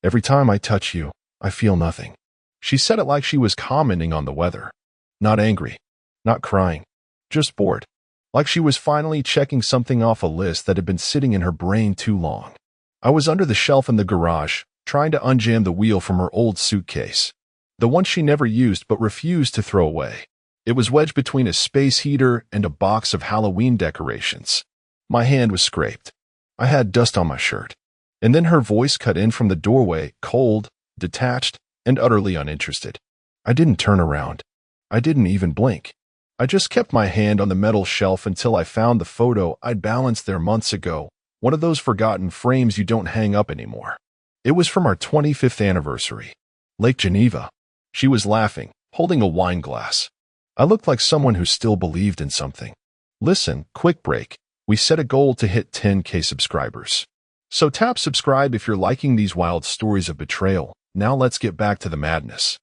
Every time I touch you, I feel nothing. She said it like she was commenting on the weather. Not angry, not crying, just bored. Like she was finally checking something off a list that had been sitting in her brain too long. I was under the shelf in the garage, trying to unjam the wheel from her old suitcase. The one she never used but refused to throw away. It was wedged between a space heater and a box of Halloween decorations. My hand was scraped. I had dust on my shirt. And then her voice cut in from the doorway, cold, detached, and utterly uninterested. I didn't turn around. I didn't even blink. I just kept my hand on the metal shelf until I found the photo I'd balanced there months ago, one of those forgotten frames you don't hang up anymore. It was from our 25th anniversary. Lake Geneva. She was laughing, holding a wine glass. I looked like someone who still believed in something. Listen, quick break. We set a goal to hit 10K subscribers. So tap subscribe if you're liking these wild stories of betrayal. Now let's get back to the madness.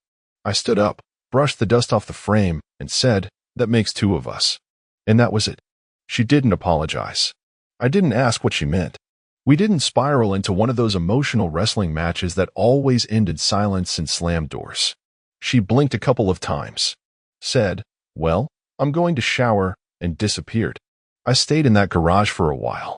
I stood up, brushed the dust off the frame, and said, "That makes two of us." And that was it. She didn't apologize. I didn't ask what she meant. We didn't spiral into one of those emotional wrestling matches that always end in silence and slammed doors. She blinked a couple of times, said, "Well, I'm going to shower," and disappeared. I stayed in that garage for a while.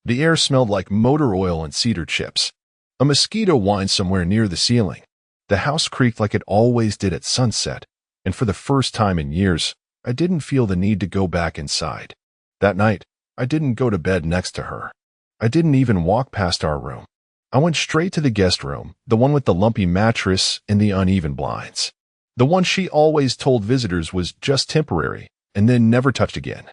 The air smelled like motor oil and cedar chips. A mosquito whined somewhere near the ceiling. The house creaked like it always did at sunset, and for the first time in years, I didn't feel the need to go back inside. That night, I didn't go to bed next to her. I didn't even walk past our room. I went straight to the guest room, the one with the lumpy mattress and the uneven blinds. The one she always told visitors was just temporary, and then never touched again.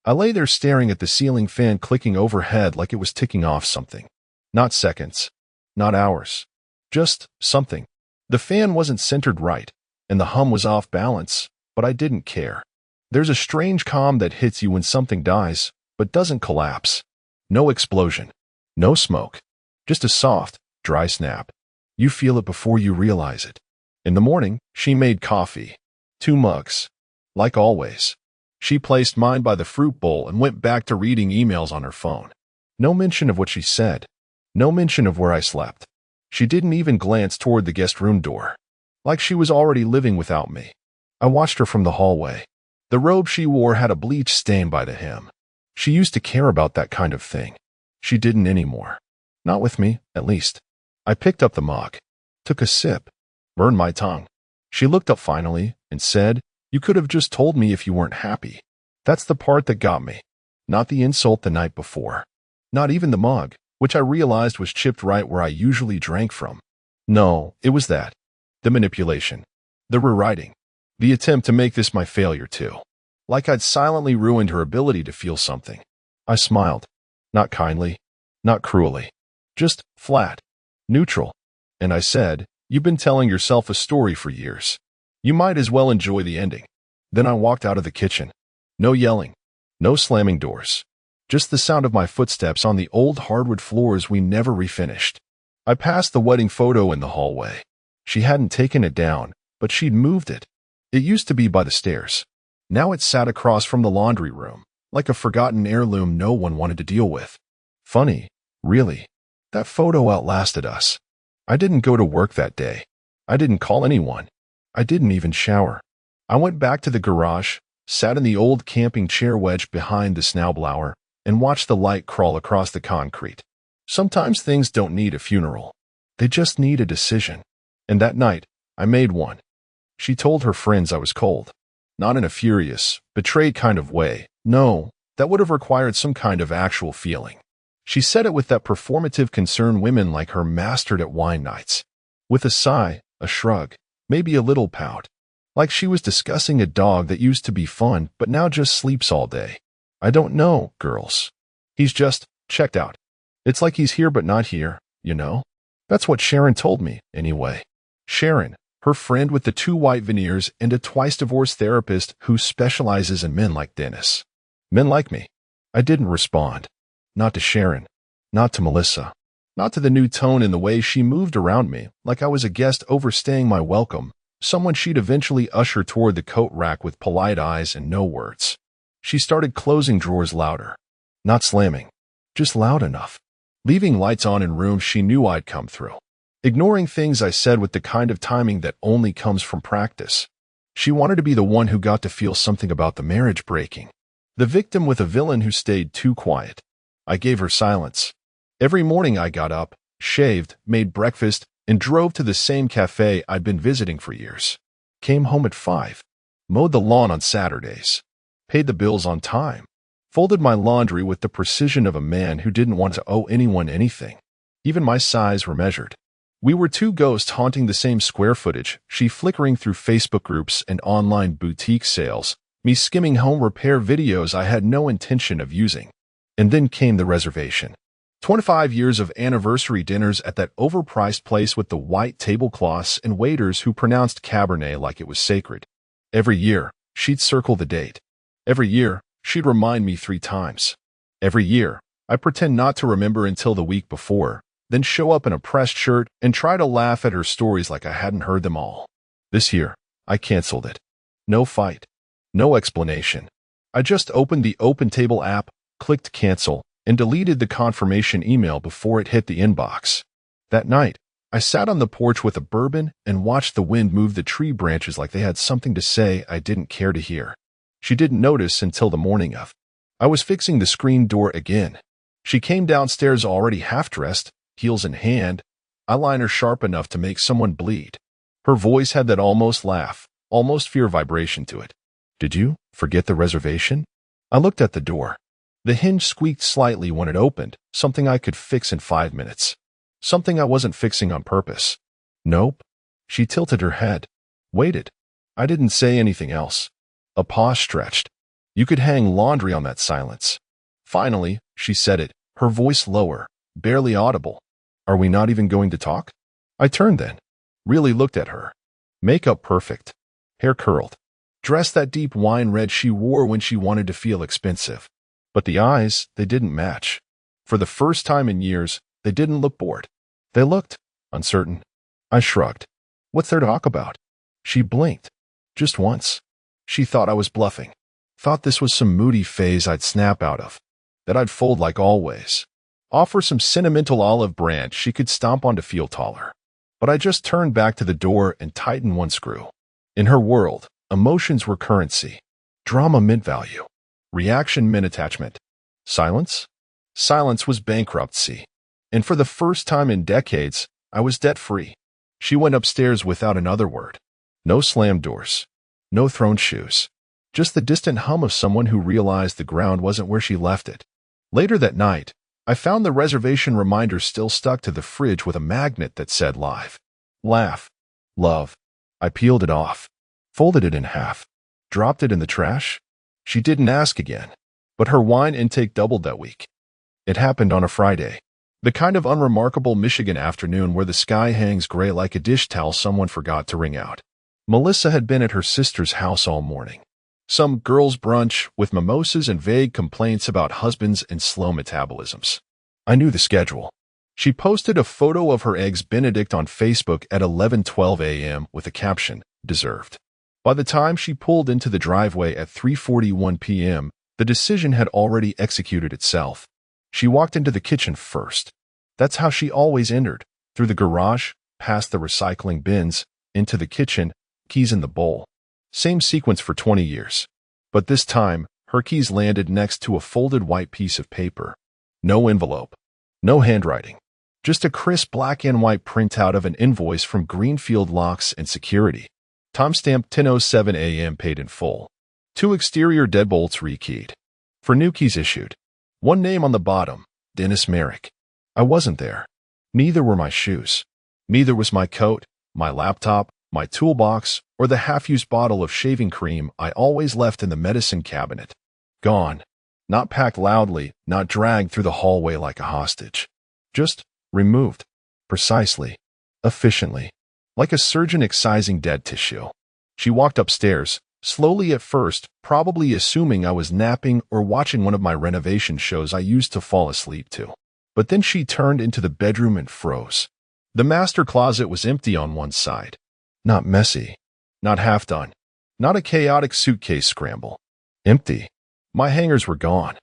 I lay there staring at the ceiling fan clicking overhead like it was ticking off something. Not seconds, not hours, just something. The fan wasn't centered right, and the hum was off balance, but I didn't care. There's a strange calm that hits you when something dies, but doesn't collapse. No explosion, no smoke, just a soft, dry snap. You feel it before you realize it. In the morning, she made coffee. 2 mugs. Like always. She placed mine by the fruit bowl and went back to reading emails on her phone. No mention of what she said. No mention of where I slept. She didn't even glance toward the guest room door. Like she was already living without me. I watched her from the hallway. The robe she wore had a bleach stain by the hem. She used to care about that kind of thing. She didn't anymore. Not with me, at least. I picked up the mug. Took a sip. Burned my tongue. She looked up finally and said, "You could have just told me if you weren't happy." That's the part that got me. Not the insult the night before. Not even the mug, which I realized was chipped right where I usually drank from. No, it was that. The manipulation. The rewriting. The attempt to make this my failure too. Like I'd silently ruined her ability to feel something. I smiled. Not kindly. Not cruelly. Just flat. Neutral. And I said, "You've been telling yourself a story for years. You might as well enjoy the ending." Then I walked out of the kitchen. No yelling. No slamming doors. Just the sound of my footsteps on the old hardwood floors we never refinished. I passed the wedding photo in the hallway. She hadn't taken it down, but she'd moved it. It used to be by the stairs. Now it sat across from the laundry room, like a forgotten heirloom no one wanted to deal with. Funny, really. That photo outlasted us. I didn't go to work that day. I didn't call anyone. I didn't even shower. I went back to the garage, sat in the old camping chair wedged behind the snowblower, and watched the light crawl across the concrete. Sometimes things don't need a funeral. They just need a decision. And that night, I made one. She told her friends I was cold. Not in a furious, betrayed kind of way. No, that would have required some kind of actual feeling. She said it with that performative concern women like her mastered at wine nights. With a sigh, a shrug, maybe a little pout. Like she was discussing a dog that used to be fun but now just sleeps all day. "I don't know, girls. He's just checked out. It's like he's here but not here, you know?" That's what Sharon told me, anyway. Sharon, her friend with the 2 white veneers and a twice-divorced therapist who specializes in men like Dennis. Men like me. I didn't respond. Not to Sharon. Not to Melissa. Not to the new tone in the way she moved around me, like I was a guest overstaying my welcome, someone she'd eventually usher toward the coat rack with polite eyes and no words. She started closing drawers louder. Not slamming. Just loud enough. Leaving lights on in rooms she knew I'd come through. ignoring things I said with the kind of timing that only comes from practice. She wanted to be the one who got to feel something about the marriage breaking. The victim with a villain who stayed too quiet. I gave her silence. Every morning I got up, shaved, made breakfast, and drove to the same cafe I'd been visiting for years. Came home at 5. Mowed the lawn on Saturdays. Paid the bills on time. Folded my laundry with the precision of a man who didn't want to owe anyone anything. Even my sighs were measured. We were two ghosts haunting the same square footage, she flickering through Facebook groups and online boutique sales, me skimming home repair videos I had no intention of using. And then came the reservation. 25 years of anniversary dinners at that overpriced place with the white tablecloths and waiters who pronounced Cabernet like it was sacred. Every year, she'd circle the date. Every year, she'd remind me 3 times. Every year, I'd pretend not to remember until the week before, then show up in a pressed shirt and try to laugh at her stories like I hadn't heard them all. This year, I canceled it. No fight. No explanation. I just opened the OpenTable app, clicked cancel, and deleted the confirmation email before it hit the inbox. That night, I sat on the porch with a bourbon and watched the wind move the tree branches like they had something to say I didn't care to hear. She didn't notice until the morning of. I was fixing the screen door again. She came downstairs already half-dressed, heels in hand, eyeliner sharp enough to make someone bleed. Her voice had that almost laugh, almost fear vibration to it. "Did you forget the reservation?" I looked at the door. The hinge squeaked slightly when it opened, something I could fix in 5 minutes. Something I wasn't fixing on purpose. Nope. She tilted her head. Waited. I didn't say anything else. A pause stretched. You could hang laundry on that silence. Finally, she said it, her voice lower, barely audible. "Are we not even going to talk?" I turned then. Really looked at her. Makeup perfect. Hair curled. Dress that deep wine red she wore when she wanted to feel expensive. But the eyes, they didn't match. For the first time in years, they didn't look bored. They looked uncertain. I shrugged. "What's there to talk about?" She blinked. Just once. She thought I was bluffing. Thought this was some moody phase I'd snap out of. That I'd fold like always. Offer some sentimental olive branch she could stomp on to feel taller. But I just turned back to the door and tightened one screw. In her world, emotions were currency. Drama meant value. Reaction meant attachment. Silence? Silence was bankruptcy. And for the first time in decades, I was debt-free. She went upstairs without another word. No slammed doors. No thrown shoes. Just the distant hum of someone who realized the ground wasn't where she left it. Later that night, I found the reservation reminder still stuck to the fridge with a magnet that said live. Laugh. Love. I peeled it off. Folded it in half. Dropped it in the trash. She didn't ask again. But her wine intake doubled that week. It happened on a Friday. The kind of unremarkable Michigan afternoon where the sky hangs gray like a dish towel someone forgot to wring out. Melissa had been at her sister's house all morning. Some girls' brunch with mimosas and vague complaints about husbands and slow metabolisms. I knew the schedule. She posted a photo of her eggs Benedict on Facebook at 11:12 a.m. with a caption, "Deserved." By the time she pulled into the driveway at 3:41 p.m., the decision had already executed itself. She walked into the kitchen first. That's how she always entered, through the garage, past the recycling bins, into the kitchen, keys in the bowl. Same sequence for 20 years. But this time, her keys landed next to a folded white piece of paper. No envelope. No handwriting. Just a crisp black and white printout of an invoice from Greenfield Locks and Security. Timestamp 10:07 a.m. paid in full. 2 exterior deadbolts rekeyed. For new keys issued. One name on the bottom, Dennis Merrick. I wasn't there. Neither were my shoes. Neither was my coat, my laptop, my toolbox, or the half-used bottle of shaving cream I always left in the medicine cabinet. Gone. Not packed loudly, not dragged through the hallway like a hostage. Just removed. Precisely. Efficiently. Like a surgeon excising dead tissue. She walked upstairs, slowly at first, probably assuming I was napping or watching one of my renovation shows I used to fall asleep to. But then she turned into the bedroom and froze. The master closet was empty on one side. Not messy. Not half done. Not a chaotic suitcase scramble. Empty. My hangers were gone.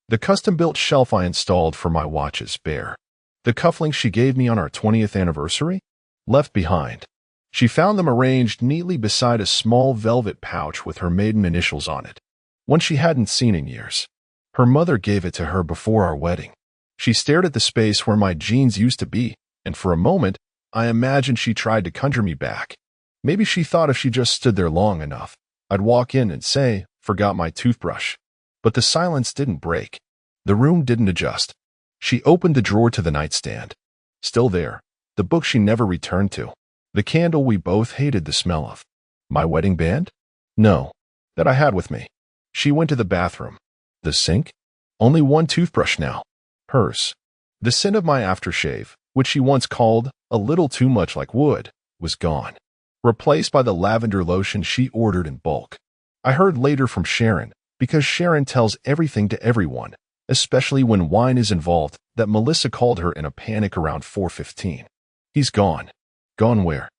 The custom-built shelf I installed for my watches bare. The cufflinks she gave me on our 20th anniversary? left behind. She found them arranged neatly beside a small velvet pouch with her maiden initials on it, one she hadn't seen in years. Her mother gave it to her before our wedding. She stared at the space where my jeans used to be, and for a moment, I imagined she tried to conjure me back. Maybe she thought if she just stood there long enough, I'd walk in and say, "Forgot my toothbrush." But the silence didn't break. The room didn't adjust. She opened the drawer to the nightstand. Still there, the book she never returned to. The candle we both hated the smell of. My wedding band? No, that I had with me. She went to the bathroom. The sink? Only one toothbrush now. Hers. The scent of my aftershave, which she once called a little too much like wood, was gone, replaced by the lavender lotion she ordered in bulk. I heard later from Sharon, because Sharon tells everything to everyone, especially when wine is involved, that Melissa called her in a panic around 4:15. He's gone. Gone where?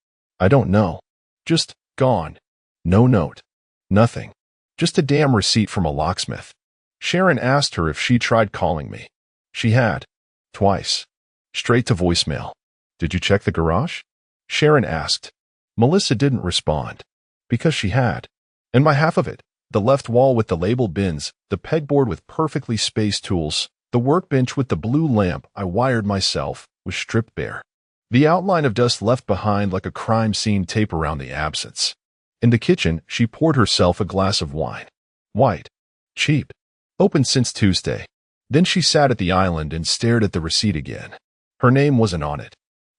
I don't know. Just gone. No note. Nothing. Just a damn receipt from a locksmith. Sharon asked her if she tried calling me. She had. Twice. Straight to voicemail. Did you check the garage? Sharon asked. Melissa didn't respond. Because she had. And my half of it, the left wall with the label bins, the pegboard with perfectly spaced tools, the workbench with the blue lamp I wired myself, was stripped bare. The outline of dust left behind like a crime scene tape around the absence. In the kitchen, she poured herself a glass of wine. White. Cheap. Open since Tuesday. Then she sat at the island and stared at the receipt again. Her name wasn't on it.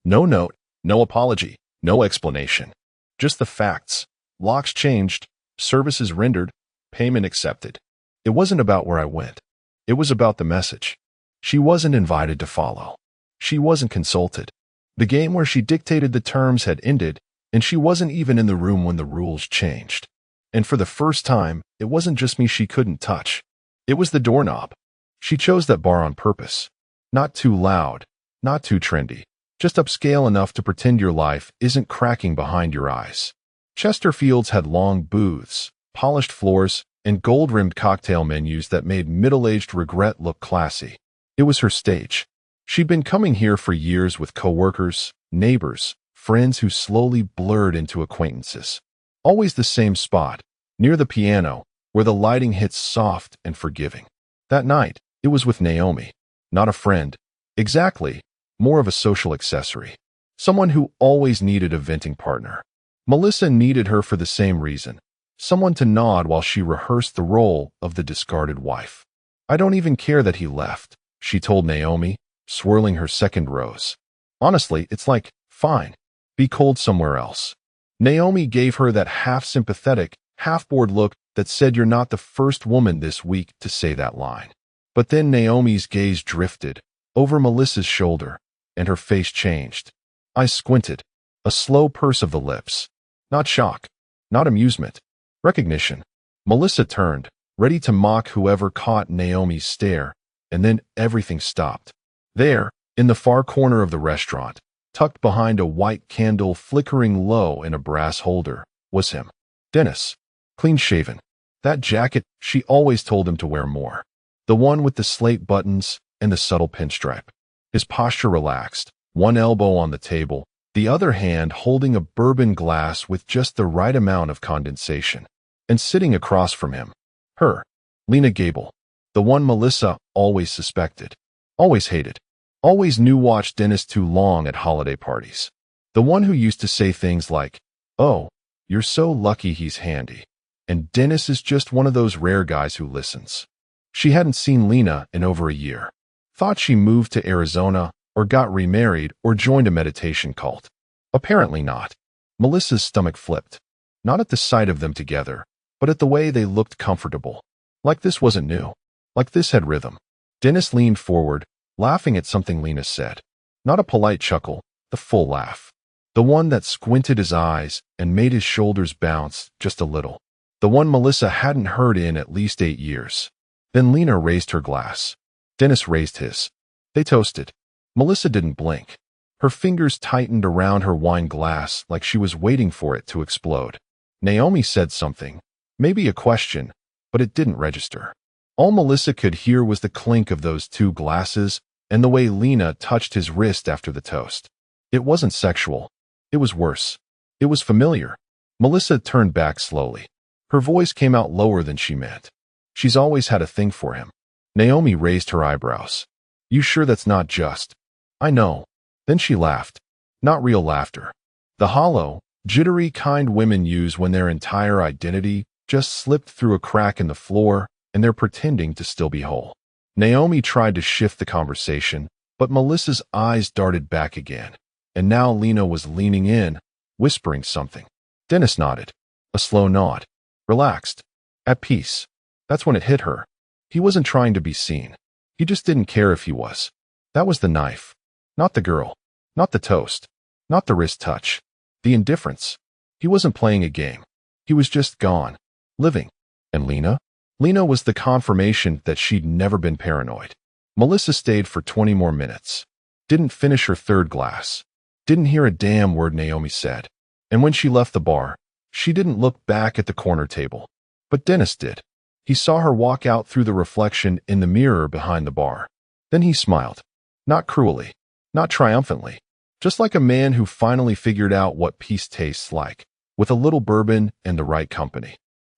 No note, no apology, no explanation. Just the facts. Locks changed, services rendered, payment accepted. It wasn't about where I went. It was about the message. She wasn't invited to follow. She wasn't consulted. The game where she dictated the terms had ended, and she wasn't even in the room when the rules changed. And for the first time, it wasn't just me she couldn't touch. It was the doorknob. She chose that bar on purpose. Not too loud, not too trendy, just upscale enough to pretend your life isn't cracking behind your eyes. Chesterfield's had long booths, polished floors, and gold-rimmed cocktail menus that made middle-aged regret look classy. It was her stage. She'd been coming here for years with coworkers, neighbors, friends who slowly blurred into acquaintances. Always the same spot, near the piano, where the lighting hits soft and forgiving. That night, it was with Naomi. Not a friend. Exactly. More of a social accessory. Someone who always needed a venting partner. Melissa needed her for the same reason. Someone to nod while she rehearsed the role of the discarded wife. I don't even care that he left, she told Naomi, swirling her second rose. Honestly, it's like, fine. Be cold somewhere else. Naomi gave her that half-sympathetic, half-bored look that said you're not the first woman this week to say that line. But then Naomi's gaze drifted over Melissa's shoulder, and her face changed. I squinted. A slow purse of the lips. Not shock. Not amusement. Recognition. Melissa turned, ready to mock whoever caught Naomi's stare, and then everything stopped. There, in the far corner of the restaurant, tucked behind a white candle flickering low in a brass holder, was him. Dennis. Clean-shaven. That jacket, she always told him to wear more. The one with the slate buttons and the subtle pinstripe. His posture relaxed, one elbow on the table, the other hand holding a bourbon glass with just the right amount of condensation. And sitting across from him, her, Lena Gable, the one Melissa always suspected, always hated, always knew watched Dennis too long at holiday parties. The one who used to say things like, "Oh, you're so lucky he's handy. And Dennis is just one of those rare guys who listens." She hadn't seen Lena in over a year. Thought she moved to Arizona, or got remarried, or joined a meditation cult. Apparently not. Melissa's stomach flipped. Not at the sight of them together, but at the way they looked comfortable. Like this wasn't new. Like this had rhythm. Dennis leaned forward, laughing at something Lena said. Not a polite chuckle, the full laugh. The one that squinted his eyes and made his shoulders bounce just a little. The one Melissa hadn't heard in at least 8 years. Then Lena raised her glass. Dennis raised his. They toasted. Melissa didn't blink. Her fingers tightened around her wine glass like she was waiting for it to explode. Naomi said something, maybe a question, but it didn't register. All Melissa could hear was the clink of those two glasses and the way Lena touched his wrist after the toast. It wasn't sexual. It was worse. It was familiar. Melissa turned back slowly. Her voice came out lower than she meant. She's always had a thing for him. Naomi raised her eyebrows. You sure that's not just? I know. Then she laughed. Not real laughter. The hollow, jittery kind women use when their entire identity just slipped through a crack in the floor and they're pretending to still be whole. Naomi tried to shift the conversation, but Melissa's eyes darted back again. And now Lena was leaning in, whispering something. Dennis nodded. A slow nod. Relaxed. At peace. That's when it hit her. He wasn't trying to be seen. He just didn't care if he was. That was the knife. Not the girl. Not the toast. Not the wrist touch. The indifference. He wasn't playing a game. He was just gone. Living. And Lena? Lena was the confirmation that she'd never been paranoid. Melissa stayed for 20 more minutes. Didn't finish her third glass. Didn't hear a damn word Naomi said. And when she left the bar, she didn't look back at the corner table. But Dennis did. He saw her walk out through the reflection in the mirror behind the bar. Then he smiled. Not cruelly. Not triumphantly. Just like a man who finally figured out what peace tastes like, with a little bourbon and the right company.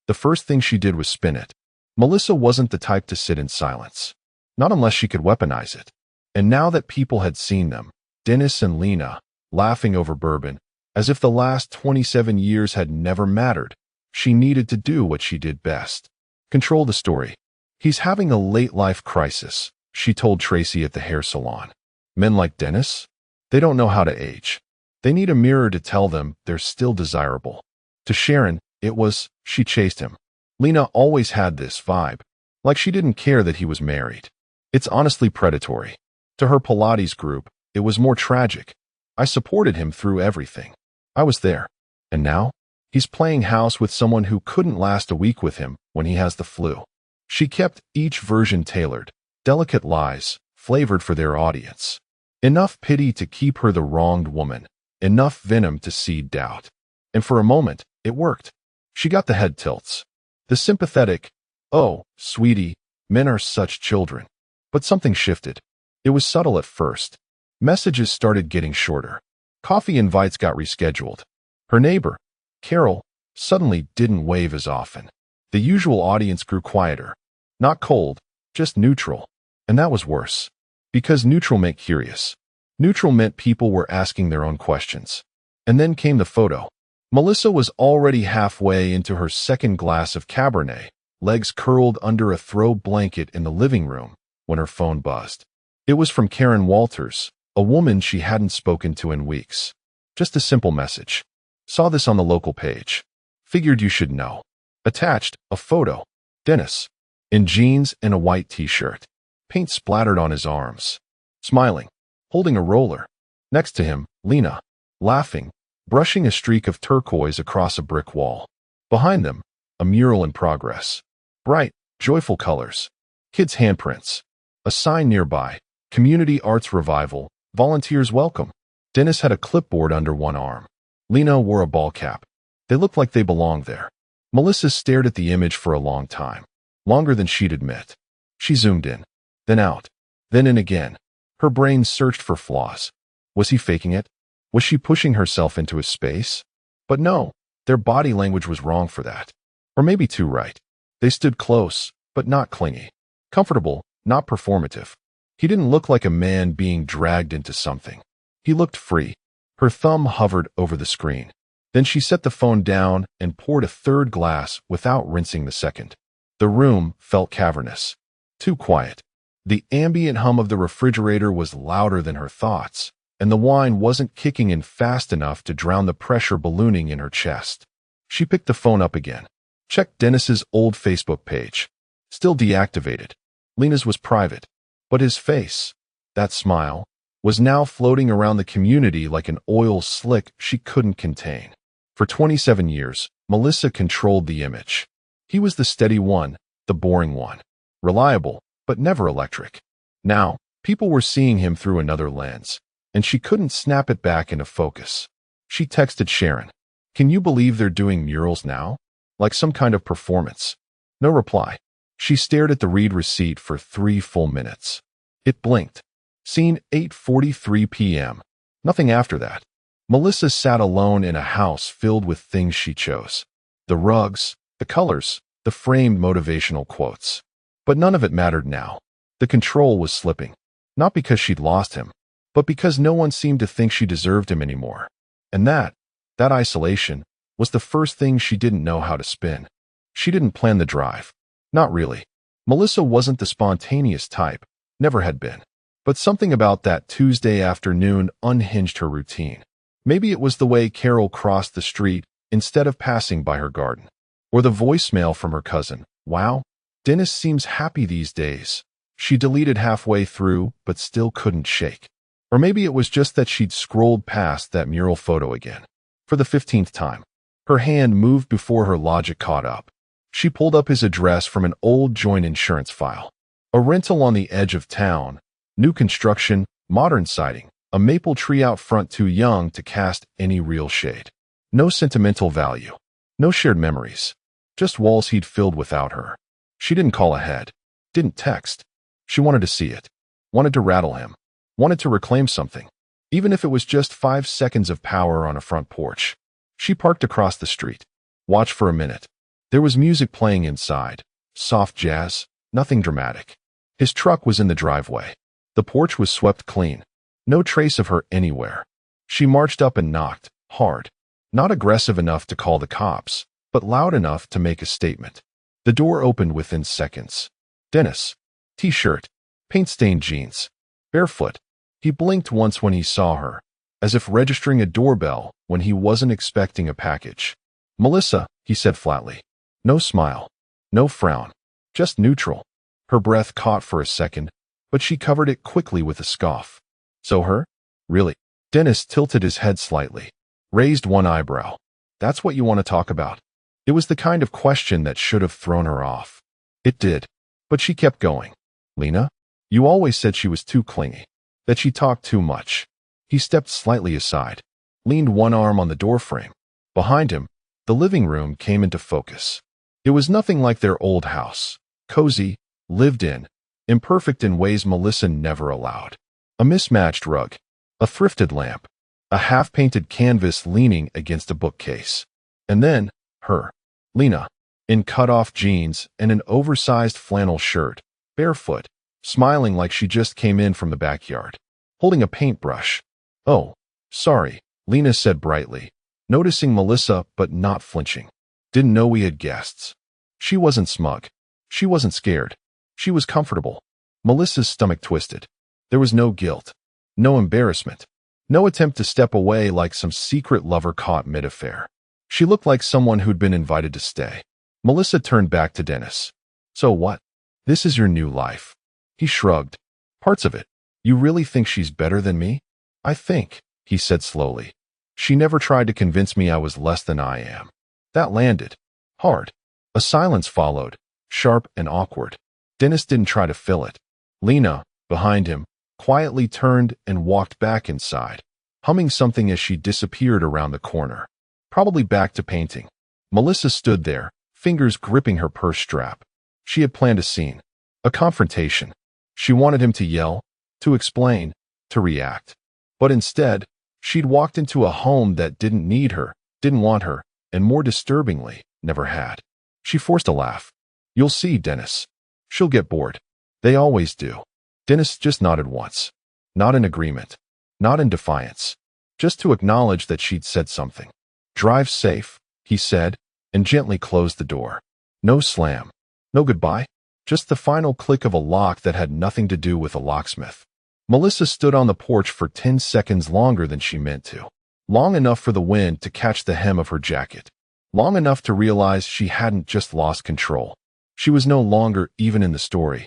The first thing she did was spin it. Melissa wasn't the type to sit in silence. Not unless she could weaponize it. And now that people had seen them, Dennis and Lena, laughing over bourbon, as if the last 27 years had never mattered, she needed to do what she did best. Control the story. He's having a late-life crisis, she told Tracy at the hair salon. Men like Dennis? They don't know how to age. They need a mirror to tell them they're still desirable. To Sharon, it was, she chased him. Lena always had this vibe, like she didn't care that he was married. It's honestly predatory. To her Pilates group, it was more tragic. I supported him through everything. I was there. And now? He's playing house with someone who couldn't last a week with him when he has the flu. She kept each version tailored, delicate lies, flavored for their audience. Enough pity to keep her the wronged woman, enough venom to seed doubt. And for a moment, it worked. She got the head tilts. The sympathetic, oh, sweetie, men are such children. But something shifted. It was subtle at first. Messages started getting shorter. Coffee invites got rescheduled. Her neighbor, Carol, suddenly didn't wave as often. The usual audience grew quieter. Not cold, just neutral. And that was worse. Because neutral meant curious. Neutral meant people were asking their own questions. And then came the photo. Melissa was already halfway into her second glass of Cabernet, legs curled under a throw blanket in the living room, when her phone buzzed. It was from Karen Walters, a woman she hadn't spoken to in weeks. Just a simple message. Saw this on the local page. Figured you should know. Attached, a photo. Dennis. In jeans and a white t-shirt. Paint splattered on his arms. Smiling. Holding a roller. Next to him, Lena. Laughing. Brushing a streak of turquoise across a brick wall. Behind them, a mural in progress. Bright, joyful colors. Kids' handprints. A sign nearby. Community Arts Revival. Volunteers welcome. Dennis had a clipboard under one arm. Lena wore a ball cap. They looked like they belonged there. Melissa stared at the image for a long time. Longer than she'd admit. She zoomed in. Then out. Then in again. Her brain searched for flaws. Was he faking it? Was she pushing herself into his space? But no, their body language was wrong for that. Or maybe too right. They stood close, but not clingy. Comfortable, not performative. He didn't look like a man being dragged into something. He looked free. Her thumb hovered over the screen. Then she set the phone down and poured a third glass without rinsing the second. The room felt cavernous. Too quiet. The ambient hum of the refrigerator was louder than her thoughts, and the wine wasn't kicking in fast enough to drown the pressure ballooning in her chest. She picked the phone up again. Checked Dennis's old Facebook page. Still deactivated. Lena's was private. But his face, that smile, was now floating around the community like an oil slick she couldn't contain. For 27 years, Melissa controlled the image. He was the steady one, the boring one. Reliable, but never electric. Now, people were seeing him through another lens, and she couldn't snap it back into focus. She texted Sharon. Can you believe they're doing murals now? Like some kind of performance. No reply. She stared at the read receipt for 3 full minutes. It blinked. Scene 8:43 p.m. Nothing after that. Melissa sat alone in a house filled with things she chose. The rugs, the colors, the framed motivational quotes. But none of it mattered now. The control was slipping. Not because she'd lost him, but because no one seemed to think she deserved him anymore. And that isolation, was the first thing she didn't know how to spin. She didn't plan the drive. Not really. Melissa wasn't the spontaneous type, never had been. But something about that Tuesday afternoon unhinged her routine. Maybe it was the way Carol crossed the street instead of passing by her garden. Or the voicemail from her cousin. Wow, Dennis seems happy these days. She deleted halfway through, but still couldn't shake. Or maybe it was just that she'd scrolled past that mural photo again. For the 15th time. Her hand moved before her logic caught up. She pulled up his address from an old joint insurance file. A rental on the edge of town. New construction, modern siding, a maple tree out front too young to cast any real shade. No sentimental value. No shared memories. Just walls he'd filled without her. She didn't call ahead. Didn't text. She wanted to see it. Wanted to rattle him. Wanted to reclaim something. Even if it was just 5 seconds of power on a front porch. She parked across the street. Watched for a minute. There was music playing inside. Soft jazz. Nothing dramatic. His truck was in the driveway. The porch was swept clean. No trace of her anywhere. She marched up and knocked, hard. Not aggressive enough to call the cops, but loud enough to make a statement. The door opened within seconds. Dennis. T-shirt. Paint-stained jeans. Barefoot. He blinked once when he saw her, as if registering a doorbell when he wasn't expecting a package. Melissa, he said flatly. No smile. No frown. Just neutral. Her breath caught for a second, but she covered it quickly with a scoff. So her? Really? Dennis tilted his head slightly. Raised one eyebrow. That's what you want to talk about? It was the kind of question that should have thrown her off. It did. But she kept going. Lena? You always said she was too clingy. That she talked too much. He stepped slightly aside. Leaned one arm on the doorframe. Behind him, the living room came into focus. It was nothing like their old house. Cozy, lived in, imperfect in ways Melissa never allowed. A mismatched rug. A thrifted lamp. A half-painted canvas leaning against a bookcase. And then, her. Lena. In cut-off jeans and an oversized flannel shirt. Barefoot. Smiling like she just came in from the backyard. Holding a paintbrush. Oh, sorry, Lena said brightly. Noticing Melissa but not flinching. Didn't know we had guests. She wasn't smug. She wasn't scared. She was comfortable. Melissa's stomach twisted. There was no guilt. No embarrassment. No attempt to step away like some secret lover caught mid-affair. She looked like someone who'd been invited to stay. Melissa turned back to Dennis. So what? This is your new life. He shrugged. Parts of it. You really think she's better than me? I think, he said slowly. She never tried to convince me I was less than I am. That landed. Hard. A silence followed, sharp and awkward. Dennis didn't try to fill it. Lena, behind him, quietly turned and walked back inside, humming something as she disappeared around the corner. Probably back to painting. Melissa stood there, fingers gripping her purse strap. She had planned a scene. A confrontation. She wanted him to yell, to explain, to react. But instead, she'd walked into a home that didn't need her, didn't want her, and more disturbingly, never had. She forced a laugh. You'll see, Dennis. She'll get bored. They always do. Dennis just nodded once. Not in agreement. Not in defiance. Just to acknowledge that she'd said something. Drive safe, he said, and gently closed the door. No slam. No goodbye. Just the final click of a lock that had nothing to do with a locksmith. Melissa stood on the porch for 10 seconds longer than she meant to. Long enough for the wind to catch the hem of her jacket. Long enough to realize she hadn't just lost control. She was no longer even in the story.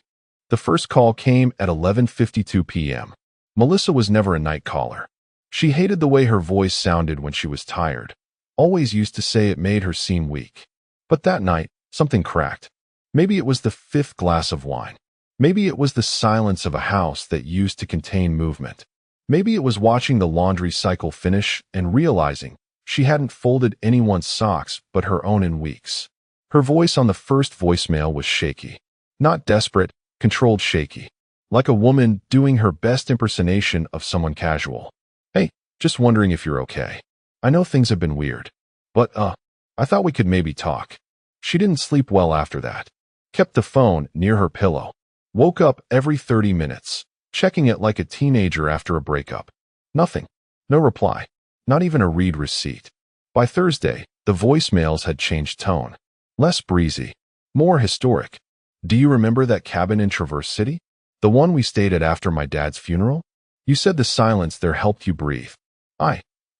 The first call came at 11:52 p.m. Melissa was never a night caller. She hated the way her voice sounded when she was tired. Always used to say it made her seem weak. But that night, something cracked. Maybe it was the 5th glass of wine. Maybe it was the silence of a house that used to contain movement. Maybe it was watching the laundry cycle finish and realizing she hadn't folded anyone's socks but her own in weeks. Her voice on the first voicemail was shaky. Not desperate, controlled shaky. Like a woman doing her best impersonation of someone casual. Hey, Just wondering if you're okay. I know things have been weird. But, I thought we could maybe talk. She didn't sleep well after that. Kept the phone near her pillow. Woke up every 30 minutes, checking it like a teenager after a breakup. Nothing. No reply. Not even a read receipt. By Thursday, the voicemails had changed tone. Less breezy. More historic. Do you remember that cabin in Traverse City? The one we stayed at after my dad's funeral? You said the silence there helped you breathe.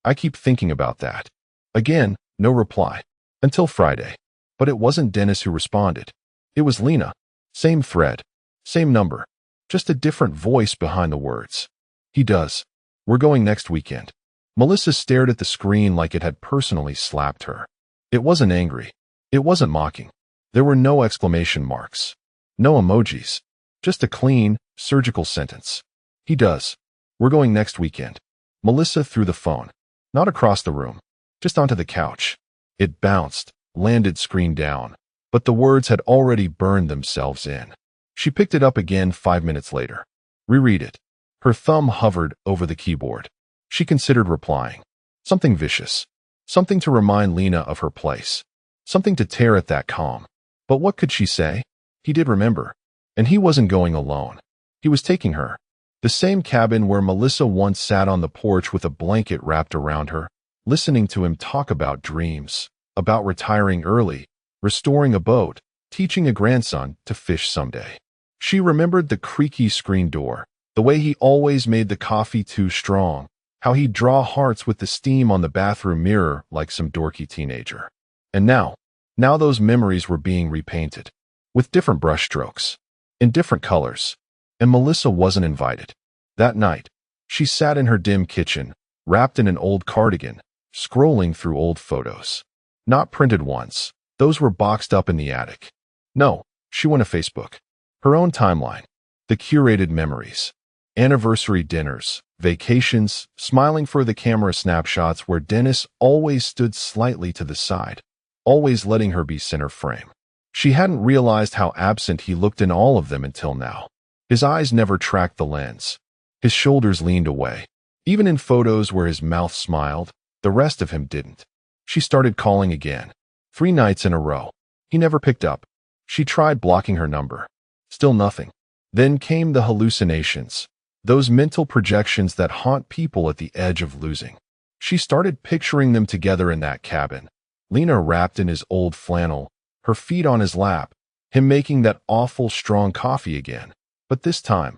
I keep thinking about that. Again, no reply. Until Friday. But it wasn't Dennis who responded. It was Lena. Same thread. Same number. Just a different voice behind the words. He does. We're going next weekend. Melissa stared at the screen like it had personally slapped her. It wasn't angry. It wasn't mocking. There were no exclamation marks. No emojis. Just a clean, surgical sentence. He does. We're going next weekend. Melissa threw the phone. Not across the room. Just onto the couch. It bounced, landed screen down. But the words had already burned themselves in. She picked it up again 5 minutes later. Reread it. Her thumb hovered over the keyboard. She considered replying. Something vicious. Something to remind Lena of her place. Something to tear at that calm. But what could she say? He did remember. And he wasn't going alone. He was taking her. The same cabin where Melissa once sat on the porch with a blanket wrapped around her, listening to him talk about dreams, about retiring early, restoring a boat, teaching a grandson to fish someday. She remembered the creaky screen door, the way he always made the coffee too strong, how he'd draw hearts with the steam on the bathroom mirror like some dorky teenager. And now those memories were being repainted, with different brushstrokes, in different colors, and Melissa wasn't invited. That night, she sat in her dim kitchen, wrapped in an old cardigan, scrolling through old photos. Not printed ones. Those were boxed up in the attic. No, she went to Facebook. Her own timeline. The curated memories. Anniversary dinners, vacations, smiling for the camera snapshots where Dennis always stood slightly to the side, always letting her be center frame. She hadn't realized how absent he looked in all of them until now. His eyes never tracked the lens. His shoulders leaned away. Even in photos where his mouth smiled, the rest of him didn't. She started calling again. 3 nights in a row. He never picked up. She tried blocking her number. Still nothing. Then came the hallucinations. Those mental projections that haunt people at the edge of losing. She started picturing them together in that cabin. Lena wrapped in his old flannel, her feet on his lap, him making that awful strong coffee again. But this time,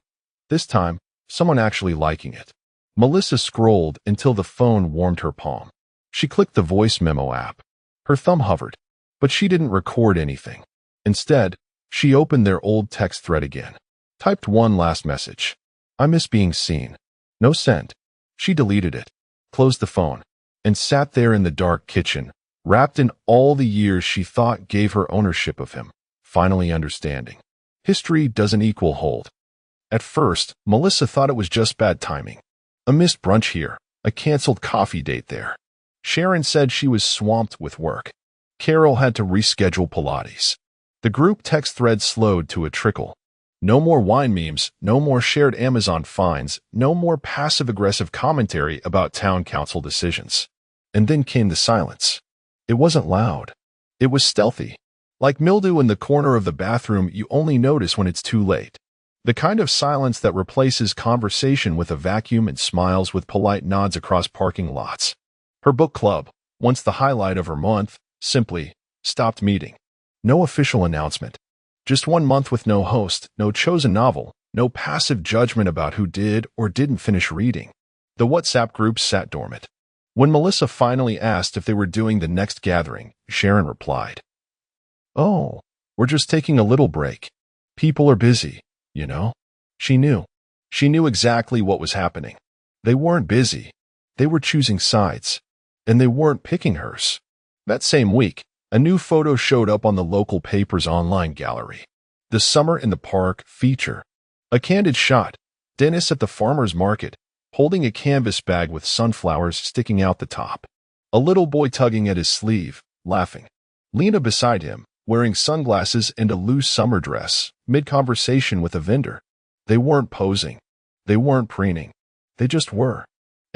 someone actually liking it. Melissa scrolled until the phone warmed her palm. She clicked the voice memo app. Her thumb hovered, but she didn't record anything. Instead, she opened their old text thread again. Typed one last message. I miss being seen. No sent. She deleted it, closed the phone, and sat there in the dark kitchen, wrapped in all the years she thought gave her ownership of him, finally understanding. History doesn't equal hold. At first, Melissa thought it was just bad timing. A missed brunch here, a canceled coffee date there. Sharon said she was swamped with work. Carol had to reschedule Pilates. The group text thread slowed to a trickle. No more wine memes, no more shared Amazon finds, no more passive-aggressive commentary about town council decisions. And then came the silence. It wasn't loud. It was stealthy. Like mildew in the corner of the bathroom you only notice when it's too late. The kind of silence that replaces conversation with a vacuum and smiles with polite nods across parking lots. Her book club, once the highlight of her month, simply stopped meeting. No official announcement. Just 1 month with no host, no chosen novel, no passive judgment about who did or didn't finish reading. The WhatsApp group sat dormant. When Melissa finally asked if they were doing the next gathering, Sharon replied, "Oh, we're just taking a little break. People are busy, you know." She knew. She knew exactly what was happening. They weren't busy. They were choosing sides. And they weren't picking hers. That same week, a new photo showed up on the local paper's online gallery. The Summer in the Park feature. A candid shot. Dennis at the farmer's market, holding a canvas bag with sunflowers sticking out the top. A little boy tugging at his sleeve, laughing. Lena beside him, wearing sunglasses and a loose summer dress, mid-conversation with a vendor. They weren't posing. They weren't preening. They just were.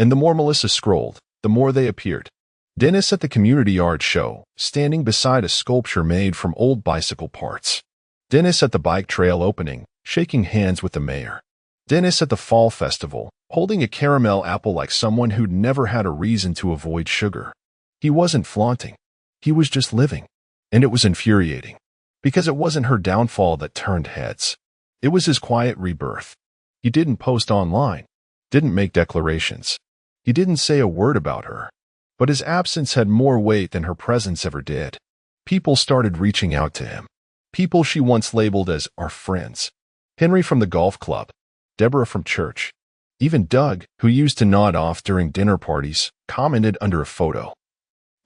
And the more Melissa scrolled, the more they appeared. Dennis at the community yard show, standing beside a sculpture made from old bicycle parts. Dennis at the bike trail opening, shaking hands with the mayor. Dennis at the fall festival, holding a caramel apple like someone who'd never had a reason to avoid sugar. He wasn't flaunting. He was just living. And it was infuriating. Because it wasn't her downfall that turned heads. It was his quiet rebirth. He didn't post online. Didn't make declarations. He didn't say a word about her. But his absence had more weight than her presence ever did. People started reaching out to him. People she once labeled as our friends. Henry from the golf club. Deborah from church. Even Doug, who used to nod off during dinner parties, commented under a photo.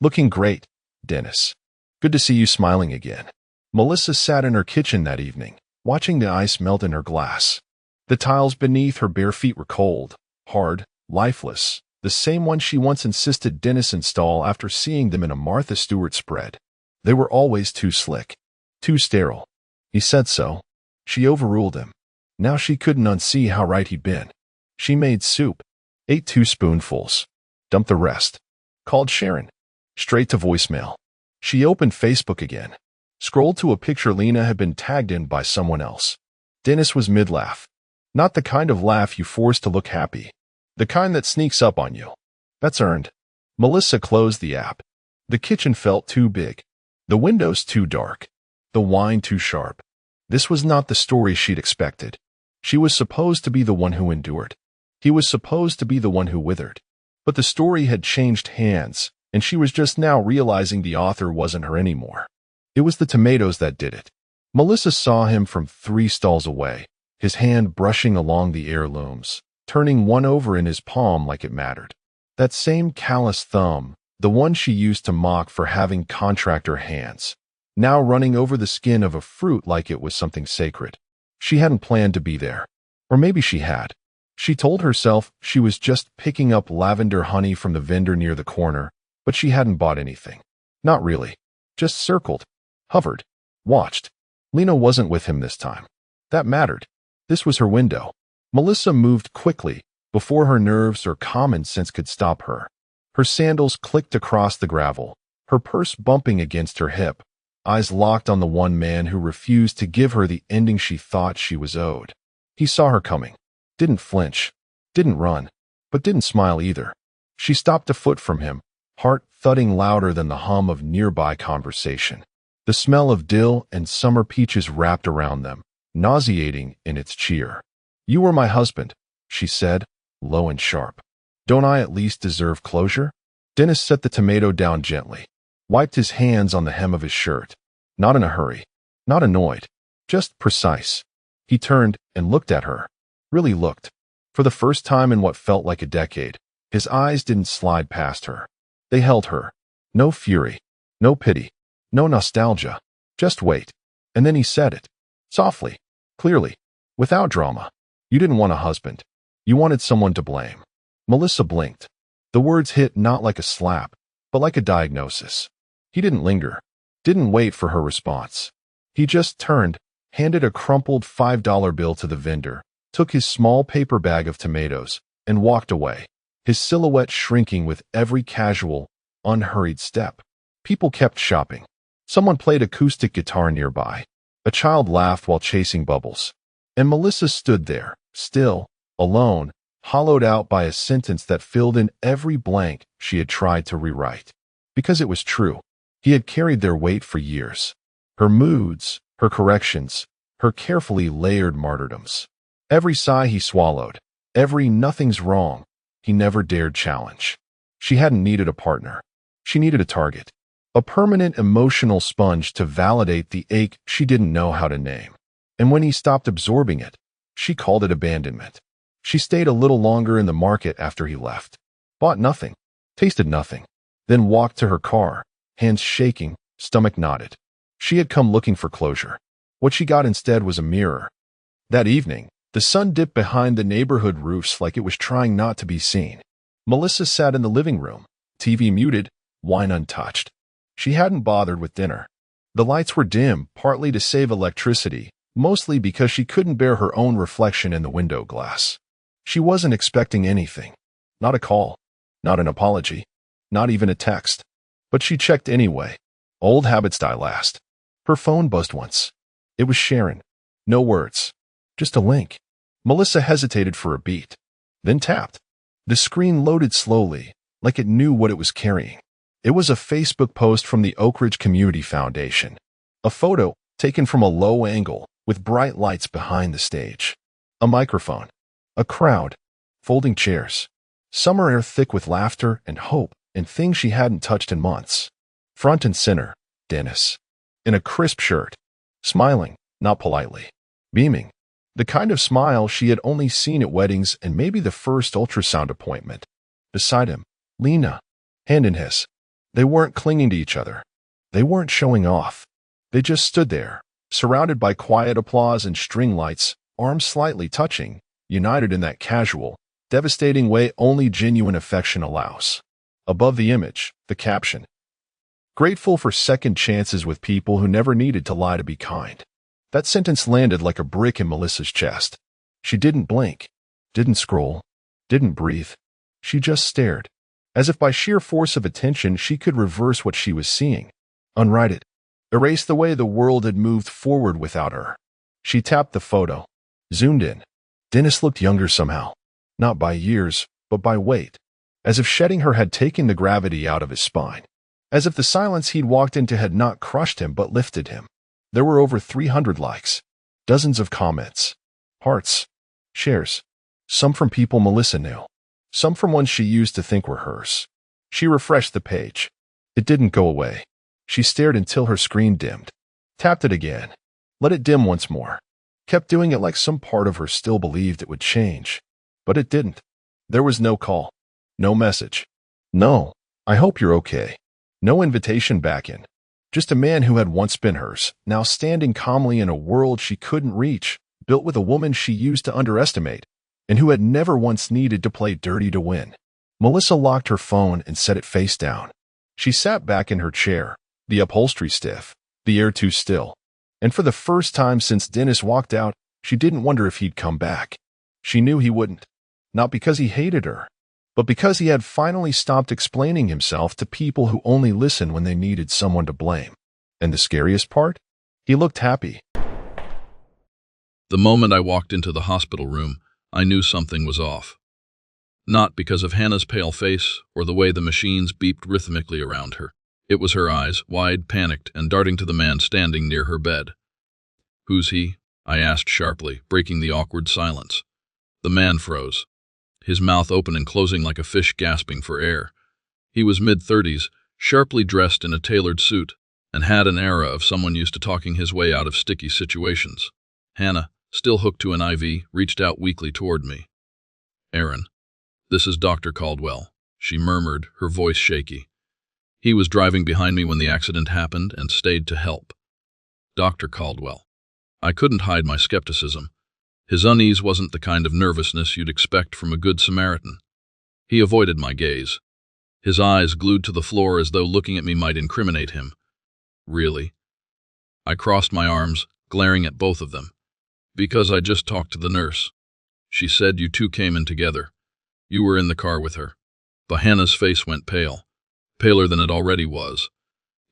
Looking great, Dennis. Good to see you smiling again. Melissa sat in her kitchen that evening, watching the ice melt in her glass. The tiles beneath her bare feet were cold, hard, lifeless, the same ones she once insisted Dennis install after seeing them in a Martha Stewart spread. They were always too slick, too sterile. He said so. She overruled him. Now she couldn't unsee how right he'd been. She made soup, ate 2 spoonfuls, dumped the rest, called Sharon, straight to voicemail. She opened Facebook again, scrolled to a picture Lena had been tagged in by someone else. Dennis was mid-laugh. Not the kind of laugh you force to look happy. The kind that sneaks up on you. That's earned. Melissa closed the app. The kitchen felt too big. The windows too dark. The wine too sharp. This was not the story she'd expected. She was supposed to be the one who endured. He was supposed to be the one who withered. But the story had changed hands, and she was just now realizing the author wasn't her anymore. It was the tomatoes that did it. Melissa saw him from 3 stalls away, his hand brushing along the heirlooms, turning one over in his palm like it mattered. That same callous thumb, the one she used to mock for having contractor hands, now running over the skin of a fruit like it was something sacred. She hadn't planned to be there. Or maybe she had. She told herself she was just picking up lavender honey from the vendor near the corner, but she hadn't bought anything. Not really. Just circled, hovered, watched. Lena wasn't with him this time. That mattered. This was her window. Melissa moved quickly, before her nerves or common sense could stop her. Her sandals clicked across the gravel, her purse bumping against her hip, eyes locked on the one man who refused to give her the ending she thought she was owed. He saw her coming. Didn't flinch. Didn't run. But didn't smile either. She stopped a foot from him, heart thudding louder than the hum of nearby conversation. The smell of dill and summer peaches wrapped around them, nauseating in its cheer. You were my husband, she said, low and sharp. Don't I at least deserve closure? Dennis set the tomato down gently, wiped his hands on the hem of his shirt. Not in a hurry. Not annoyed. Just precise. He turned and looked at her. Really looked. For the first time in what felt like a decade, his eyes didn't slide past her. They held her. No fury. No pity. No nostalgia. Just wait. And then he said it. Softly. Clearly. Without drama. You didn't want a husband. You wanted someone to blame. Melissa blinked. The words hit not like a slap, but like a diagnosis. He didn't linger. Didn't wait for her response. He just turned, handed a crumpled $5 bill to the vendor, took his small paper bag of tomatoes, and walked away, his silhouette shrinking with every casual, unhurried step. People kept shopping. Someone played acoustic guitar nearby. A child laughed while chasing bubbles. And Melissa stood there, still, alone, hollowed out by a sentence that filled in every blank she had tried to rewrite. Because it was true. He had carried their weight for years. Her moods, her corrections, her carefully layered martyrdoms. Every sigh he swallowed, every nothing's wrong, he never dared challenge. She hadn't needed a partner. She needed a target. A permanent emotional sponge to validate the ache she didn't know how to name. And when he stopped absorbing it, she called it abandonment. She stayed a little longer in the market after he left. Bought nothing. Tasted nothing. Then walked to her car, hands shaking, stomach knotted. She had come looking for closure. What she got instead was a mirror. That evening, the sun dipped behind the neighborhood roofs like it was trying not to be seen. Melissa sat in the living room, TV muted, wine untouched. She hadn't bothered with dinner. The lights were dim, partly to save electricity, mostly because she couldn't bear her own reflection in the window glass. She wasn't expecting anything. Not a call. Not an apology. Not even a text. But she checked anyway. Old habits die last. Her phone buzzed once. It was Sharon. No words. Just a link. Melissa hesitated for a beat. Then tapped. The screen loaded slowly, like it knew what it was carrying. It was a Facebook post from the Oak Ridge Community Foundation. A photo taken from a low angle with bright lights behind the stage. A microphone. A crowd. Folding chairs. Summer air thick with laughter and hope and things she hadn't touched in months. Front and center, Dennis. In a crisp shirt. Smiling, not politely. Beaming. The kind of smile she had only seen at weddings and maybe the first ultrasound appointment. Beside him, Lena. Hand in his. They weren't clinging to each other. They weren't showing off. They just stood there, surrounded by quiet applause and string lights, arms slightly touching, united in that casual, devastating way only genuine affection allows. Above the image, the caption. Grateful for second chances with people who never needed to lie to be kind. That sentence landed like a brick in Melissa's chest. She didn't blink, didn't scroll, didn't breathe. She just stared, as if by sheer force of attention she could reverse what she was seeing, unwrite it, erase the way the world had moved forward without her. She tapped the photo, zoomed in. Dennis looked younger somehow, not by years, but by weight, as if shedding her had taken the gravity out of his spine, as if the silence he'd walked into had not crushed him but lifted him. There were over 300 likes, dozens of comments, hearts, shares, some from people Melissa knew, some from ones she used to think were hers. She refreshed the page. It didn't go away. She stared until her screen dimmed, tapped it again, let it dim once more, kept doing it like some part of her still believed it would change. But it didn't. There was no call, no message. No, I hope you're okay. No invitation back in. Just a man who had once been hers, now standing calmly in a world she couldn't reach, built with a woman she used to underestimate, and who had never once needed to play dirty to win. Melissa locked her phone and set it face down. She sat back in her chair, the upholstery stiff, the air too still. And for the first time since Dennis walked out, she didn't wonder if he'd come back. She knew he wouldn't. Not because he hated her, but because he had finally stopped explaining himself to people who only listened when they needed someone to blame. And the scariest part? He looked happy. The moment I walked into the hospital room, I knew something was off. Not because of Hannah's pale face or the way the machines beeped rhythmically around her. It was her eyes, wide, panicked, and darting to the man standing near her bed. "Who's he?" I asked sharply, breaking the awkward silence. The man froze, his mouth open and closing like a fish gasping for air. He was mid-30s, sharply dressed in a tailored suit, and had an aura of someone used to talking his way out of sticky situations. Hannah, still hooked to an IV, reached out weakly toward me. "Aaron, this is Dr. Caldwell," she murmured, her voice shaky. "He was driving behind me when the accident happened and stayed to help." Dr. Caldwell. I couldn't hide my skepticism. His unease wasn't the kind of nervousness you'd expect from a good Samaritan. He avoided my gaze, his eyes glued to the floor as though looking at me might incriminate him. "Really?" I crossed my arms, glaring at both of them. "Because I just talked to the nurse. She said you two came in together. You were in the car with her." But Hannah's face went pale, paler than it already was.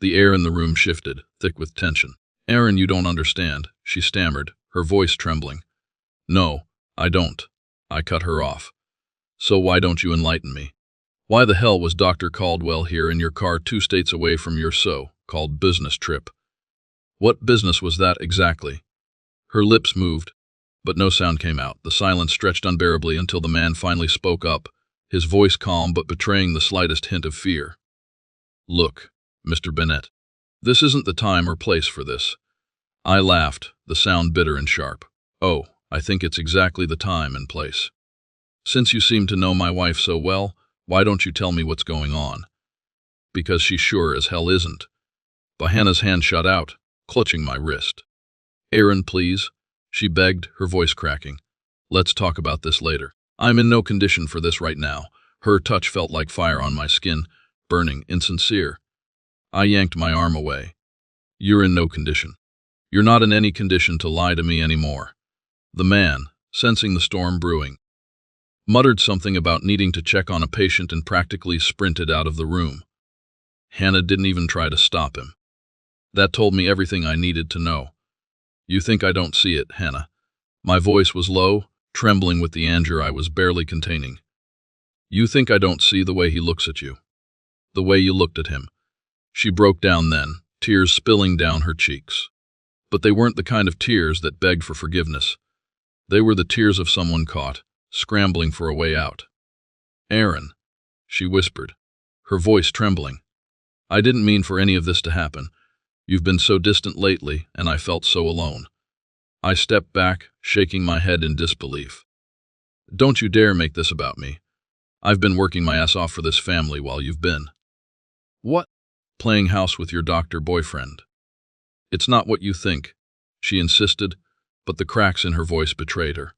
The air in the room shifted, thick with tension. "Aaron, you don't understand," she stammered, her voice trembling. "No, I don't." I cut her off. "So why don't you enlighten me? Why the hell was Dr. Caldwell here in your car 2 states away from your so-called business trip? What business was that exactly?" Her lips moved, but no sound came out. The silence stretched unbearably until the man finally spoke up, his voice calm but betraying the slightest hint of fear. "Look, Mr. Bennett, this isn't the time or place for this." I laughed, the sound bitter and sharp. "Oh, I think it's exactly the time and place. Since you seem to know my wife so well, why don't you tell me what's going on?" "Because she sure as hell isn't." But Hannah's hand shot out, clutching my wrist. "Aaron, please," she begged, her voice cracking. "Let's talk about this later. I'm in no condition for this right now." Her touch felt like fire on my skin, burning, insincere. I yanked my arm away. "You're in no condition. You're not in any condition to lie to me anymore." The man, sensing the storm brewing, muttered something about needing to check on a patient and practically sprinted out of the room. Hannah didn't even try to stop him. That told me everything I needed to know. You think I don't see it, Hannah? My voice was low, trembling with the anger I was barely containing. You think I don't see the way he looks at you? The way you looked at him. She broke down then, tears spilling down her cheeks. But they weren't the kind of tears that begged for forgiveness. They were the tears of someone caught, scrambling for a way out. Aaron, she whispered, her voice trembling. I didn't mean for any of this to happen. You've been so distant lately, and I felt so alone. I stepped back, shaking my head in disbelief. Don't you dare make this about me. I've been working my ass off for this family while you've been. What? Playing house with your doctor boyfriend. It's not what you think, she insisted, but the cracks in her voice betrayed her.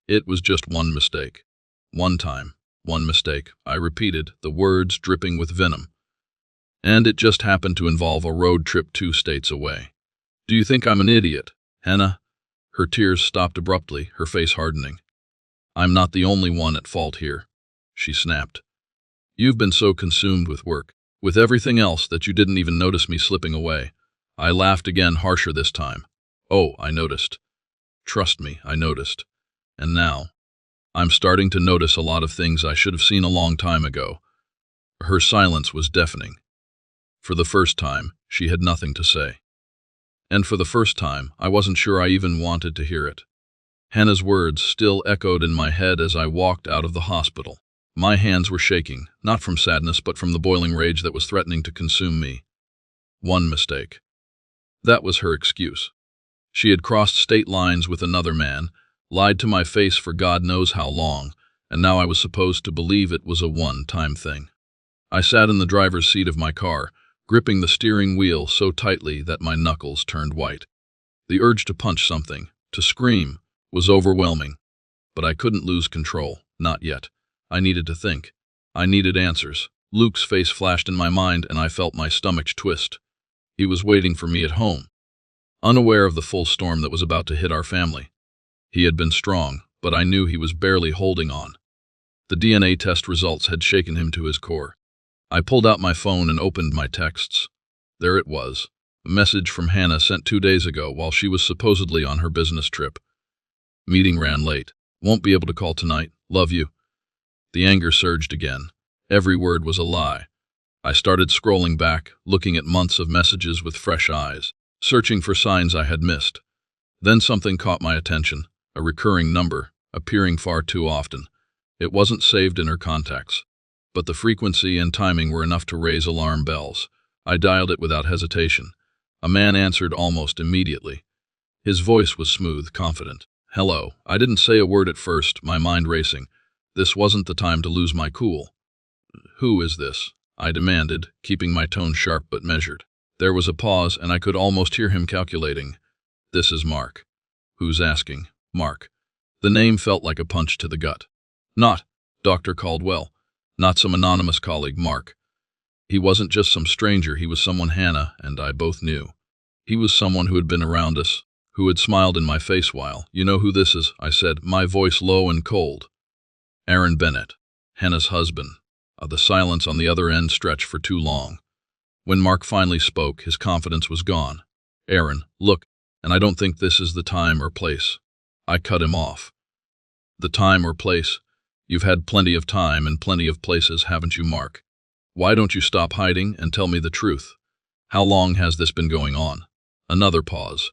It was just one mistake. One time, one mistake, I repeated, the words dripping with venom. And it just happened to involve a road trip 2 states away. Do you think I'm an idiot, Hannah? Her tears stopped abruptly, her face hardening. I'm not the only one at fault here, she snapped. You've been so consumed with work, with everything else, that you didn't even notice me slipping away. I laughed again, harsher this time. Oh, I noticed. Trust me, I noticed. And now, I'm starting to notice a lot of things I should have seen a long time ago. Her silence was deafening. For the first time, she had nothing to say. And for the first time, I wasn't sure I even wanted to hear it. Hannah's words still echoed in my head as I walked out of the hospital. My hands were shaking, not from sadness but from the boiling rage that was threatening to consume me. One mistake. That was her excuse. She had crossed state lines with another man, lied to my face for God knows how long, and now I was supposed to believe it was a one-time thing. I sat in the driver's seat of my car, gripping the steering wheel so tightly that my knuckles turned white. The urge to punch something, to scream, was overwhelming. But I couldn't lose control, not yet. I needed to think. I needed answers. Luke's face flashed in my mind and I felt my stomach twist. He was waiting for me at home, unaware of the full storm that was about to hit our family. He had been strong, but I knew he was barely holding on. The DNA test results had shaken him to his core. I pulled out my phone and opened my texts. There it was, a message from Hannah sent 2 days ago while she was supposedly on her business trip. Meeting ran late. Won't be able to call tonight. Love you. The anger surged again. Every word was a lie. I started scrolling back, looking at months of messages with fresh eyes, searching for signs I had missed. Then something caught my attention, a recurring number, appearing far too often. It wasn't saved in her contacts, but the frequency and timing were enough to raise alarm bells. I dialed it without hesitation. A man answered almost immediately. His voice was smooth, confident. Hello. I didn't say a word at first, my mind racing. This wasn't the time to lose my cool. Who is this? I demanded, keeping my tone sharp but measured. There was a pause, and I could almost hear him calculating. This is Mark. Who's asking? Mark. The name felt like a punch to the gut. Not Dr. Caldwell. Not some anonymous colleague, Mark. He wasn't just some stranger, he was someone Hannah and I both knew. He was someone who had been around us, who had smiled in my face while. You know who this is, I said, my voice low and cold. Aaron Bennett, Hannah's husband. The silence on the other end stretched for too long. When Mark finally spoke, his confidence was gone. Aaron, look, and I don't think this is the time or place. I cut him off. The time or place? You've had plenty of time and plenty of places, haven't you, Mark? Why don't you stop hiding and tell me the truth? How long has this been going on? Another pause.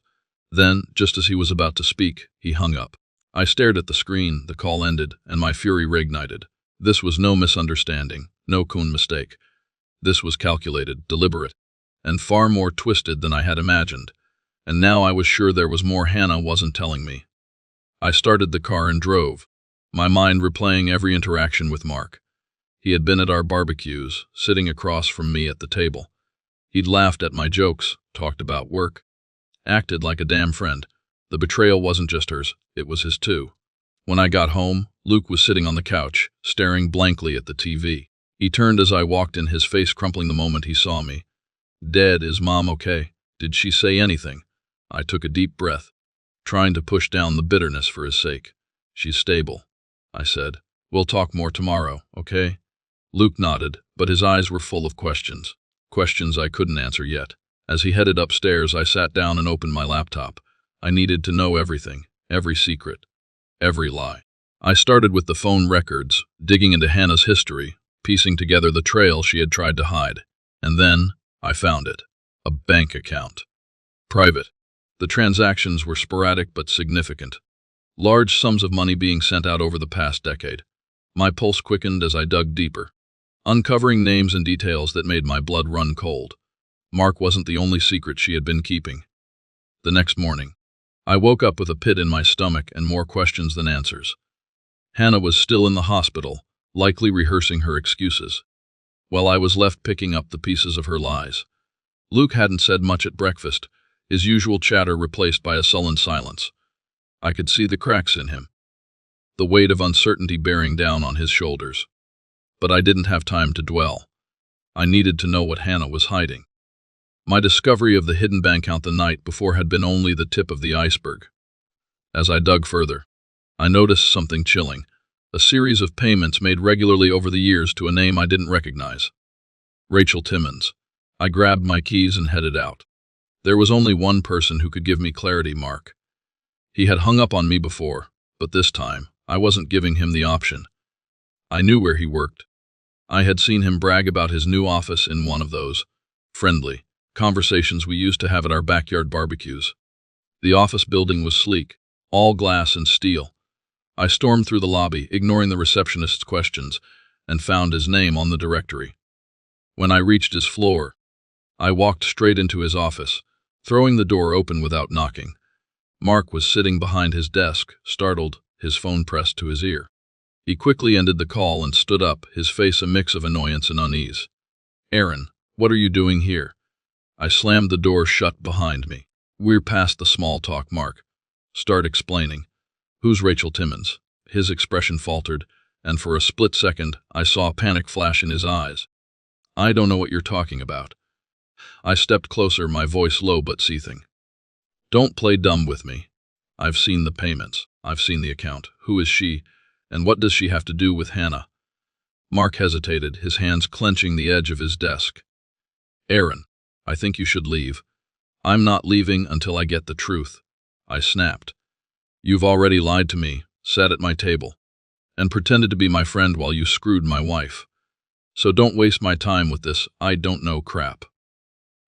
Then, just as he was about to speak, he hung up. I stared at the screen, the call ended, and my fury reignited. This was no misunderstanding, no coon mistake. This was calculated, deliberate, and far more twisted than I had imagined. And now I was sure there was more Hannah wasn't telling me. I started the car and drove, my mind replaying every interaction with Mark. He had been at our barbecues, sitting across from me at the table. He'd laughed at my jokes, talked about work, acted like a damn friend. The betrayal wasn't just hers, it was his too. When I got home, Luke was sitting on the couch, staring blankly at the TV. He turned as I walked in, his face crumpling the moment he saw me. Dead, is Mom okay? Did she say anything? I took a deep breath, trying to push down the bitterness for his sake. She's stable, I said. We'll talk more tomorrow, okay? Luke nodded, but his eyes were full of questions. Questions I couldn't answer yet. As he headed upstairs, I sat down and opened my laptop. I needed to know everything, every secret, every lie. I started with the phone records, digging into Hannah's history, piecing together the trail she had tried to hide. And then I found it. A bank account. Private. The transactions were sporadic but significant. Large sums of money being sent out over the past decade. My pulse quickened as I dug deeper, uncovering names and details that made my blood run cold. Mark wasn't the only secret she had been keeping. The next morning, I woke up with a pit in my stomach and more questions than answers. Hannah was still in the hospital, likely rehearsing her excuses, while I was left picking up the pieces of her lies. Luke hadn't said much at breakfast, his usual chatter replaced by a sullen silence. I could see the cracks in him, the weight of uncertainty bearing down on his shoulders. But I didn't have time to dwell. I needed to know what Hannah was hiding. My discovery of the hidden bank account the night before had been only the tip of the iceberg. As I dug further, I noticed something chilling, a series of payments made regularly over the years to a name I didn't recognize. Rachel Timmons. I grabbed my keys and headed out. There was only one person who could give me clarity, Mark. He had hung up on me before, but this time, I wasn't giving him the option. I knew where he worked. I had seen him brag about his new office in one of those friendly conversations we used to have at our backyard barbecues. The office building was sleek, all glass and steel. I stormed through the lobby, ignoring the receptionist's questions, and found his name on the directory. When I reached his floor, I walked straight into his office, throwing the door open without knocking. Mark was sitting behind his desk, startled, his phone pressed to his ear. He quickly ended the call and stood up, his face a mix of annoyance and unease. "Aaron, what are you doing here?" I slammed the door shut behind me. "We're past the small talk, Mark. Start explaining. Who's Rachel Timmons?" His expression faltered, and for a split second, I saw a panic flash in his eyes. "I don't know what you're talking about." I stepped closer, my voice low but seething. "Don't play dumb with me. I've seen the payments. I've seen the account. Who is she, and what does she have to do with Hannah?" Mark hesitated, his hands clenching the edge of his desk. "Aaron, I think you should leave." "I'm not leaving until I get the truth," I snapped. "You've already lied to me, sat at my table, and pretended to be my friend while you screwed my wife. So don't waste my time with this I don't know crap."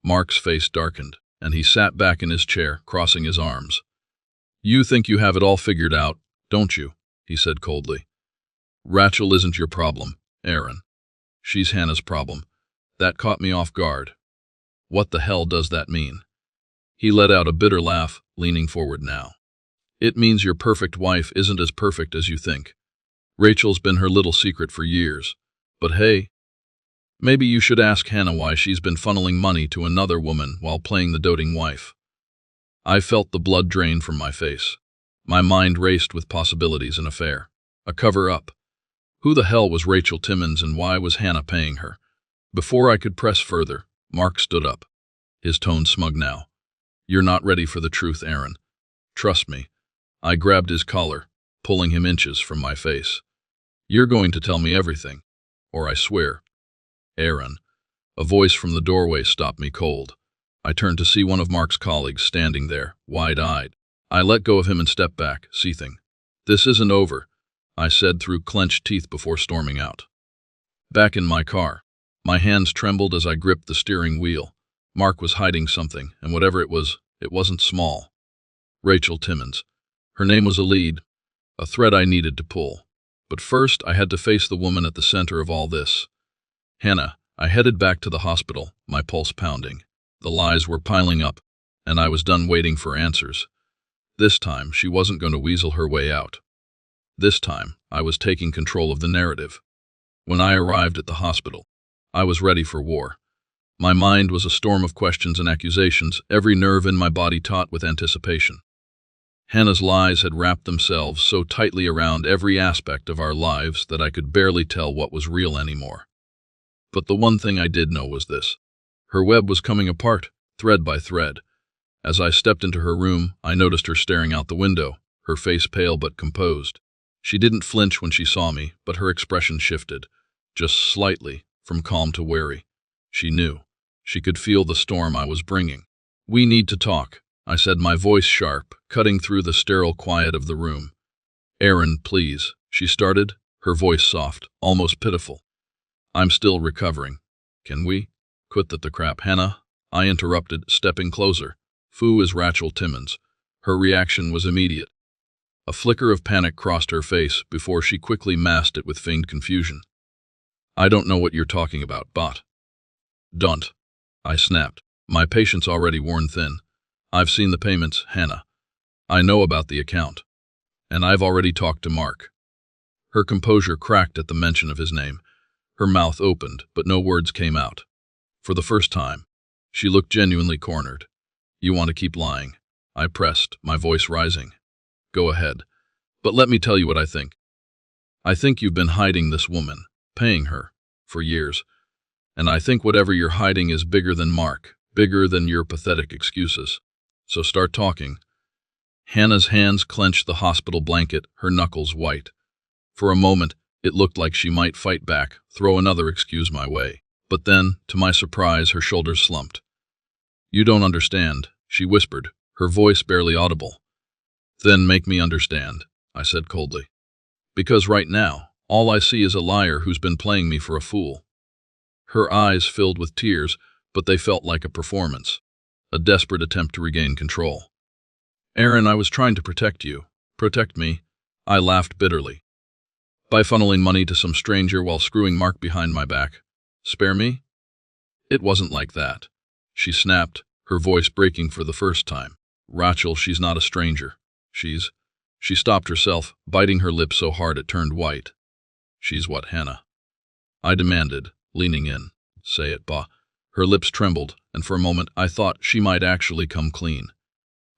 Mark's face darkened, and he sat back in his chair, crossing his arms. "You think you have it all figured out, don't you?" he said coldly. "Rachel isn't your problem, Aaron. She's Hannah's problem. That caught me off guard." "What the hell does that mean?" He let out a bitter laugh, leaning forward now. "It means your perfect wife isn't as perfect as you think. Rachel's been her little secret for years. But hey, maybe you should ask Hannah why she's been funneling money to another woman while playing the doting wife." I felt the blood drain from my face. My mind raced with possibilities: an affair, a cover-up. Who the hell was Rachel Timmons and why was Hannah paying her? Before I could press further, Mark stood up, his tone smug now. "You're not ready for the truth, Aaron. Trust me." I grabbed his collar, pulling him inches from my face. "You're going to tell me everything, or I swear." "Aaron." A voice from the doorway stopped me cold. I turned to see one of Mark's colleagues standing there, wide-eyed. I let go of him and stepped back, seething. "This isn't over," I said through clenched teeth before storming out. Back in my car, my hands trembled as I gripped the steering wheel. Mark was hiding something, and whatever it wasn't small. Rachel Timmons. Her name was a lead, a thread I needed to pull. But first, I had to face the woman at the center of all this. Hannah. I headed back to the hospital, my pulse pounding. The lies were piling up, and I was done waiting for answers. This time, she wasn't going to weasel her way out. This time, I was taking control of the narrative. When I arrived at the hospital, I was ready for war. My mind was a storm of questions and accusations, every nerve in my body taut with anticipation. Hannah's lies had wrapped themselves so tightly around every aspect of our lives that I could barely tell what was real anymore. But the one thing I did know was this. Her web was coming apart, thread by thread. As I stepped into her room, I noticed her staring out the window, her face pale but composed. She didn't flinch when she saw me, but her expression shifted, just slightly, from calm to wary. She knew. She could feel the storm I was bringing. "We need to talk," I said, my voice sharp, cutting through the sterile quiet of the room. "Aaron, please," she started, her voice soft, almost pitiful. "I'm still recovering. Can we quit the crap, Hannah?" I interrupted, stepping closer. "Fu is Rachel Timmons." Her reaction was immediate. A flicker of panic crossed her face before she quickly masked it with feigned confusion. "I don't know what you're talking about, but—" "Don't," I snapped, my patience already worn thin. "I've seen the payments, Hannah. I know about the account. And I've already talked to Mark." Her composure cracked at the mention of his name. Her mouth opened, but no words came out. For the first time, she looked genuinely cornered. "You want to keep lying?" I pressed, my voice rising. "Go ahead. But let me tell you what I think. I think you've been hiding this woman, paying her, for years. And I think whatever you're hiding is bigger than Mark, bigger than your pathetic excuses. So start talking." Hannah's hands clenched the hospital blanket, her knuckles white. For a moment, it looked like she might fight back, throw another excuse my way. But then, to my surprise, her shoulders slumped. "You don't understand," she whispered, her voice barely audible. "Then make me understand," I said coldly. "Because right now, all I see is a liar who's been playing me for a fool." Her eyes filled with tears, but they felt like a performance, a desperate attempt to regain control. "Aaron, I was trying to protect you." "Protect me?" I laughed bitterly. "By funneling money to some stranger while screwing Mark behind my back. Spare me?" "It wasn't like that," she snapped, her voice breaking for the first time. "Rachel, she's not a stranger. She stopped herself, biting her lip so hard it turned white. "She's what, Hannah?" I demanded, leaning in. "Say it, Ba." Her lips trembled, and for a moment I thought she might actually come clean.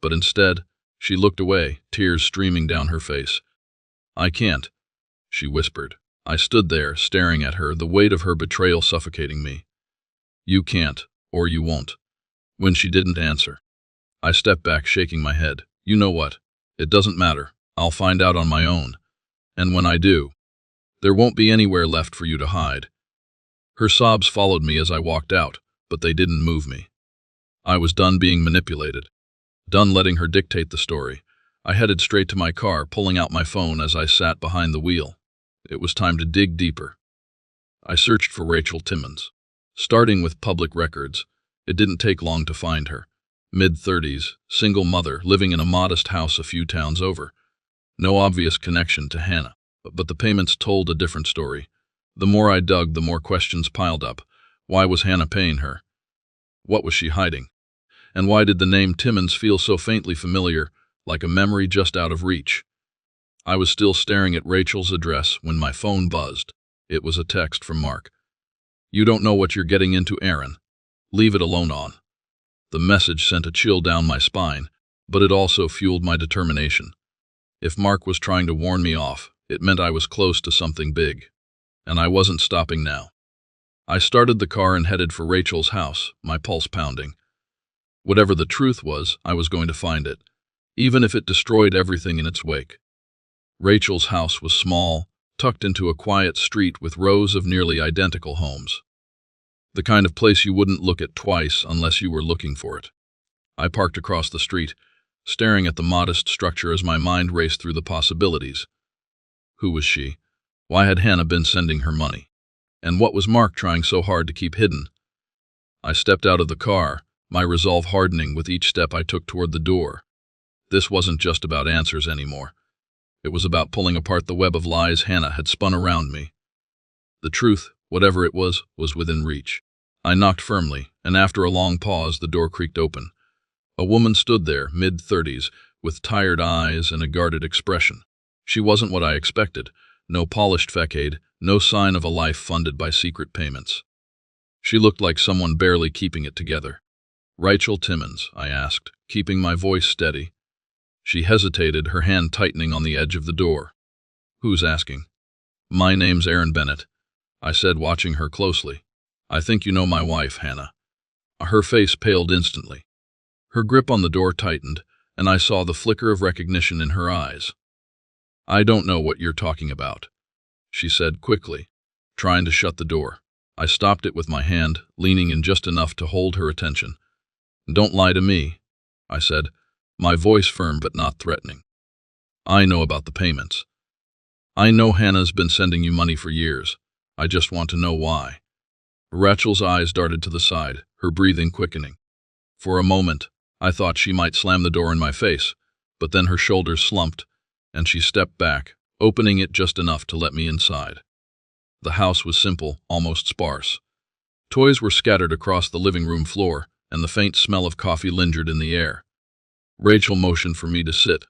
But instead, she looked away, tears streaming down her face. "I can't," she whispered. I stood there, staring at her, the weight of her betrayal suffocating me. "You can't, or you won't." When she didn't answer, I stepped back, shaking my head. "You know what? It doesn't matter. I'll find out on my own. And when I do, there won't be anywhere left for you to hide." Her sobs followed me as I walked out, but they didn't move me. I was done being manipulated, done letting her dictate the story. I headed straight to my car, pulling out my phone as I sat behind the wheel. It was time to dig deeper. I searched for Rachel Timmons. Starting with public records, it didn't take long to find her. Mid-30s, single mother, living in a modest house a few towns over. No obvious connection to Hannah, but the payments told a different story. The more I dug, the more questions piled up. Why was Hannah paying her? What was she hiding? And why did the name Timmons feel so faintly familiar, like a memory just out of reach? I was still staring at Rachel's address when my phone buzzed. It was a text from Mark. "You don't know what you're getting into, Aaron. Leave it alone on." The message sent a chill down my spine, but it also fueled my determination. If Mark was trying to warn me off, it meant I was close to something big. And I wasn't stopping now. I started the car and headed for Rachel's house, my pulse pounding. Whatever the truth was, I was going to find it, even if it destroyed everything in its wake. Rachel's house was small, tucked into a quiet street with rows of nearly identical homes. The kind of place you wouldn't look at twice unless you were looking for it. I parked across the street, staring at the modest structure as my mind raced through the possibilities. Who was she? Why had Hannah been sending her money? And what was Mark trying so hard to keep hidden? I stepped out of the car, my resolve hardening with each step I took toward the door. This wasn't just about answers anymore. It was about pulling apart the web of lies Hannah had spun around me. The truth, whatever it was within reach. I knocked firmly, and after a long pause, the door creaked open. A woman stood there, mid-30s, with tired eyes and a guarded expression. She wasn't what I expected. No polished facade, no sign of a life funded by secret payments. She looked like someone barely keeping it together. "Rachel Timmons?" I asked, keeping my voice steady. She hesitated, her hand tightening on the edge of the door. "Who's asking?" "My name's Aaron Bennett," I said, watching her closely. "I think you know my wife, Hannah." Her face paled instantly. Her grip on the door tightened, and I saw the flicker of recognition in her eyes. I don't know what you're talking about, she said quickly, trying to shut the door. I stopped it with my hand, leaning in just enough to hold her attention. Don't lie to me, I said, my voice firm but not threatening. I know about the payments. I know Hannah's been sending you money for years. I just want to know why. Rachel's eyes darted to the side, her breathing quickening. For a moment, I thought she might slam the door in my face, but then her shoulders slumped, and she stepped back, opening it just enough to let me inside. The house was simple, almost sparse. Toys were scattered across the living room floor, and the faint smell of coffee lingered in the air. Rachel motioned for me to sit,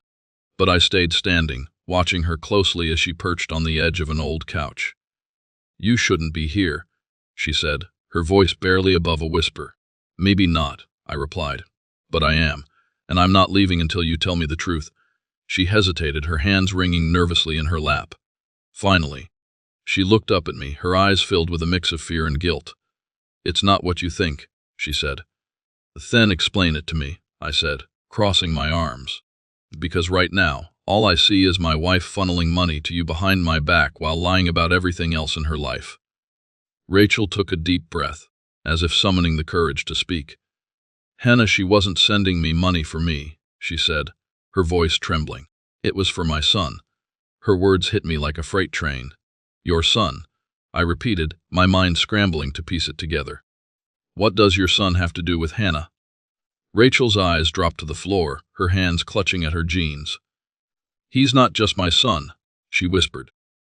but I stayed standing, watching her closely as she perched on the edge of an old couch. You shouldn't be here, she said, her voice barely above a whisper. Maybe not, I replied, but I am, and I'm not leaving until you tell me the truth. She hesitated, her hands wringing nervously in her lap. Finally, she looked up at me, her eyes filled with a mix of fear and guilt. It's not what you think, she said. Then explain it to me, I said, crossing my arms. Because right now, all I see is my wife funneling money to you behind my back while lying about everything else in her life. Rachel took a deep breath, as if summoning the courage to speak. Hannah, she wasn't sending me money for me, she said, her voice trembling. It was for my son. Her words hit me like a freight train. Your son, I repeated, my mind scrambling to piece it together. What does your son have to do with Hannah? Rachel's eyes dropped to the floor, her hands clutching at her jeans. He's not just my son, she whispered.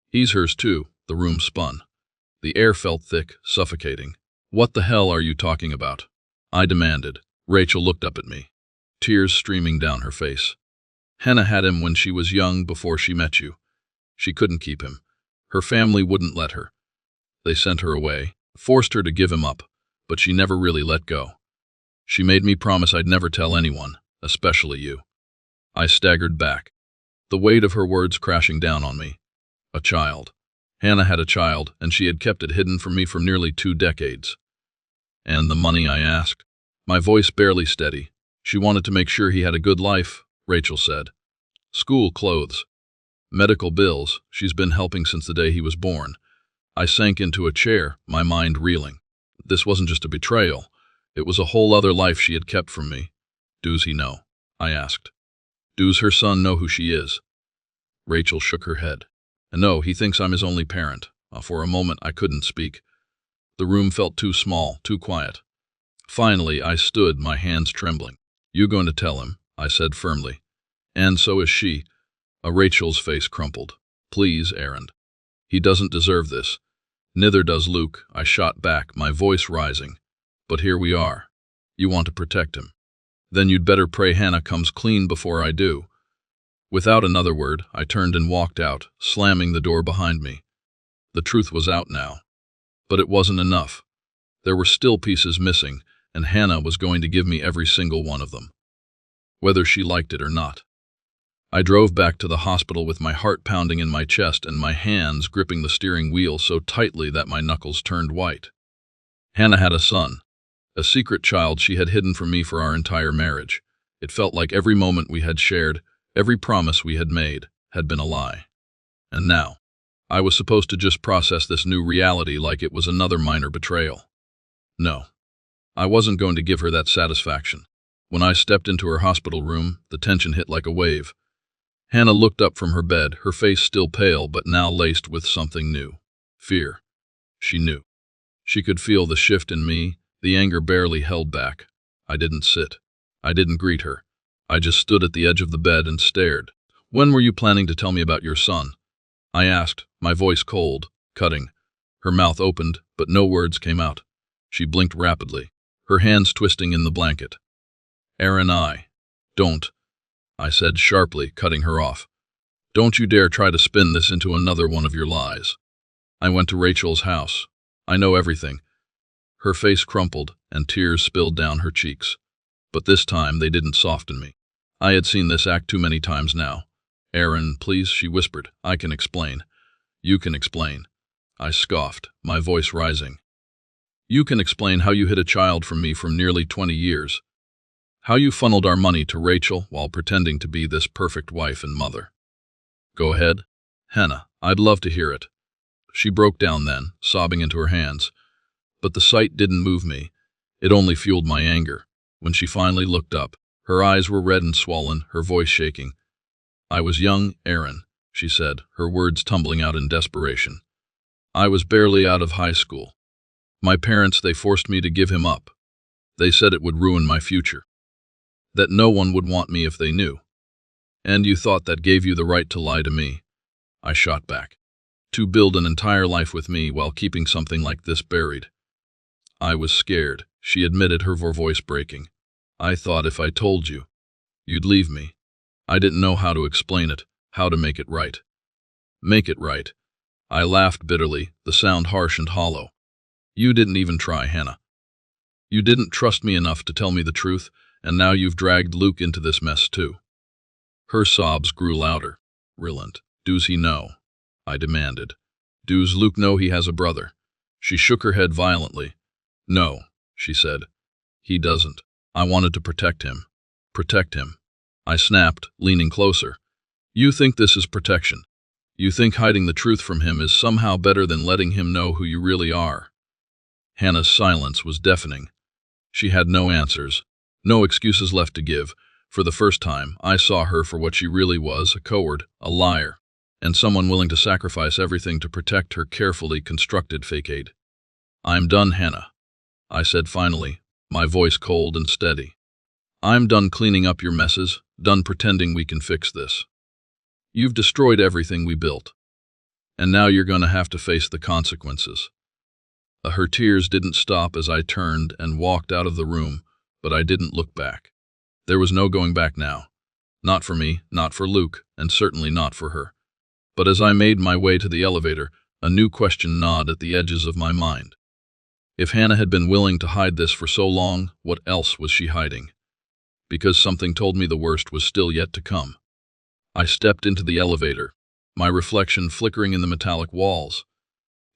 He's hers too. The room spun. The air felt thick, suffocating. What the hell are you talking about? I demanded. Rachel looked up at me, tears streaming down her face. Hannah had him when she was young, before she met you. She couldn't keep him. Her family wouldn't let her. They sent her away, forced her to give him up, but she never really let go. She made me promise I'd never tell anyone, especially you. I staggered back, the weight of her words crashing down on me. A child. Hannah had a child, and she had kept it hidden from me for nearly 2 decades. And the money, I asked, my voice barely steady. She wanted to make sure he had a good life, Rachel said. School clothes. Medical bills. She's been helping since the day he was born. I sank into a chair, my mind reeling. This wasn't just a betrayal. It was a whole other life she had kept from me. Does he know? I asked. Does her son know who she is? Rachel shook her head. No, he thinks I'm his only parent. For a moment, I couldn't speak. The room felt too small, too quiet. Finally, I stood, my hands trembling. You going to tell him, I said firmly. And so is she. Rachel's face crumpled. Please, Aaron. He doesn't deserve this. Neither does Luke, I shot back, my voice rising. But here we are. You want to protect him. Then you'd better pray Hannah comes clean before I do. Without another word, I turned and walked out, slamming the door behind me. The truth was out now. But it wasn't enough. There were still pieces missing, and Hannah was going to give me every single one of them, whether she liked it or not. I drove back to the hospital with my heart pounding in my chest and my hands gripping the steering wheel so tightly that my knuckles turned white. Hannah had a son, a secret child she had hidden from me for our entire marriage. It felt like every moment we had shared, every promise we had made, had been a lie. And now, I was supposed to just process this new reality like it was another minor betrayal. No, I wasn't going to give her that satisfaction. When I stepped into her hospital room, the tension hit like a wave. Hannah looked up from her bed, her face still pale but now laced with something new. Fear. She knew. She could feel the shift in me, the anger barely held back. I didn't sit. I didn't greet her. I just stood at the edge of the bed and stared. When were you planning to tell me about your son? I asked, my voice cold, cutting. Her mouth opened, but no words came out. She blinked rapidly, her hands twisting in the blanket. Aaron, don't, I said sharply, cutting her off. Don't you dare try to spin this into another one of your lies. I went to Rachel's house. I know everything. Her face crumpled and tears spilled down her cheeks. But this time they didn't soften me. I had seen this act too many times now. Aaron, please, she whispered. I can explain. You can explain. I scoffed, my voice rising. You can explain how you hid a child from me for nearly 20 years. How you funneled our money to Rachel while pretending to be this perfect wife and mother. Go ahead. Hannah, I'd love to hear it. She broke down then, sobbing into her hands. But the sight didn't move me. It only fueled my anger. When she finally looked up, her eyes were red and swollen, her voice shaking. I was young, Aaron, she said, her words tumbling out in desperation. I was barely out of high school. My parents, they forced me to give him up. They said it would ruin my future. That no one would want me if they knew. And you thought that gave you the right to lie to me. I shot back. To build an entire life with me while keeping something like this buried. I was scared, she admitted, her voice breaking. I thought if I told you, you'd leave me. I didn't know how to explain it, how to make it right. Make it right. I laughed bitterly, the sound harsh and hollow. You didn't even try, Hannah. You didn't trust me enough to tell me the truth, and now you've dragged Luke into this mess too. Her sobs grew louder. Rillant, does he know? I demanded. Does Luke know he has a brother? She shook her head violently. No, she said. He doesn't. I wanted to protect him. Protect him. I snapped, leaning closer. You think this is protection. You think hiding the truth from him is somehow better than letting him know who you really are. Hannah's silence was deafening. She had no answers, no excuses left to give. For the first time, I saw her for what she really was, a coward, a liar, and someone willing to sacrifice everything to protect her carefully constructed facade. I'm done, Hannah, I said finally, my voice cold and steady. I'm done cleaning up your messes, done pretending we can fix this. You've destroyed everything we built, and now you're going to have to face the consequences. Her tears didn't stop as I turned and walked out of the room, but I didn't look back. There was no going back now. Not for me, not for Luke, and certainly not for her. But as I made my way to the elevator, a new question gnawed at the edges of my mind. If Hannah had been willing to hide this for so long, what else was she hiding? Because something told me the worst was still yet to come. I stepped into the elevator, my reflection flickering in the metallic walls.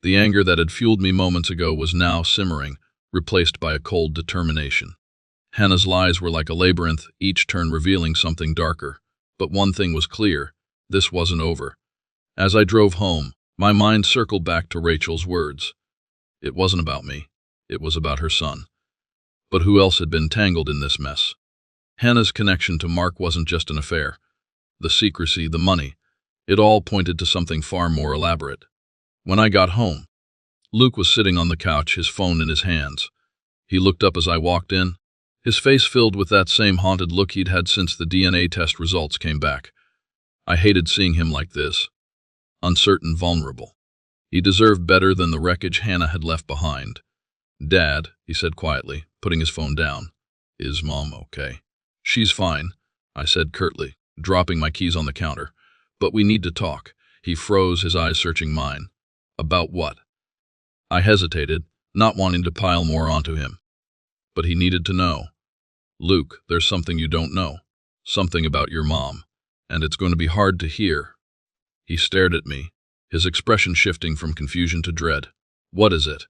The anger that had fueled me moments ago was now simmering, replaced by a cold determination. Hannah's lies were like a labyrinth, each turn revealing something darker. But one thing was clear, this wasn't over. As I drove home, my mind circled back to Rachel's words. It wasn't about me, it was about her son. But who else had been tangled in this mess? Hannah's connection to Mark wasn't just an affair. The secrecy, the money, it all pointed to something far more elaborate. When I got home, Luke was sitting on the couch, his phone in his hands. He looked up as I walked in, his face filled with that same haunted look he'd had since the DNA test results came back. I hated seeing him like this, uncertain, vulnerable. He deserved better than the wreckage Hannah had left behind. Dad, he said quietly, putting his phone down. Is Mom okay? She's fine, I said curtly, dropping my keys on the counter. But we need to talk. He froze, his eyes searching mine. About what? I hesitated, not wanting to pile more onto him. But he needed to know. Luke, there's something you don't know. Something about your mom. And it's going to be hard to hear. He stared at me, his expression shifting from confusion to dread. What is it?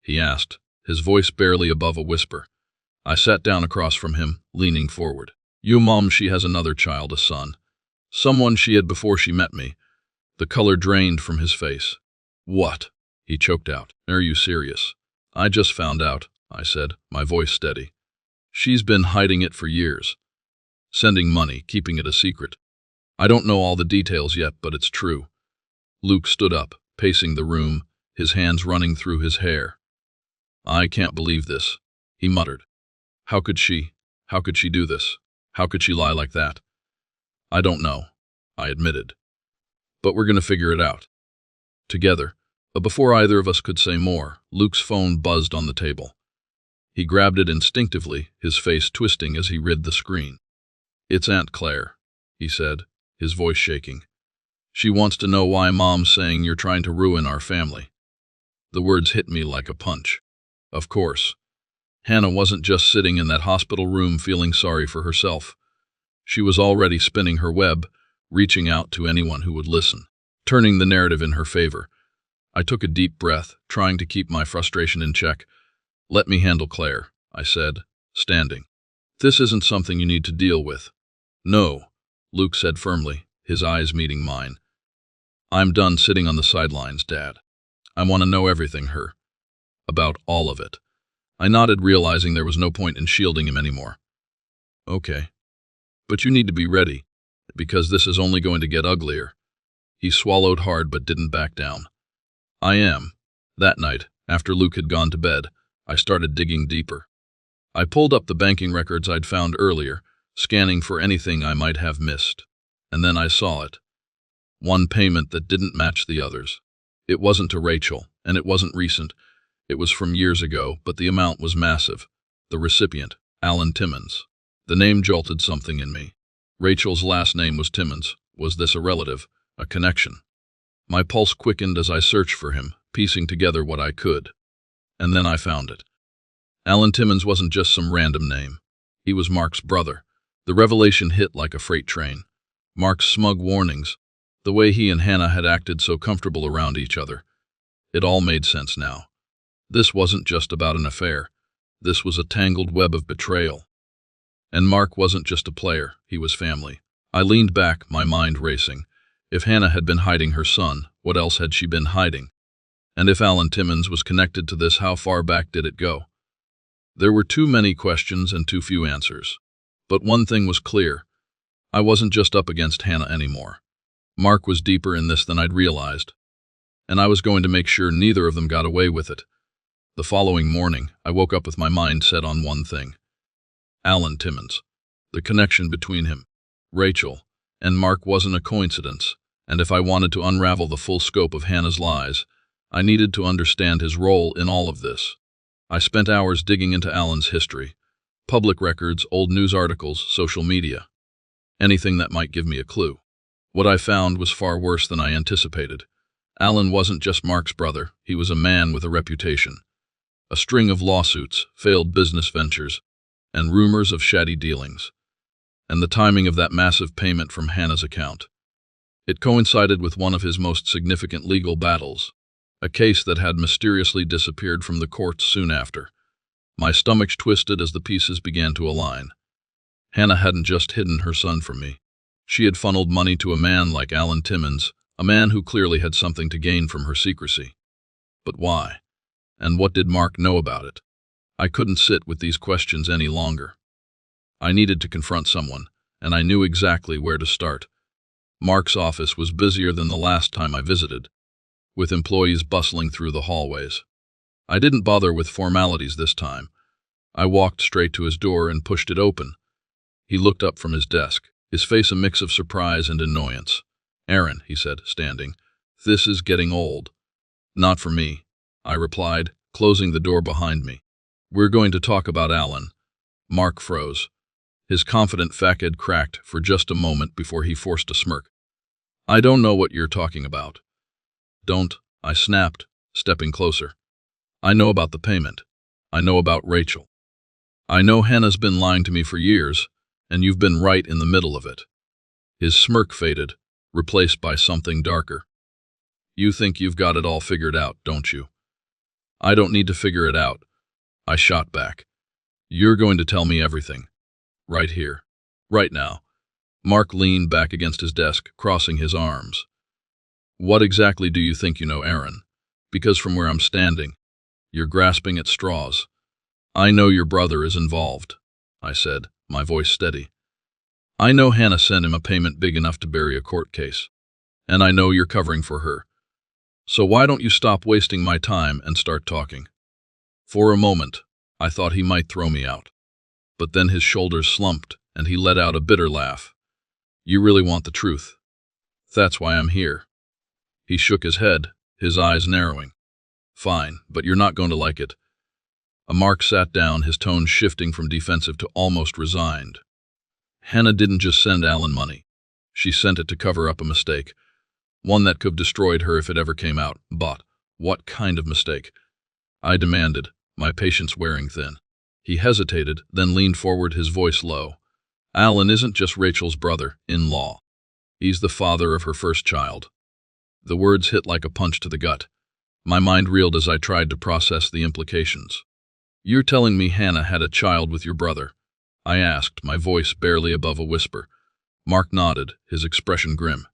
He asked, his voice barely above a whisper. I sat down across from him, leaning forward. Your mom, she has another child, a son. Someone she had before she met me. The color drained from his face. What? He choked out. Are you serious? I just found out, I said, my voice steady. She's been hiding it for years. Sending money, keeping it a secret. I don't know all the details yet, but it's true. Luke stood up, pacing the room, his hands running through his hair. I can't believe this, he muttered. How could she do this? How could she lie like that? I don't know, I admitted. But we're going to figure it out. Together. But before either of us could say more, Luke's phone buzzed on the table. He grabbed it instinctively, his face twisting as he read the screen. It's Aunt Claire, he said, his voice shaking. She wants to know why Mom's saying you're trying to ruin our family. The words hit me like a punch. Of course. Hannah wasn't just sitting in that hospital room feeling sorry for herself. She was already spinning her web, reaching out to anyone who would listen, turning the narrative in her favor. I took a deep breath, trying to keep my frustration in check. Let me handle Claire, I said, standing. This isn't something you need to deal with. No, Luke said firmly, his eyes meeting mine. I'm done sitting on the sidelines, Dad. I want to know everything, about all of it. I nodded, realizing there was no point in shielding him anymore. Okay. But you need to be ready, because this is only going to get uglier. He swallowed hard but didn't back down. I am. That night, after Luke had gone to bed, I started digging deeper. I pulled up the banking records I'd found earlier, scanning for anything I might have missed. And then I saw it. One payment that didn't match the others. It wasn't to Rachel, and it wasn't recent. It was from years ago, but the amount was massive. The recipient, Alan Timmons. The name jolted something in me. Rachel's last name was Timmons. Was this a relative, a connection? My pulse quickened as I searched for him, piecing together what I could. And then I found it. Alan Timmons wasn't just some random name. He was Mark's brother. The revelation hit like a freight train. Mark's smug warnings, the way he and Hannah had acted so comfortable around each other. It all made sense now. This wasn't just about an affair. This was a tangled web of betrayal. And Mark wasn't just a player, he was family. I leaned back, my mind racing. If Hannah had been hiding her son, what else had she been hiding? And if Alan Timmons was connected to this, how far back did it go? There were too many questions and too few answers. But one thing was clear. I wasn't just up against Hannah anymore. Mark was deeper in this than I'd realized. And I was going to make sure neither of them got away with it. The following morning, I woke up with my mind set on one thing. Alan Timmons. The connection between him, Rachel, and Mark wasn't a coincidence, and if I wanted to unravel the full scope of Hannah's lies, I needed to understand his role in all of this. I spent hours digging into Alan's history, public records, old news articles, social media, anything that might give me a clue. What I found was far worse than I anticipated. Alan wasn't just Mark's brother, he was a man with a reputation. A string of lawsuits, failed business ventures, and rumors of shady dealings. And the timing of that massive payment from Hannah's account. It coincided with one of his most significant legal battles, a case that had mysteriously disappeared from the courts soon after. My stomach twisted as the pieces began to align. Hannah hadn't just hidden her son from me. She had funneled money to a man like Alan Timmons, a man who clearly had something to gain from her secrecy. But why? And what did Mark know about it? I couldn't sit with these questions any longer. I needed to confront someone, and I knew exactly where to start. Mark's office was busier than the last time I visited, with employees bustling through the hallways. I didn't bother with formalities this time. I walked straight to his door and pushed it open. He looked up from his desk, his face a mix of surprise and annoyance. "Aaron," he said, standing, "this is getting old." "Not for me," I replied, closing the door behind me. "We're going to talk about Alan." Mark froze. His confident facade cracked for just a moment before he forced a smirk. "I don't know what you're talking about." "Don't," I snapped, stepping closer. "I know about the payment. I know about Rachel. I know Hannah's been lying to me for years, and you've been right in the middle of it." His smirk faded, replaced by something darker. "You think you've got it all figured out, don't you?" "I don't need to figure it out," I shot back. "You're going to tell me everything. Right here. Right now." Mark leaned back against his desk, crossing his arms. "What exactly do you think you know, Aaron? Because from where I'm standing, you're grasping at straws." "I know your brother is involved," I said, my voice steady. "I know Hannah sent him a payment big enough to bury a court case. And I know you're covering for her. So why don't you stop wasting my time and start talking?" For a moment, I thought he might throw me out. But then his shoulders slumped, and he let out a bitter laugh. "You really want the truth. That's why I'm here." He shook his head, his eyes narrowing. "Fine, but you're not going to like it." Mark sat down, his tone shifting from defensive to almost resigned. "Hannah didn't just send Alan money. She sent it to cover up a mistake. One that could have destroyed her if it ever came out. But what kind of mistake?" I demanded, my patience wearing thin. He hesitated, then leaned forward, his voice low. "Alan isn't just Rachel's brother-in-law. He's the father of her first child." The words hit like a punch to the gut. My mind reeled as I tried to process the implications. "You're telling me Hannah had a child with your brother?" I asked, my voice barely above a whisper. Mark nodded, his expression grim.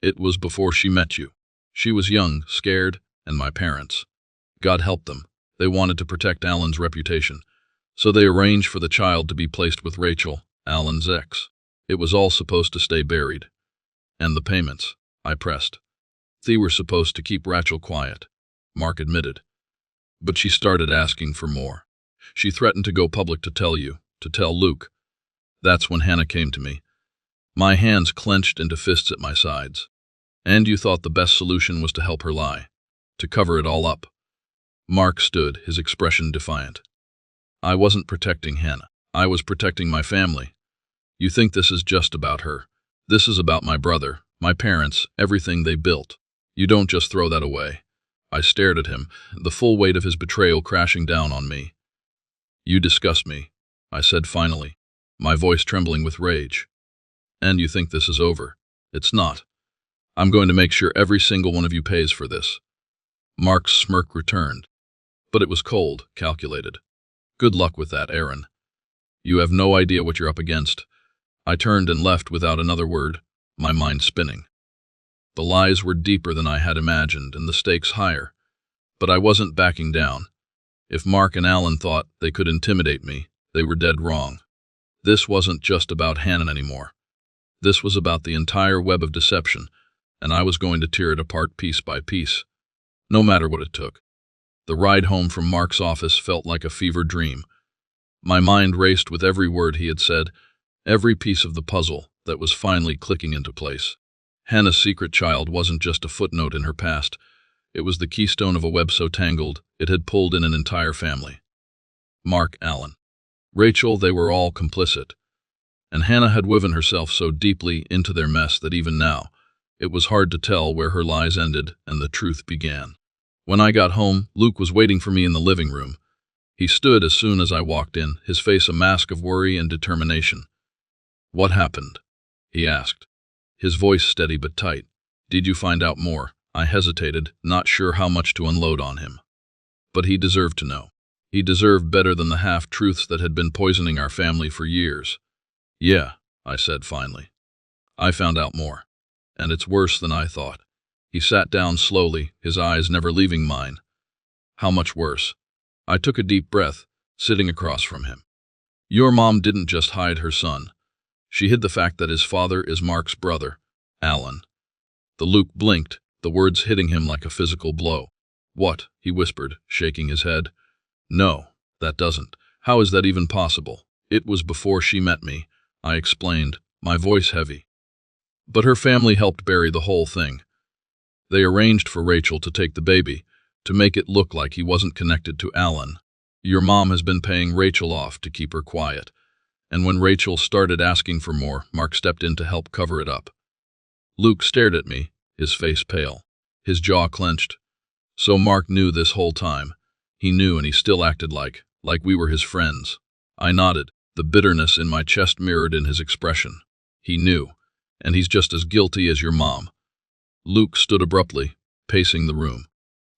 It was before she met you. She was young, scared, and my parents. God help them. They wanted to protect Alan's reputation. So they arranged for the child to be placed with Rachel, Alan's ex. It was all supposed to stay buried. And the payments, I pressed. They were supposed to keep Rachel quiet, Mark admitted. But she started asking for more. She threatened to go public to tell you, to tell Luke. That's when Hannah came to me. My hands clenched into fists at my sides. And you thought the best solution was to help her lie, to cover it all up. Mark stood, his expression defiant. I wasn't protecting Hannah. I was protecting my family. You think this is just about her. This is about my brother, my parents, everything they built. You don't just throw that away. I stared at him, the full weight of his betrayal crashing down on me. You disgust me, I said finally, my voice trembling with rage. And you think this is over. It's not. I'm going to make sure every single one of you pays for this. Mark's smirk returned. But it was cold, calculated. Good luck with that, Aaron. You have no idea what you're up against. I turned and left without another word, my mind spinning. The lies were deeper than I had imagined and the stakes higher. But I wasn't backing down. If Mark and Alan thought they could intimidate me, they were dead wrong. This wasn't just about Hannah anymore. This was about the entire web of deception, and I was going to tear it apart piece by piece, no matter what it took. The ride home from Mark's office felt like a fever dream. My mind raced with every word he had said, every piece of the puzzle that was finally clicking into place. Hannah's secret child wasn't just a footnote in her past. It was the keystone of a web so tangled it had pulled in an entire family. Mark, Alan, Rachel, they were all complicit. And Hannah had woven herself so deeply into their mess that even now, it was hard to tell where her lies ended and the truth began. When I got home, Luke was waiting for me in the living room. He stood as soon as I walked in, his face a mask of worry and determination. What happened? He asked, his voice steady but tight. Did you find out more? I hesitated, not sure how much to unload on him. But he deserved to know. He deserved better than the half-truths that had been poisoning our family for years. Yeah, I said finally. I found out more. And it's worse than I thought. He sat down slowly, his eyes never leaving mine. How much worse? I took a deep breath, sitting across from him. Your mom didn't just hide her son. She hid the fact that his father is Mark's brother, Alan. The Luke blinked, the words hitting him like a physical blow. What? He whispered, shaking his head. No, that doesn't. How is that even possible? It was before she met me, I explained, my voice heavy. But her family helped bury the whole thing. They arranged for Rachel to take the baby, to make it look like he wasn't connected to Alan. Your mom has been paying Rachel off to keep her quiet. And when Rachel started asking for more, Mark stepped in to help cover it up. Luke stared at me, his face pale, his jaw clenched. So Mark knew this whole time. He knew, and he still acted like we were his friends. I nodded, the bitterness in my chest mirrored in his expression. He knew, and he's just as guilty as your mom. Luke stood abruptly, pacing the room.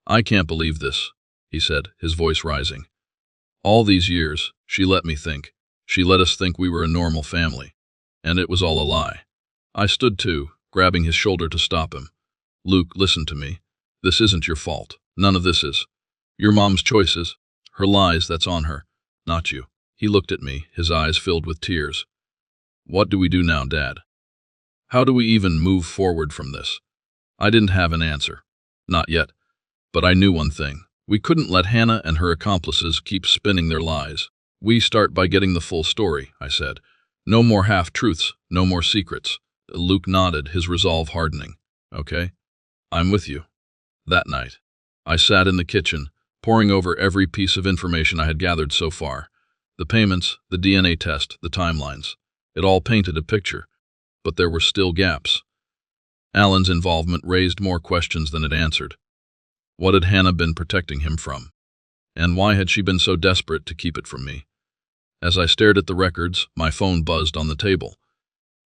I can't believe this, he said, his voice rising. All these years, she let me think. She let us think we were a normal family. And it was all a lie. I stood too, grabbing his shoulder to stop him. Luke, listen to me. This isn't your fault. None of this is. Your mom's choices, her lies, that's on her, not you. He looked at me, his eyes filled with tears. What do we do now, Dad? How do we even move forward from this? I didn't have an answer. Not yet. But I knew one thing. We couldn't let Hannah and her accomplices keep spinning their lies. We start by getting the full story, I said. No more half-truths, no more secrets. Luke nodded, his resolve hardening. Okay, I'm with you. That night, I sat in the kitchen, poring over every piece of information I had gathered so far. The payments, the DNA test, the timelines. It all painted a picture, but there were still gaps. Alan's involvement raised more questions than it answered. What had Hannah been protecting him from? And why had she been so desperate to keep it from me? As I stared at the records, my phone buzzed on the table.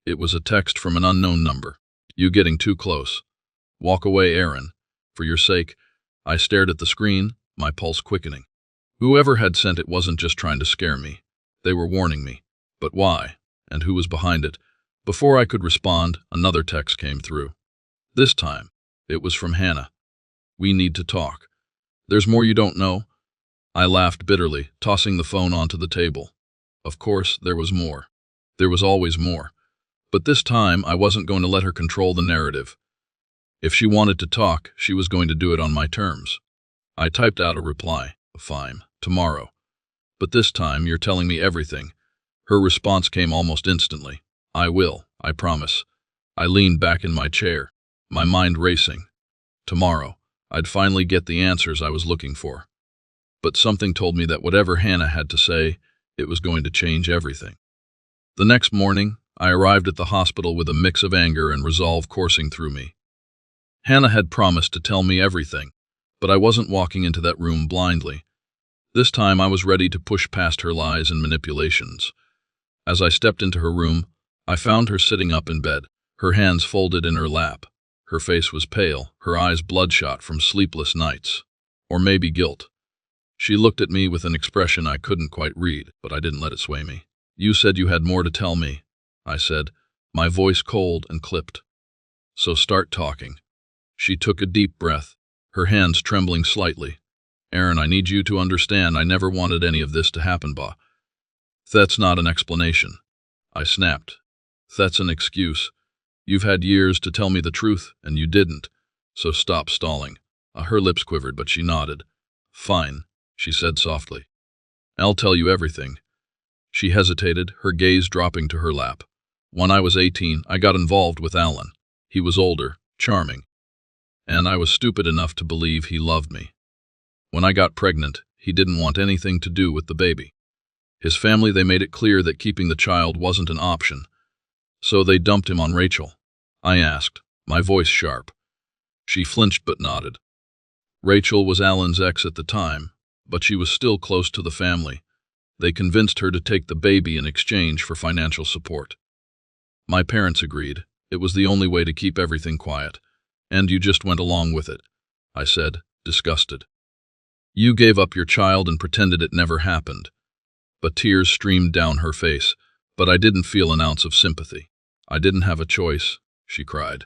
It was a text from an unknown number. You getting too close. Walk away, Aaron. For your sake. I stared at the screen, my pulse quickening. Whoever had sent it wasn't just trying to scare me. They were warning me. But why? And who was behind it? Before I could respond, another text came through. This time, it was from Hannah. "We need to talk. There's more you don't know." I laughed bitterly, tossing the phone onto the table. Of course, there was more. There was always more. But this time, I wasn't going to let her control the narrative. If she wanted to talk, she was going to do it on my terms. I typed out a reply. "Fine, tomorrow. But this time, you're telling me everything." Her response came almost instantly. "I will, I promise." I leaned back in my chair, my mind racing. Tomorrow, I'd finally get the answers I was looking for. But something told me that whatever Hannah had to say, it was going to change everything. The next morning, I arrived at the hospital with a mix of anger and resolve coursing through me. Hannah had promised to tell me everything, but I wasn't walking into that room blindly. This time I was ready to push past her lies and manipulations. As I stepped into her room, I found her sitting up in bed, her hands folded in her lap. Her face was pale, her eyes bloodshot from sleepless nights. Or maybe guilt. She looked at me with an expression I couldn't quite read, but I didn't let it sway me. "You said you had more to tell me," I said, my voice cold and clipped. "So start talking." She took a deep breath, her hands trembling slightly. "Aaron, I need you to understand I never wanted any of this to happen, Ba." "That's not an explanation," I snapped. "That's an excuse. You've had years to tell me the truth, and you didn't. So stop stalling." Her lips quivered, but she nodded. "Fine," she said softly. "I'll tell you everything." She hesitated, her gaze dropping to her lap. "When I was 18, I got involved with Alan. He was older, charming. And I was stupid enough to believe he loved me. When I got pregnant, he didn't want anything to do with the baby. His family, they made it clear that keeping the child wasn't an option. So they dumped him on Rachel." I asked, my voice sharp. She flinched but nodded. Rachel was Alan's ex at the time, but she was still close to the family. They convinced her to take the baby in exchange for financial support. My parents agreed. It was the only way to keep everything quiet. "And you just went along with it," I said, disgusted. "You gave up your child and pretended it never happened." But tears streamed down her face, but I didn't feel an ounce of sympathy. "I didn't have a choice," she cried.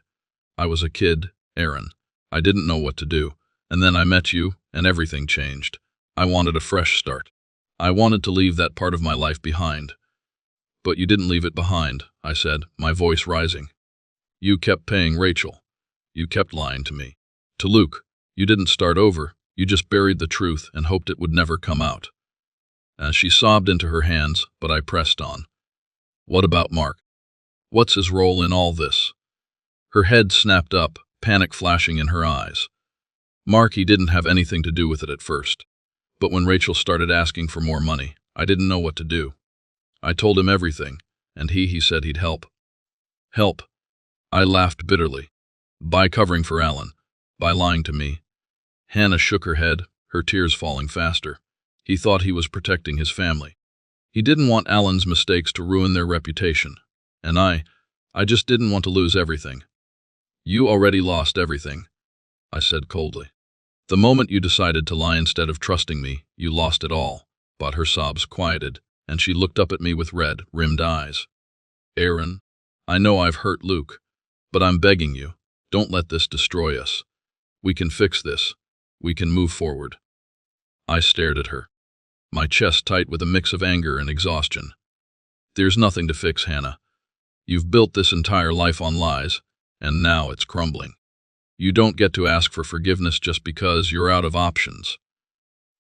"I was a kid, Aaron. I didn't know what to do. And then I met you, and everything changed. I wanted a fresh start. I wanted to leave that part of my life behind." "But you didn't leave it behind," I said, my voice rising. "You kept paying Rachel. You kept lying to me. To Luke. You didn't start over. You just buried the truth and hoped it would never come out." As she sobbed into her hands, but I pressed on. "What about Mark? What's his role in all this?" Her head snapped up, panic flashing in her eyes. "Mark, he didn't have anything to do with it at first. But when Rachel started asking for more money, I didn't know what to do. I told him everything, and he said he'd help." "Help?" I laughed bitterly. "By covering for Alan. By lying to me." Hannah shook her head, her tears falling faster. "He thought he was protecting his family. He didn't want Alan's mistakes to ruin their reputation. And I just didn't want to lose everything." "You already lost everything," I said coldly. "The moment you decided to lie instead of trusting me, you lost it all." But her sobs quieted, and she looked up at me with red, rimmed eyes. "Aaron, I know I've hurt Luke, but I'm begging you, don't let this destroy us. We can fix this. We can move forward." I stared at her, my chest tight with a mix of anger and exhaustion. "There's nothing to fix, Hannah. You've built this entire life on lies, and now it's crumbling. You don't get to ask for forgiveness just because you're out of options."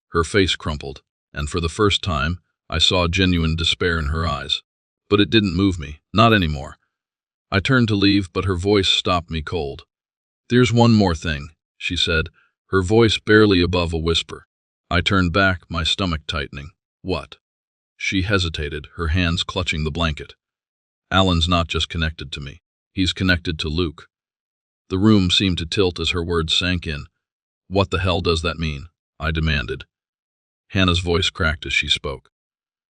Her face crumpled, and for the first time, I saw genuine despair in her eyes. But it didn't move me, not anymore. I turned to leave, but her voice stopped me cold. "There's one more thing," she said, her voice barely above a whisper. I turned back, my stomach tightening. "What?" She hesitated, her hands clutching the blanket. "Alan's not just connected to me. He's connected to Luke." The room seemed to tilt as her words sank in. "What the hell does that mean?" I demanded. Hannah's voice cracked as she spoke.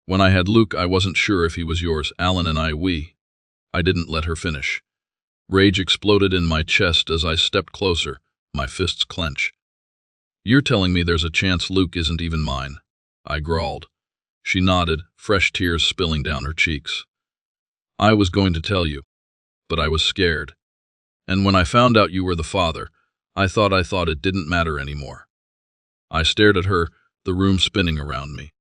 "When I had Luke, I wasn't sure if he was yours. Alan and I didn't let her finish. Rage exploded in my chest as I stepped closer, my fists clench. "You're telling me there's a chance Luke isn't even mine?" I growled. She nodded, fresh tears spilling down her cheeks. "I was going to tell you, but I was scared. And when I found out you were the father, I thought it didn't matter anymore. I stared at her, the room spinning around me.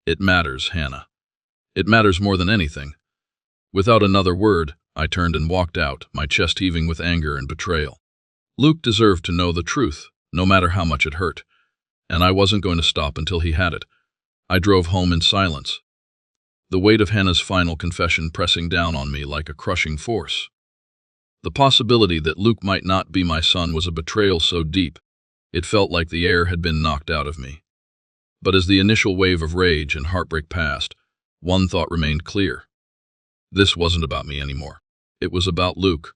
It matters, Hannah. It matters more than anything. Without another word, I turned and walked out, my chest heaving with anger and betrayal. Luke deserved to know the truth, no matter how much it hurt, and I wasn't going to stop until he had it. I drove home in silence, the weight of Hannah's final confession pressing down on me like a crushing force. The possibility that Luke might not be my son was a betrayal so deep, it felt like the air had been knocked out of me. But as the initial wave of rage and heartbreak passed, one thought remained clear. This wasn't about me anymore. It was about Luke.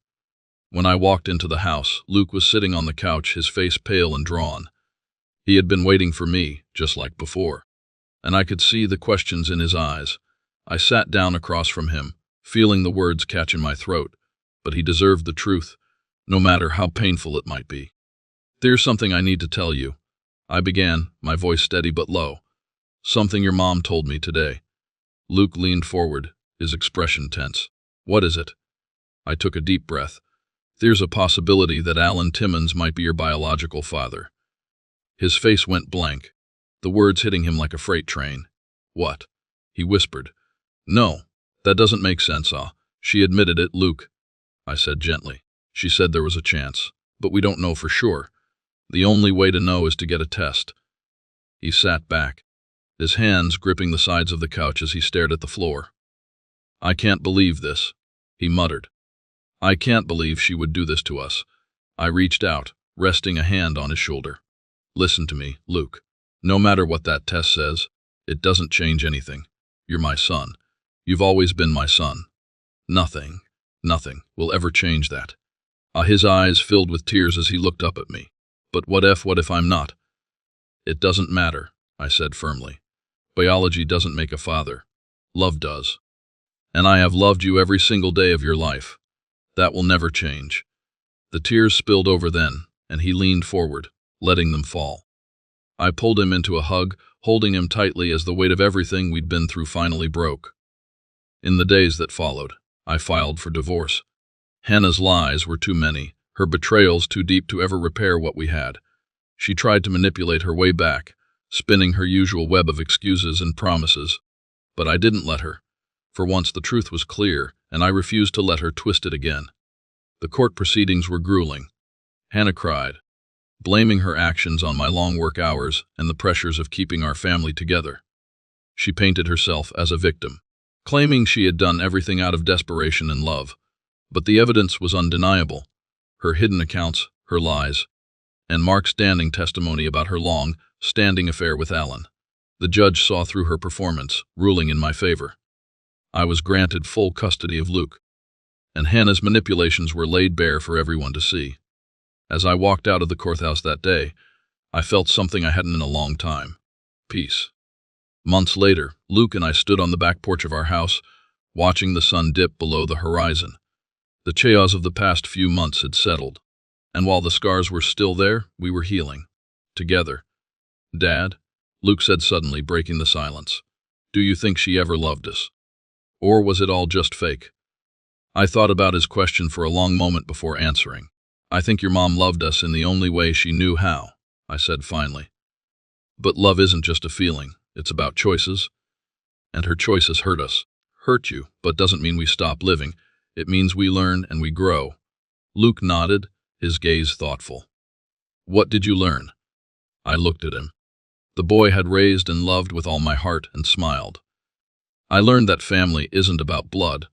When I walked into the house, Luke was sitting on the couch, his face pale and drawn. He had been waiting for me, just like before, and I could see the questions in his eyes. I sat down across from him, feeling the words catch in my throat, but he deserved the truth, no matter how painful it might be. "There's something I need to tell you," I began, my voice steady but low. "Something your mom told me today." Luke leaned forward, his expression tense. "What is it?" I took a deep breath. "There's a possibility that Alan Timmons might be your biological father." His face went blank, the words hitting him like a freight train. "What?" he whispered. "No, that doesn't make sense, She admitted it, Luke," I said gently. "She said there was a chance, but we don't know for sure. The only way to know is to get a test." He sat back, his hands gripping the sides of the couch as he stared at the floor. "I can't believe this," he muttered. "I can't believe she would do this to us." I reached out, resting a hand on his shoulder. "Listen to me, Luke. No matter what that test says, it doesn't change anything. You're my son. You've always been my son. Nothing will ever change that." His eyes filled with tears as he looked up at me. "But what if I'm not?" "It doesn't matter," I said firmly. "Biology doesn't make a father. Love does. And I have loved you every single day of your life. That will never change." The tears spilled over then, and he leaned forward, letting them fall. I pulled him into a hug, holding him tightly as the weight of everything we'd been through finally broke. In the days that followed, I filed for divorce. Hannah's lies were too many, her betrayals too deep to ever repair what we had. She tried to manipulate her way back, spinning her usual web of excuses and promises. But I didn't let her. For once the truth was clear, and I refused to let her twist it again. The court proceedings were grueling. Hannah cried, blaming her actions on my long work hours and the pressures of keeping our family together. She painted herself as a victim, claiming she had done everything out of desperation and love. But the evidence was undeniable. Her hidden accounts, her lies, and Mark's damning testimony about her long-standing affair with Alan. The judge saw through her performance, ruling in my favor. I was granted full custody of Luke, and Hannah's manipulations were laid bare for everyone to see. As I walked out of the courthouse that day, I felt something I hadn't in a long time: peace. Months later, Luke and I stood on the back porch of our house, watching the sun dip below the horizon. The chaos of the past few months had settled, and while the scars were still there, we were healing. Together. "Dad," Luke said suddenly, breaking the silence, "do you think she ever loved us? Or was it all just fake?" I thought about his question for a long moment before answering. "I think your mom loved us in the only way she knew how," I said finally. "But love isn't just a feeling, it's about choices. And her choices hurt us. Hurt you, but doesn't mean we stop living. It means we learn and we grow." Luke nodded, his gaze thoughtful. "What did you learn?" I looked at him. The boy had raised and loved with all my heart and smiled. "I learned that family isn't about blood.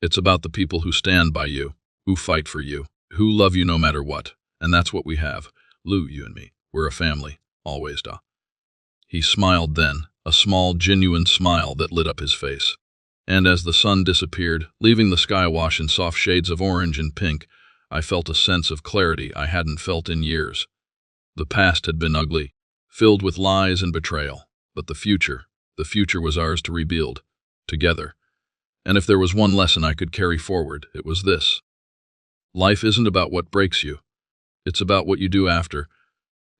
It's about the people who stand by you, who fight for you, who love you no matter what. And that's what we have. Lou, you and me, we're a family, always, da." He smiled then, a small, genuine smile that lit up his face. And as the sun disappeared, leaving the sky awash in soft shades of orange and pink, I felt a sense of clarity I hadn't felt in years. The past had been ugly, filled with lies and betrayal, but the future was ours to rebuild, together. And if there was one lesson I could carry forward, it was this: life isn't about what breaks you. It's about what you do after.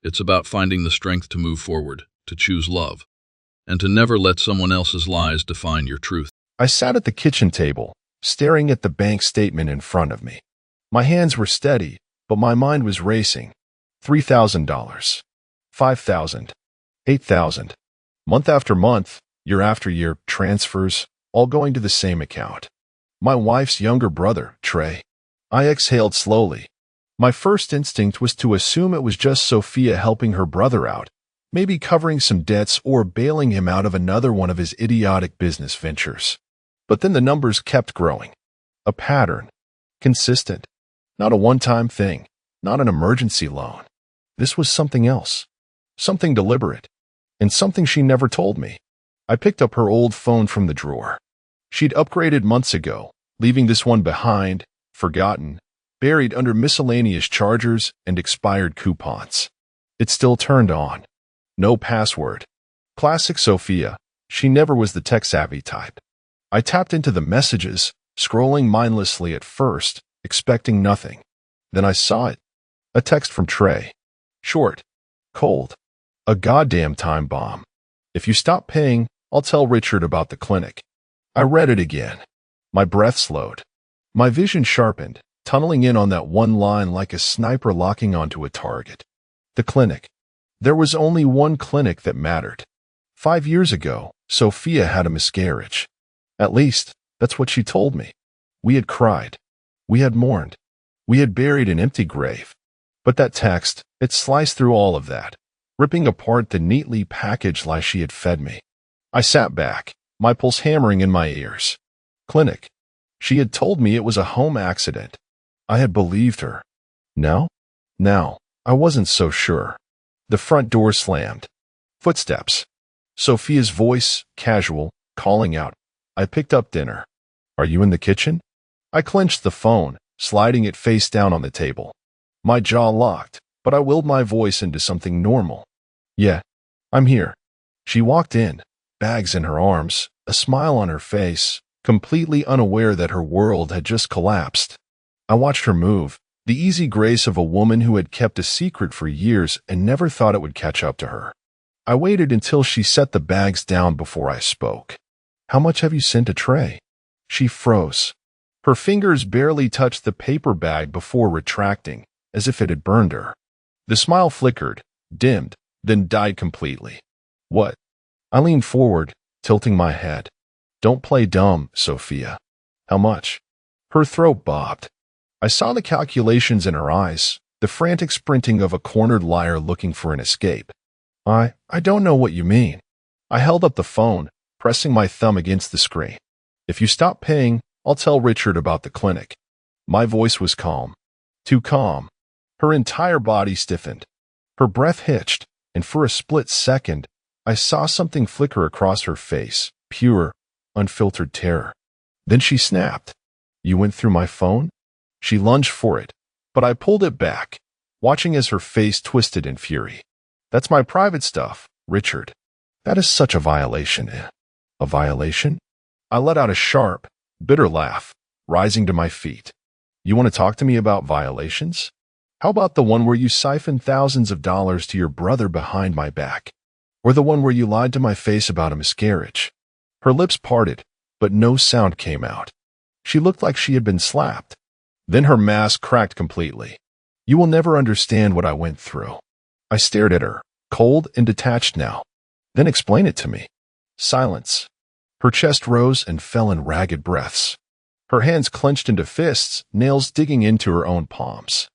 It's about finding the strength to move forward, to choose love, and to never let someone else's lies define your truth. I sat at the kitchen table, staring at the bank statement in front of me. My hands were steady, but my mind was racing. $3,000. 5,000. 8,000. Month after month, year after year, transfers, all going to the same account. My wife's younger brother, Trey. I exhaled slowly. My first instinct was to assume it was just Sophia helping her brother out, maybe covering some debts or bailing him out of another one of his idiotic business ventures. But then the numbers kept growing. A pattern. Consistent. Not a one-time thing. Not an emergency loan. This was something else. Something deliberate. And something she never told me. I picked up her old phone from the drawer. She'd upgraded months ago, leaving this one behind, forgotten, buried under miscellaneous chargers and expired coupons. It still turned on. No password. Classic Sophia. She never was the tech-savvy type. I tapped into the messages, scrolling mindlessly at first, expecting nothing. Then I saw it. A text from Trey. Short. Cold. A goddamn time bomb. If you stop paying, I'll tell Richard about the clinic. I read it again. My breath slowed. My vision sharpened, tunneling in on that one line like a sniper locking onto a target. The clinic. There was only one clinic that mattered. 5 years ago, Sophia had a miscarriage. At least, that's what she told me. We had cried. We had mourned. We had buried an empty grave. But that text, it sliced through all of that, ripping apart the neatly packaged lie she had fed me. I sat back, my pulse hammering in my ears. Clinic. She had told me it was a home accident. I had believed her. Now, I wasn't so sure. The front door slammed. Footsteps. Sophia's voice, casual, calling out. I picked up dinner. Are you in the kitchen? I clenched the phone, sliding it face down on the table. My jaw locked, but I willed my voice into something normal. Yeah, I'm here. She walked in, bags in her arms, a smile on her face, completely unaware that her world had just collapsed. I watched her move, the easy grace of a woman who had kept a secret for years and never thought it would catch up to her. I waited until she set the bags down before I spoke. How much have you sent to Trey? She froze. Her fingers barely touched the paper bag before retracting, as if it had burned her. The smile flickered, dimmed, then died completely. What? I leaned forward, tilting my head. Don't play dumb, Sophia. How much? Her throat bobbed. I saw the calculations in her eyes, the frantic sprinting of a cornered liar looking for an escape. I don't know what you mean. I held up the phone, pressing my thumb against the screen. If you stop paying, I'll tell Richard about the clinic. My voice was calm. Too calm. Her entire body stiffened. Her breath hitched, and for a split second, I saw something flicker across her face, pure, unfiltered terror. Then she snapped. You went through my phone? She lunged for it, but I pulled it back, watching as her face twisted in fury. That's my private stuff, Richard. That is such a violation. A violation? I let out a sharp, bitter laugh, rising to my feet. You want to talk to me about violations? How about the one where you siphoned thousands of dollars to your brother behind my back? Or the one where you lied to my face about a miscarriage? Her lips parted, but no sound came out. She looked like she had been slapped. Then her mask cracked completely. You will never understand what I went through. I stared at her, cold and detached now. Then explain it to me. Silence. Her chest rose and fell in ragged breaths. Her hands clenched into fists, nails digging into her own palms.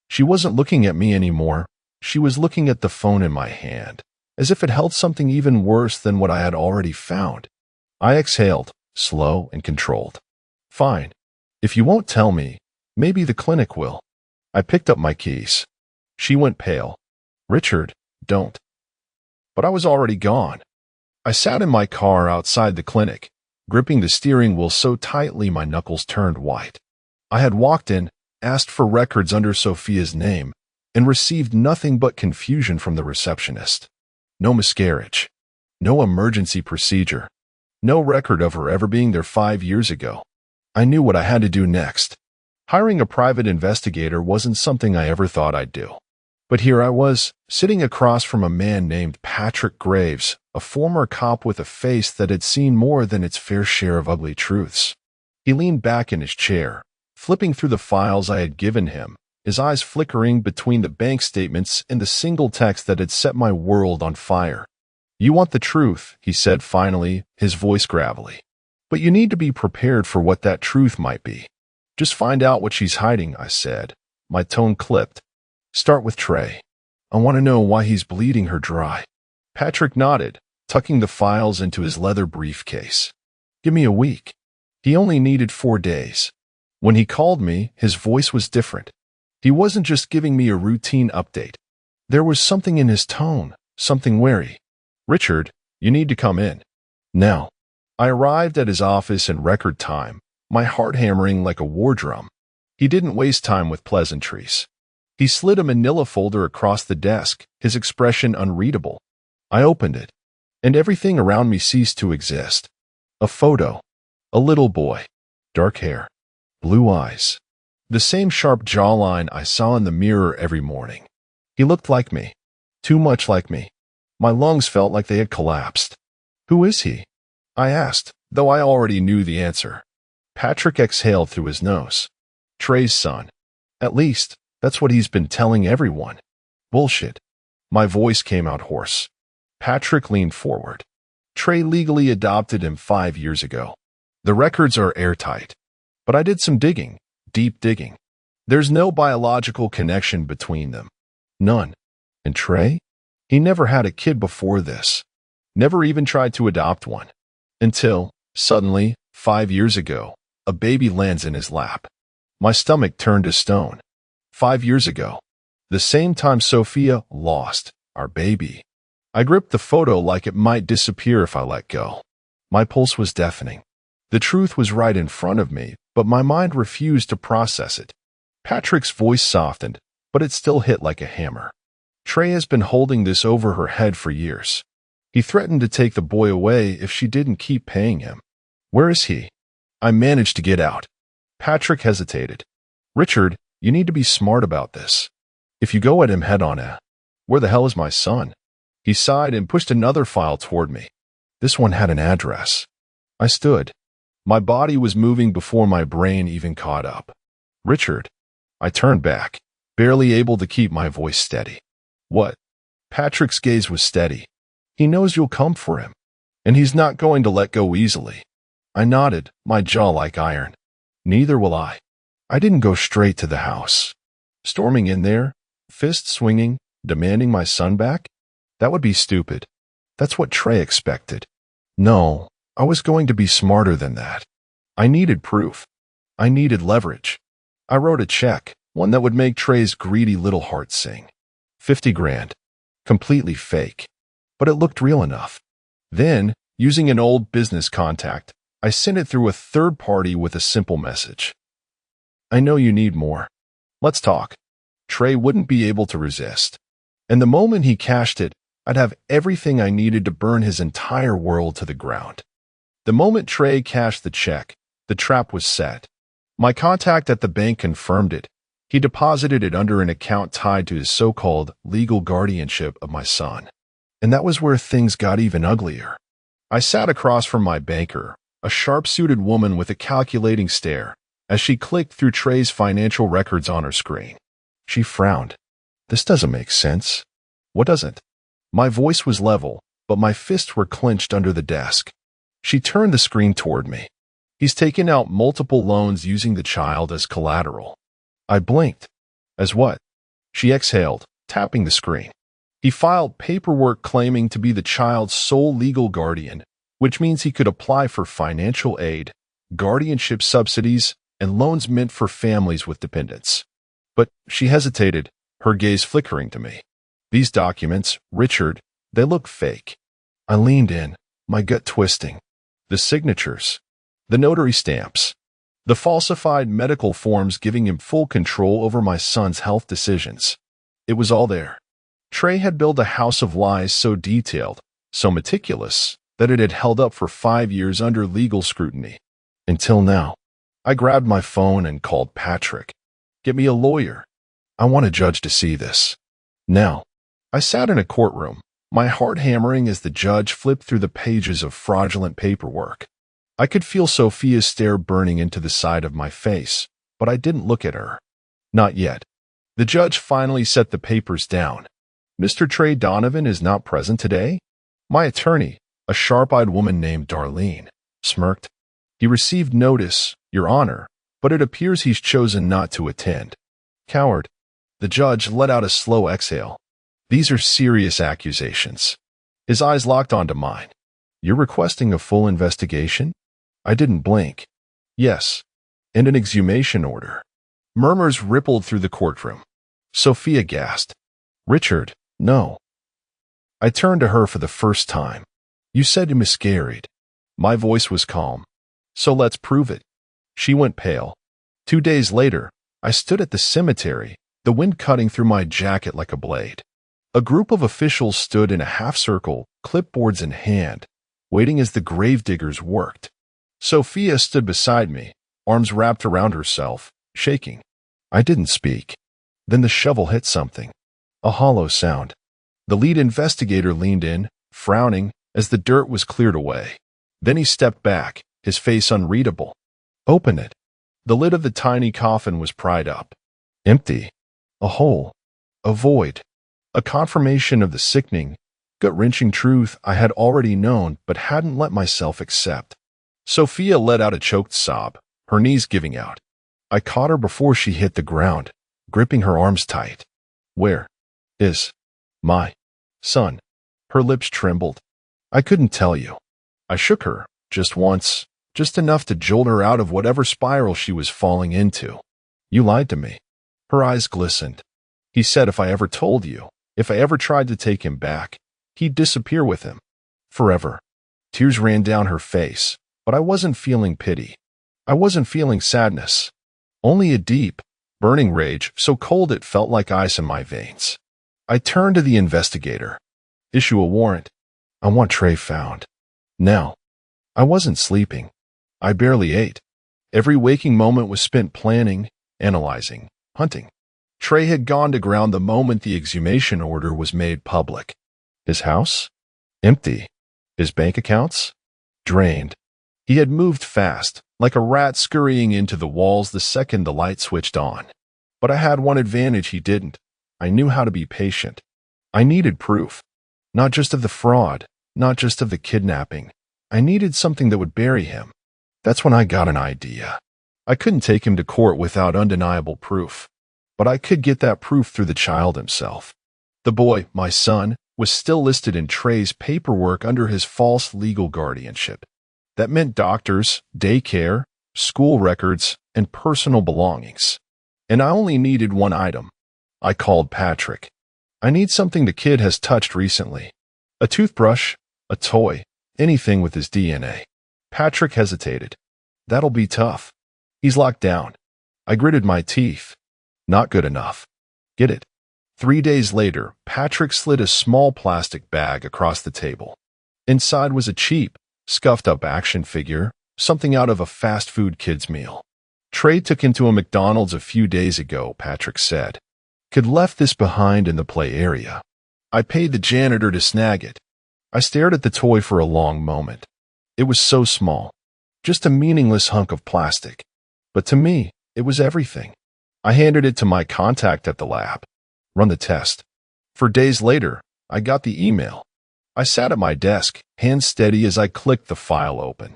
She wasn't looking at me anymore. She was looking at the phone in my hand, as if it held something even worse than what I had already found. I exhaled, slow and controlled. Fine. If you won't tell me, maybe the clinic will. I picked up my keys. She went pale. Richard, don't. But I was already gone. I sat in my car outside the clinic, gripping the steering wheel so tightly my knuckles turned white. I had walked in, asked for records under Sophia's name, and received nothing but confusion from the receptionist. No miscarriage. No emergency procedure. No record of her ever being there 5 years ago. I knew what I had to do next. Hiring a private investigator wasn't something I ever thought I'd do. But here I was, sitting across from a man named Patrick Graves, a former cop with a face that had seen more than its fair share of ugly truths. He leaned back in his chair, flipping through the files I had given him, his eyes flickering between the bank statements and the single text that had set my world on fire. "You want the truth," he said finally, his voice gravelly. "But you need to be prepared for what that truth might be." "Just find out what she's hiding," I said. My tone clipped. "Start with Trey. I want to know why he's bleeding her dry." Patrick nodded, tucking the files into his leather briefcase. "Give me a week." He only needed 4 days. When he called me, his voice was different. He wasn't just giving me a routine update. There was something in his tone, something wary. "Richard, you need to come in. Now." I arrived at his office in record time, my heart hammering like a war drum. He didn't waste time with pleasantries. He slid a manila folder across the desk, his expression unreadable. I opened it, and everything around me ceased to exist. A photo. A little boy. Dark hair. Blue eyes. The same sharp jawline I saw in the mirror every morning. He looked like me. Too much like me. My lungs felt like they had collapsed. "Who is he?" I asked, though I already knew the answer. Patrick exhaled through his nose. "Trey's son. At least, that's what he's been telling everyone." "Bullshit." My voice came out hoarse. Patrick leaned forward. "Trey legally adopted him 5 years ago. The records are airtight. But I did some digging, deep digging. There's no biological connection between them. None. And Trey? He never had a kid before this. Never even tried to adopt one. Until, suddenly, 5 years ago, a baby lands in his lap. My stomach turned to stone. 5 years ago. The same time Sophia lost our baby. I gripped the photo like it might disappear if I let go. My pulse was deafening. The truth was right in front of me, but my mind refused to process it. Patrick's voice softened, but it still hit like a hammer. "Trey has been holding this over her head for years. He threatened to take the boy away if she didn't keep paying him." "Where is he?" I managed to get out. Patrick hesitated. "Richard, you need to be smart about this. If you go at him head on, where the hell is my son?" He sighed and pushed another file toward me. This one had an address. I stood. My body was moving before my brain even caught up. "Richard." I turned back, barely able to keep my voice steady. "What?" Patrick's gaze was steady. "He knows you'll come for him, and he's not going to let go easily." I nodded, my jaw like iron. "Neither will I." I didn't go straight to the house. Storming in there, fist swinging, demanding my son back? That would be stupid. That's what Trey expected. No, I was going to be smarter than that. I needed proof. I needed leverage. I wrote a check, one that would make Trey's greedy little heart sing. 50 grand. Completely fake. But it looked real enough. Then, using an old business contact, I sent it through a third party with a simple message. "I know you need more. Let's talk." Trey wouldn't be able to resist. And the moment he cashed it, I'd have everything I needed to burn his entire world to the ground. The moment Trey cashed the check, the trap was set. My contact at the bank confirmed it. He deposited it under an account tied to his so-called legal guardianship of my son. And that was where things got even uglier. I sat across from my banker, a sharp-suited woman with a calculating stare, as she clicked through Trey's financial records on her screen. She frowned. "This doesn't make sense." "What doesn't?" My voice was level, but my fists were clenched under the desk. She turned the screen toward me. "He's taken out multiple loans using the child as collateral." I blinked. "As what?" She exhaled, tapping the screen. "He filed paperwork claiming to be the child's sole legal guardian, which means he could apply for financial aid, guardianship subsidies, and loans meant for families with dependents." But she hesitated, her gaze flickering to me. "These documents, Richard, they look fake." I leaned in, my gut twisting. The signatures, the notary stamps, the falsified medical forms giving him full control over my son's health decisions. It was all there. Trey had built a house of lies so detailed, so meticulous, that it had held up for 5 years under legal scrutiny. Until now. I grabbed my phone and called Patrick. "Get me a lawyer. I want a judge to see this. Now." I sat in a courtroom, my heart hammering as the judge flipped through the pages of fraudulent paperwork. I could feel Sophia's stare burning into the side of my face, but I didn't look at her. Not yet. The judge finally set the papers down. Mr. Trey Donovan is not present today? My attorney, a sharp-eyed woman named Darlene, smirked. He received notice, Your Honor, but it appears he's chosen not to attend. Coward. The judge let out a slow exhale. These are serious accusations. His eyes locked onto mine. You're requesting a full investigation? I didn't blink. Yes. And an exhumation order. Murmurs rippled through the courtroom. Sophia gasped. Richard, no. I turned to her for the first time. You said you miscarried. My voice was calm. So let's prove it. She went pale. 2 days later, I stood at the cemetery, the wind cutting through my jacket like a blade. A group of officials stood in a half-circle, clipboards in hand, waiting as the gravediggers worked. Sophia stood beside me, arms wrapped around herself, shaking. I didn't speak. Then the shovel hit something. A hollow sound. The lead investigator leaned in, frowning, as the dirt was cleared away. Then he stepped back, his face unreadable. Open it. The lid of the tiny coffin was pried up. Empty. A hole. A void. A confirmation of the sickening, gut-wrenching truth I had already known but hadn't let myself accept. Sophia let out a choked sob, her knees giving out. I caught her before she hit the ground, gripping her arms tight. Where is my son? Her lips trembled. I couldn't tell you. I shook her, just once, just enough to jolt her out of whatever spiral she was falling into. You lied to me. Her eyes glistened. He said if I ever told you, if I ever tried to take him back, he'd disappear with him. Forever. Tears ran down her face, but I wasn't feeling pity. I wasn't feeling sadness. Only a deep, burning rage so cold it felt like ice in my veins. I turned to the investigator. Issue a warrant. I want Trey found. Now. I wasn't sleeping. I barely ate. Every waking moment was spent planning, analyzing, hunting. Trey had gone to ground the moment the exhumation order was made public. His house? Empty. His bank accounts? Drained. He had moved fast, like a rat scurrying into the walls the second the light switched on. But I had one advantage he didn't. I knew how to be patient. I needed proof. Not just of the fraud, not just of the kidnapping. I needed something that would bury him. That's when I got an idea. I couldn't take him to court without undeniable proof. But I could get that proof through the child himself. The boy, my son, was still listed in Trey's paperwork under his false legal guardianship. That meant doctors, daycare, school records, and personal belongings. And I only needed one item. I called Patrick. I need something the kid has touched recently. A toothbrush, a toy, anything with his DNA. Patrick hesitated. That'll be tough. He's locked down. I gritted my teeth. Not good enough. Get it? 3 days later, Patrick slid a small plastic bag across the table. Inside was a cheap, scuffed-up action figure, something out of a fast food kid's meal. Trey took into a McDonald's a few days ago, Patrick said. Could left this behind in the play area. I paid the janitor to snag it. I stared at the toy for a long moment. It was so small. Just a meaningless hunk of plastic. But to me, it was everything. I handed it to my contact at the lab. Run the test. For days later, I got the email. I sat at my desk, hands steady as I clicked the file open.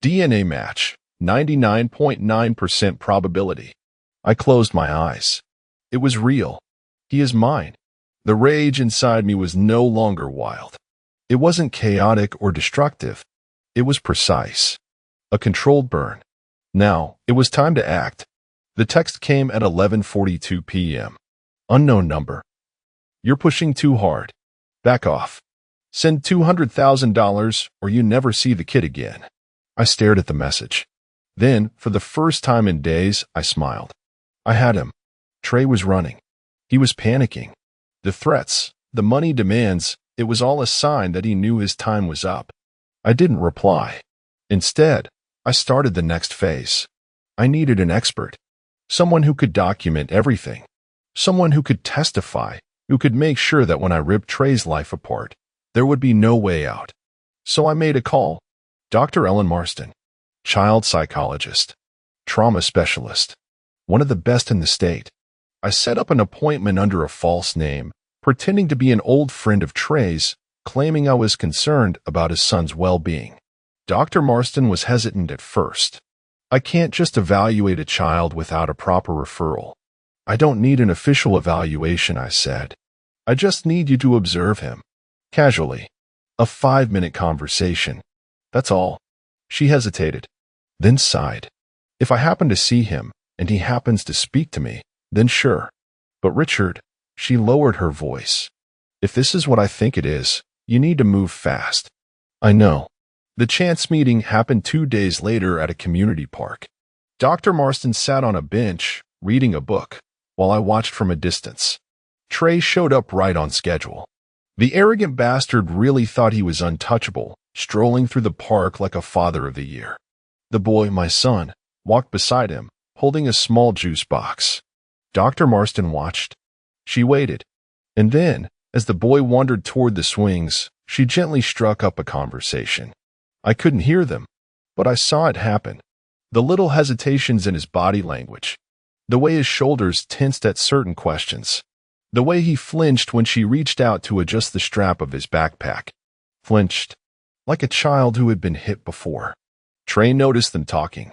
DNA match, 99.9% probability. I closed my eyes. It was real. He is mine. The rage inside me was no longer wild. It wasn't chaotic or destructive. It was precise. A controlled burn. Now, it was time to act. The text came at 11:42 p.m. Unknown number. You're pushing too hard. Back off. Send $200,000 or you never see the kid again. I stared at the message. Then, for the first time in days, I smiled. I had him. Trey was running. He was panicking. The threats, the money demands, it was all a sign that he knew his time was up. I didn't reply. Instead, I started the next phase. I needed an expert. Someone who could document everything. Someone who could testify, who could make sure that when I ripped Trey's life apart, there would be no way out. So I made a call. Dr. Ellen Marston, child psychologist, trauma specialist. one of the best in the state. I set up an appointment under a false name, pretending to be an old friend of Trey's, claiming I was concerned about his son's well-being. Dr. Marston was hesitant at first. I can't just evaluate a child without a proper referral. I don't need an official evaluation, I said. I just need you to observe him. Casually. A 5-minute conversation. That's all. She hesitated, then sighed. If I happen to see him, and he happens to speak to me, then sure. But Richard, she lowered her voice. If this is what I think it is, you need to move fast. I know. The chance meeting happened 2 days later at a community park. Dr. Marston sat on a bench, reading a book, while I watched from a distance. Trey showed up right on schedule. The arrogant bastard really thought he was untouchable, strolling through the park like a father of the year. The boy, my son, walked beside him, holding a small juice box. Dr. Marston watched. She waited. And then, as the boy wandered toward the swings, she gently struck up a conversation. I couldn't hear them, but I saw it happen. The little hesitations in his body language. The way his shoulders tensed at certain questions. The way he flinched when she reached out to adjust the strap of his backpack. Flinched, like a child who had been hit before. Trey noticed them talking.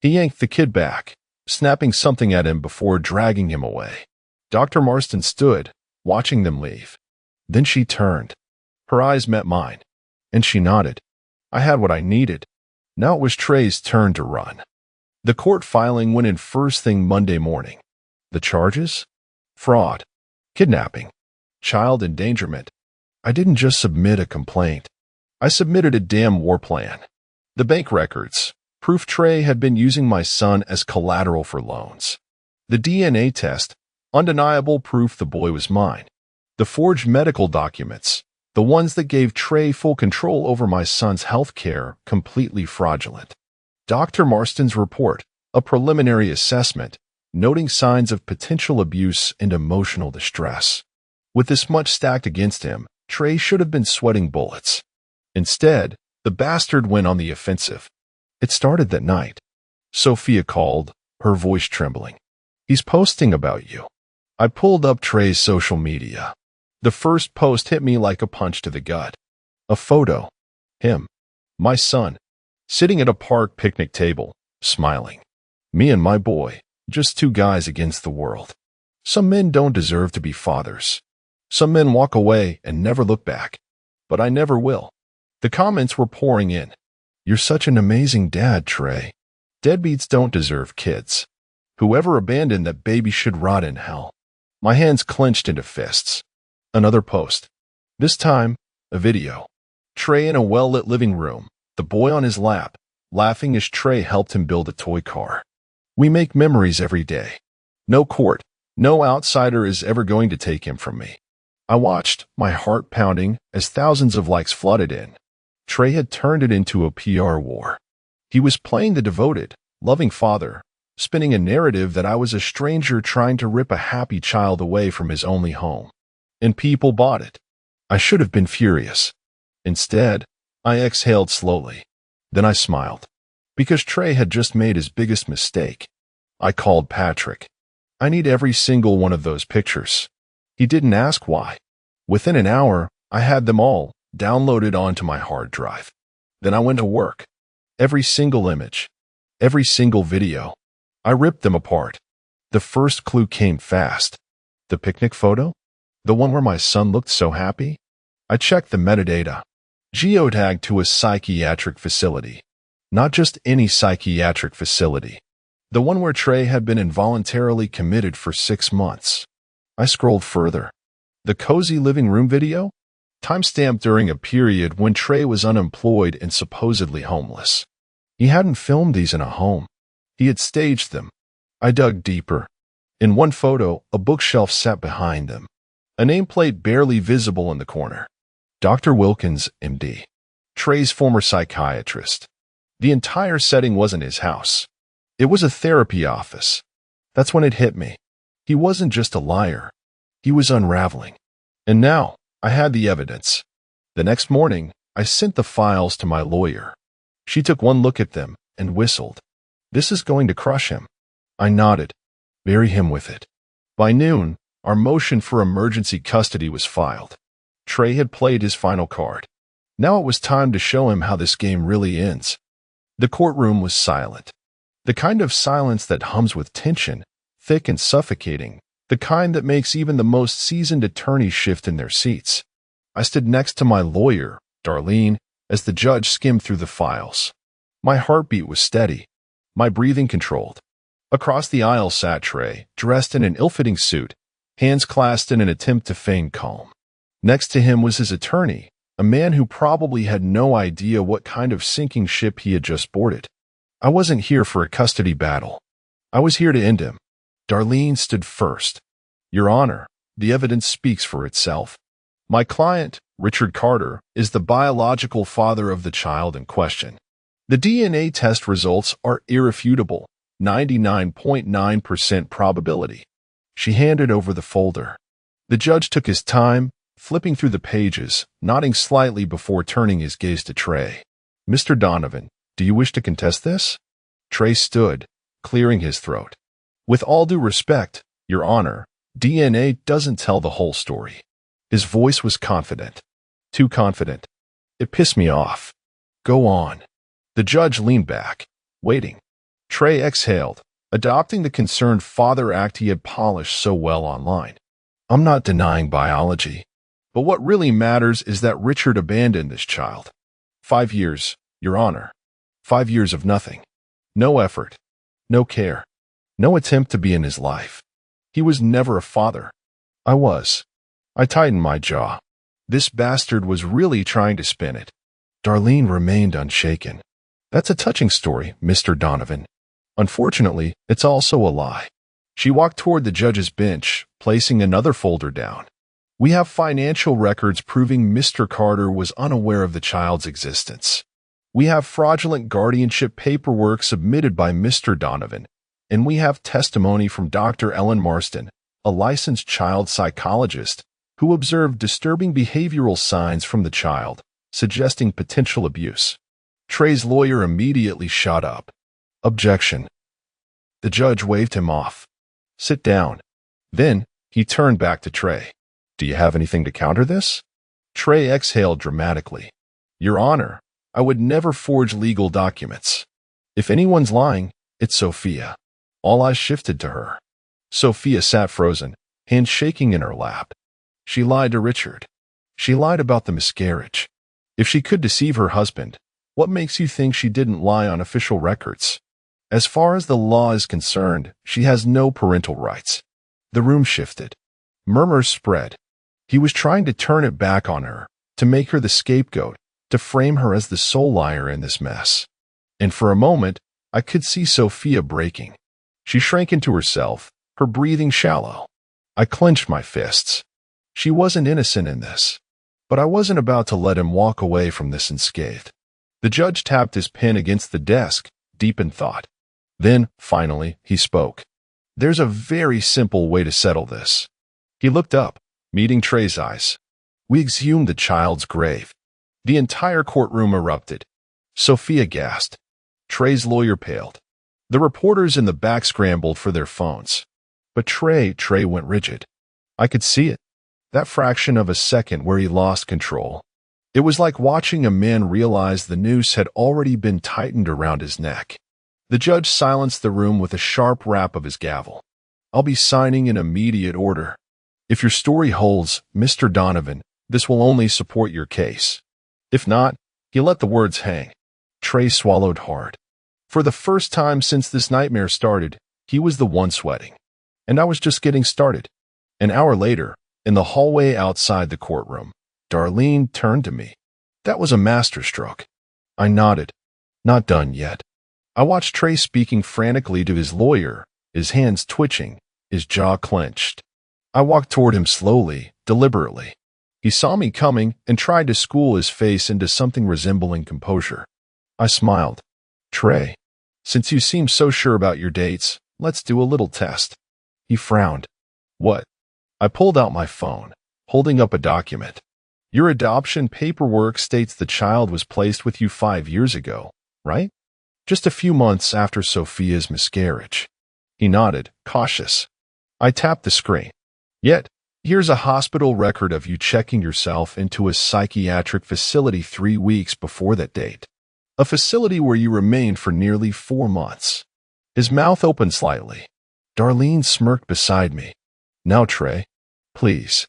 He yanked the kid back, snapping something at him before dragging him away. Dr. Marston stood, watching them leave. Then she turned. Her eyes met mine, and she nodded. I had what I needed. Now it was Trey's turn to run. The court filing went in first thing Monday morning. The charges? Fraud, kidnapping, child endangerment. I didn't just submit a complaint. I submitted a damn war plan. The bank records, proof Trey had been using my son as collateral for loans. The DNA test, undeniable proof the boy was mine. The forged medical documents, the ones that gave Trey full control over my son's health care, completely fraudulent. Dr. Marston's report, a preliminary assessment, noting signs of potential abuse and emotional distress. With this much stacked against him, Trey should have been sweating bullets. Instead, the bastard went on the offensive. It started that night. Sophia called, her voice trembling. He's posting about you. I pulled up Trey's social media. The first post hit me like a punch to the gut. A photo. Him. My son. Sitting at a park picnic table, smiling. Me and my boy, just two guys against the world. Some men don't deserve to be fathers. Some men walk away and never look back. But I never will. The comments were pouring in. You're such an amazing dad, Trey. Deadbeats don't deserve kids. Whoever abandoned that baby should rot in hell. My hands clenched into fists. Another post. This time, a video. Trey in a well-lit living room, the boy on his lap, laughing as Trey helped him build a toy car. We make memories every day. No court, no outsider is ever going to take him from me. I watched, my heart pounding, as thousands of likes flooded in. Trey had turned it into a PR war. He was playing the devoted, loving father, spinning a narrative that I was a stranger trying to rip a happy child away from his only home. And people bought it. I should have been furious. Instead, I exhaled slowly. Then I smiled. Because Trey had just made his biggest mistake. I called Patrick. I need every single one of those pictures. He didn't ask why. Within an hour, I had them all downloaded onto my hard drive. Then I went to work. Every single image. Every single video. I ripped them apart. The first clue came fast. The picnic photo? The one where my son looked so happy? I checked the metadata. Geotagged to a psychiatric facility. Not just any psychiatric facility. The one where Trey had been involuntarily committed for 6 months. I scrolled further. The cozy living room video? Timestamped during a period when Trey was unemployed and supposedly homeless. He hadn't filmed these in a home. He had staged them. I dug deeper. In one photo, a bookshelf sat behind them. A nameplate barely visible in the corner. Dr. Wilkins, MD. Trey's former psychiatrist. The entire setting wasn't his house. It was a therapy office. That's when it hit me. He wasn't just a liar. He was unraveling. And now, I had the evidence. The next morning, I sent the files to my lawyer. She took one look at them and whistled. This is going to crush him. I nodded. Bury him with it. By noon, our motion for emergency custody was filed. Trey had played his final card. Now it was time to show him how this game really ends. The courtroom was silent. The kind of silence that hums with tension, thick and suffocating, the kind that makes even the most seasoned attorneys shift in their seats. I stood next to my lawyer, Darlene, as the judge skimmed through the files. My heartbeat was steady, my breathing controlled. Across the aisle sat Trey, dressed in an ill-fitting suit, hands clasped in an attempt to feign calm. Next to him was his attorney, a man who probably had no idea what kind of sinking ship he had just boarded. I wasn't here for a custody battle. I was here to end him. Darlene stood first. Your Honor, the evidence speaks for itself. My client, Richard Carter, is the biological father of the child in question. The DNA test results are irrefutable, 99.9% probability. She handed over the folder. The judge took his time, flipping through the pages, nodding slightly before turning his gaze to Trey. Mr. Donovan, do you wish to contest this? Trey stood, clearing his throat. With all due respect, Your Honor, DNA doesn't tell the whole story. His voice was confident. Too confident. It pissed me off. Go on. The judge leaned back, waiting. Trey exhaled, adopting the concerned father act he had polished so well online. I'm not denying biology, but what really matters is that Richard abandoned this child. 5 years, Your Honor. 5 years of nothing. No effort. No care. No attempt to be in his life. He was never a father. I was. I tightened my jaw. This bastard was really trying to spin it. Darlene remained unshaken. That's a touching story, Mr. Donovan. Unfortunately, it's also a lie. She walked toward the judge's bench, placing another folder down. We have financial records proving Mr. Carter was unaware of the child's existence. We have fraudulent guardianship paperwork submitted by Mr. Donovan, and we have testimony from Dr. Ellen Marston, a licensed child psychologist, who observed disturbing behavioral signs from the child, suggesting potential abuse. Trey's lawyer immediately shot up. Objection. The judge waved him off. Sit down. Then, he turned back to Trey. Do you have anything to counter this? Trey exhaled dramatically. Your Honor, I would never forge legal documents. If anyone's lying, it's Sophia. All eyes shifted to her. Sophia sat frozen, hands shaking in her lap. She lied to Richard. She lied about the miscarriage. If she could deceive her husband, what makes you think she didn't lie on official records? As far as the law is concerned, she has no parental rights. The room shifted. Murmurs spread. He was trying to turn it back on her, to make her the scapegoat, to frame her as the sole liar in this mess. And for a moment, I could see Sophia breaking. She shrank into herself, her breathing shallow. I clenched my fists. She wasn't innocent in this. But I wasn't about to let him walk away from this unscathed. The judge tapped his pen against the desk, deep in thought. Then, finally, he spoke. There's a very simple way to settle this. He looked up, meeting Trey's eyes. We exhumed the child's grave. The entire courtroom erupted. Sophia gasped. Trey's lawyer paled. The reporters in the back scrambled for their phones. But Trey went rigid. I could see it. That fraction of a second where he lost control. It was like watching a man realize the noose had already been tightened around his neck. The judge silenced the room with a sharp rap of his gavel. I'll be signing in immediate order. If your story holds, Mr. Donovan, this will only support your case. If not, he let the words hang. Trey swallowed hard. For the first time since this nightmare started, he was the one sweating. And I was just getting started. An hour later, in the hallway outside the courtroom, Darlene turned to me. That was a masterstroke. I nodded. Not done yet. I watched Trey speaking frantically to his lawyer, his hands twitching, his jaw clenched. I walked toward him slowly, deliberately. He saw me coming and tried to school his face into something resembling composure. I smiled. Trey, since you seem so sure about your dates, let's do a little test. He frowned. What? I pulled out my phone, holding up a document. Your adoption paperwork states the child was placed with you 5 years ago, right? Just a few months after Sophia's miscarriage. He nodded, cautious. I tapped the screen. Yet, here's a hospital record of you checking yourself into a psychiatric facility 3 weeks before that date. A facility where you remained for nearly 4 months. His mouth opened slightly. Darlene smirked beside me. Now, Trey, please,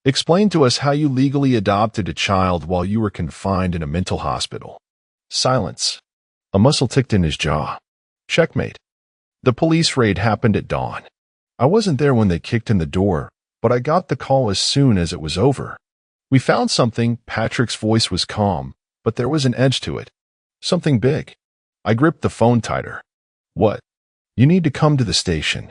explain to us how you legally adopted a child while you were confined in a mental hospital. Silence. A muscle ticked in his jaw. Checkmate. The police raid happened at dawn. I wasn't there when they kicked in the door, but I got the call as soon as it was over. We found something. Patrick's voice was calm, but there was an edge to it. Something big. I gripped the phone tighter. What? You need to come to the station.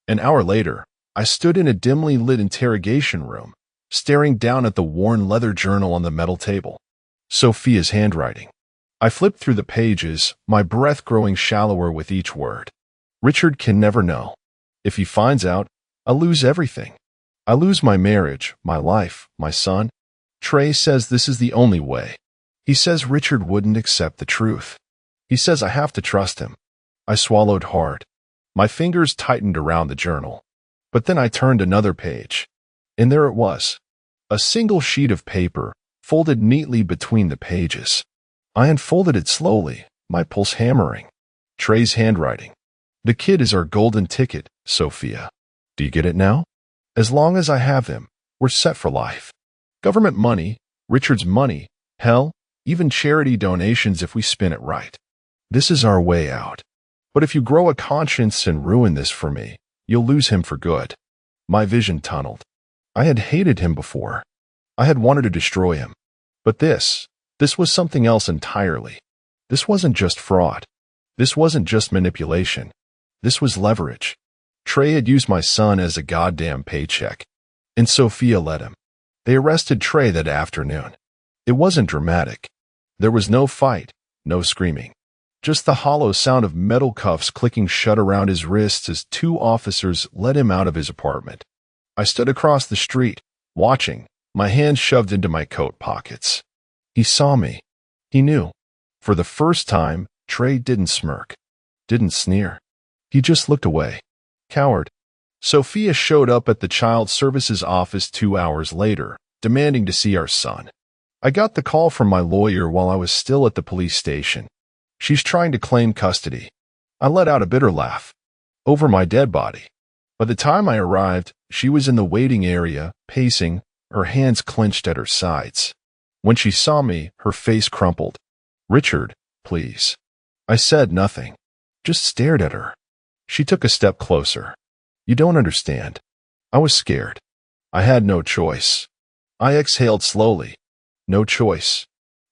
An hour later, I stood in a dimly lit interrogation room, staring down at the worn leather journal on the metal table. Sophia's handwriting. I flipped through the pages, my breath growing shallower with each word. Richard can never know. If he finds out, I'll lose everything. I lose my marriage, my life, my son. Trey says this is the only way. He says Richard wouldn't accept the truth. He says I have to trust him. I swallowed hard. My fingers tightened around the journal. But then I turned another page. And there it was. A single sheet of paper, folded neatly between the pages. I unfolded it slowly, my pulse hammering. Trey's handwriting. The kid is our golden ticket, Sophia. Do you get it now? As long as I have him, we're set for life. Government money, Richard's money, hell, even charity donations if we spin it right. This is our way out. But if you grow a conscience and ruin this for me, you'll lose him for good. My vision tunneled. I had hated him before. I had wanted to destroy him. But this was something else entirely. This wasn't just fraud. This wasn't just manipulation. This was leverage. Trey had used my son as a goddamn paycheck. And Sophia let him. They arrested Trey that afternoon. It wasn't dramatic. There was no fight, no screaming. Just the hollow sound of metal cuffs clicking shut around his wrists as 2 officers led him out of his apartment. I stood across the street, watching, my hands shoved into my coat pockets. He saw me. He knew. For the first time, Trey didn't smirk. Didn't sneer. He just looked away. Coward. Sophia showed up at the Child Services office 2 hours later, demanding to see our son. I got the call from my lawyer while I was still at the police station. She's trying to claim custody. I let out a bitter laugh. Over my dead body. By the time I arrived, she was in the waiting area, pacing, her hands clenched at her sides. When she saw me, her face crumpled. Richard, please. I said nothing. Just stared at her. She took a step closer. You don't understand. I was scared. I had no choice. I exhaled slowly. No choice.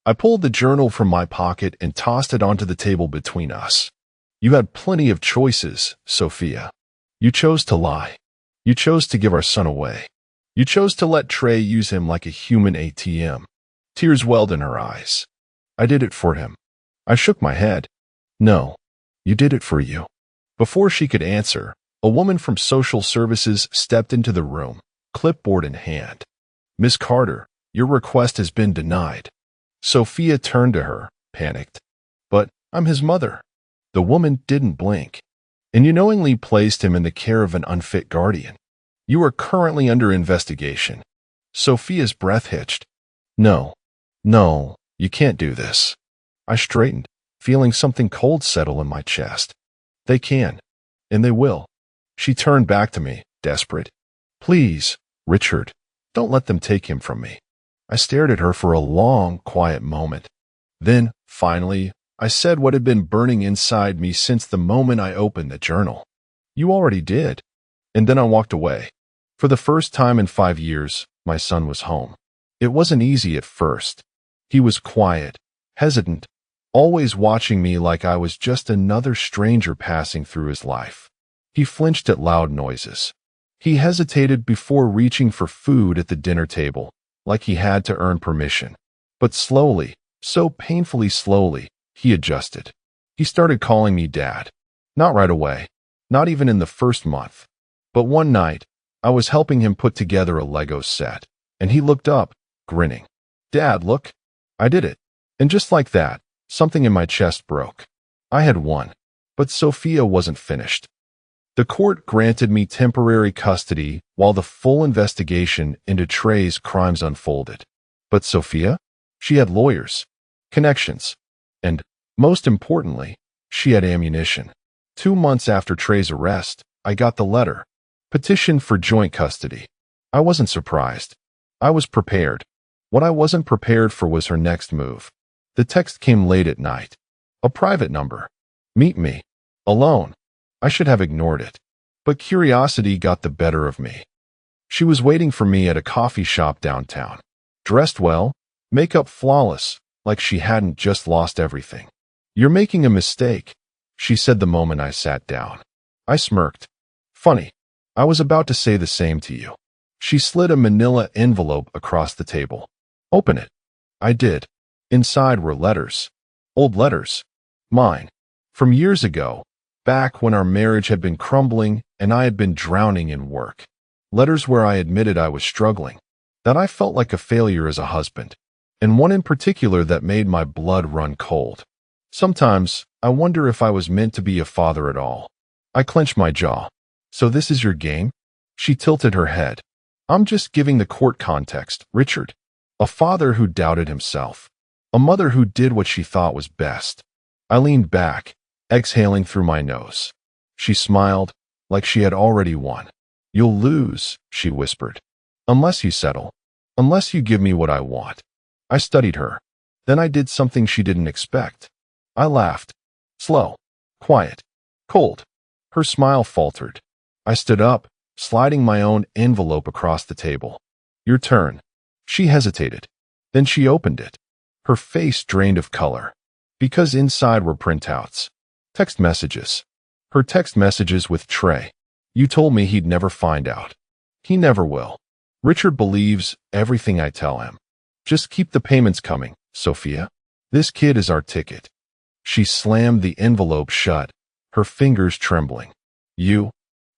I pulled the journal from my pocket and tossed it onto the table between us. You had plenty of choices, Sophia. You chose to lie. You chose to give our son away. You chose to let Trey use him like a human ATM. Tears welled in her eyes. I did it for him. I shook my head. No, you did it for you. Before she could answer, a woman from social services stepped into the room, clipboard in hand. Miss Carter, your request has been denied. Sophia turned to her, panicked. But I'm his mother. The woman didn't blink. And you knowingly placed him in the care of an unfit guardian. You are currently under investigation. Sophia's breath hitched. No, you can't do this. I straightened, feeling something cold settle in my chest. They can, and they will. She turned back to me, desperate. Please, Richard, don't let them take him from me. I stared at her for a long, quiet moment. Then, finally, I said what had been burning inside me since the moment I opened the journal. You already did. And then I walked away. For the first time in 5 years, my son was home. It wasn't easy at first. He was quiet, hesitant, always watching me like I was just another stranger passing through his life. He flinched at loud noises. He hesitated before reaching for food at the dinner table, like he had to earn permission. But slowly, so painfully slowly, he adjusted. He started calling me Dad. Not right away, not even in the first month. But one night, I was helping him put together a Lego set, and he looked up, grinning. Dad, look. I did it. And just like that, something in my chest broke. I had won. But Sophia wasn't finished. The court granted me temporary custody while the full investigation into Trey's crimes unfolded. But Sophia? She had lawyers, connections, and, most importantly, she had ammunition. 2 months after Trey's arrest, I got the letter. Petition for joint custody. I wasn't surprised. I was prepared. What I wasn't prepared for was her next move. The text came late at night. A private number. Meet me. Alone. I should have ignored it. But curiosity got the better of me. She was waiting for me at a coffee shop downtown. Dressed well, makeup flawless, like she hadn't just lost everything. "You're making a mistake," she said the moment I sat down. I smirked. "Funny. I was about to say the same to you." She slid a manila envelope across the table. "Open it." I did. Inside were letters. Old letters. Mine. From years ago, back when our marriage had been crumbling and I had been drowning in work. Letters where I admitted I was struggling, that I felt like a failure as a husband, and one in particular that made my blood run cold. Sometimes, I wonder if I was meant to be a father at all. I clenched my jaw. "So this is your game?" She tilted her head. "I'm just giving the court context, Richard. A father who doubted himself. A mother who did what she thought was best." I leaned back, exhaling through my nose. She smiled, like she had already won. "You'll lose," she whispered. "Unless you settle. Unless you give me what I want." I studied her. Then I did something she didn't expect. I laughed. Slow, quiet, cold. Her smile faltered. I stood up, sliding my own envelope across the table. "Your turn." She hesitated. Then she opened it. Her face drained of color. Because inside were printouts. Text messages. Her text messages with Trey. "You told me he'd never find out. He never will. Richard believes everything I tell him. Just keep the payments coming, Sophia. This kid is our ticket." She slammed the envelope shut, her fingers trembling. You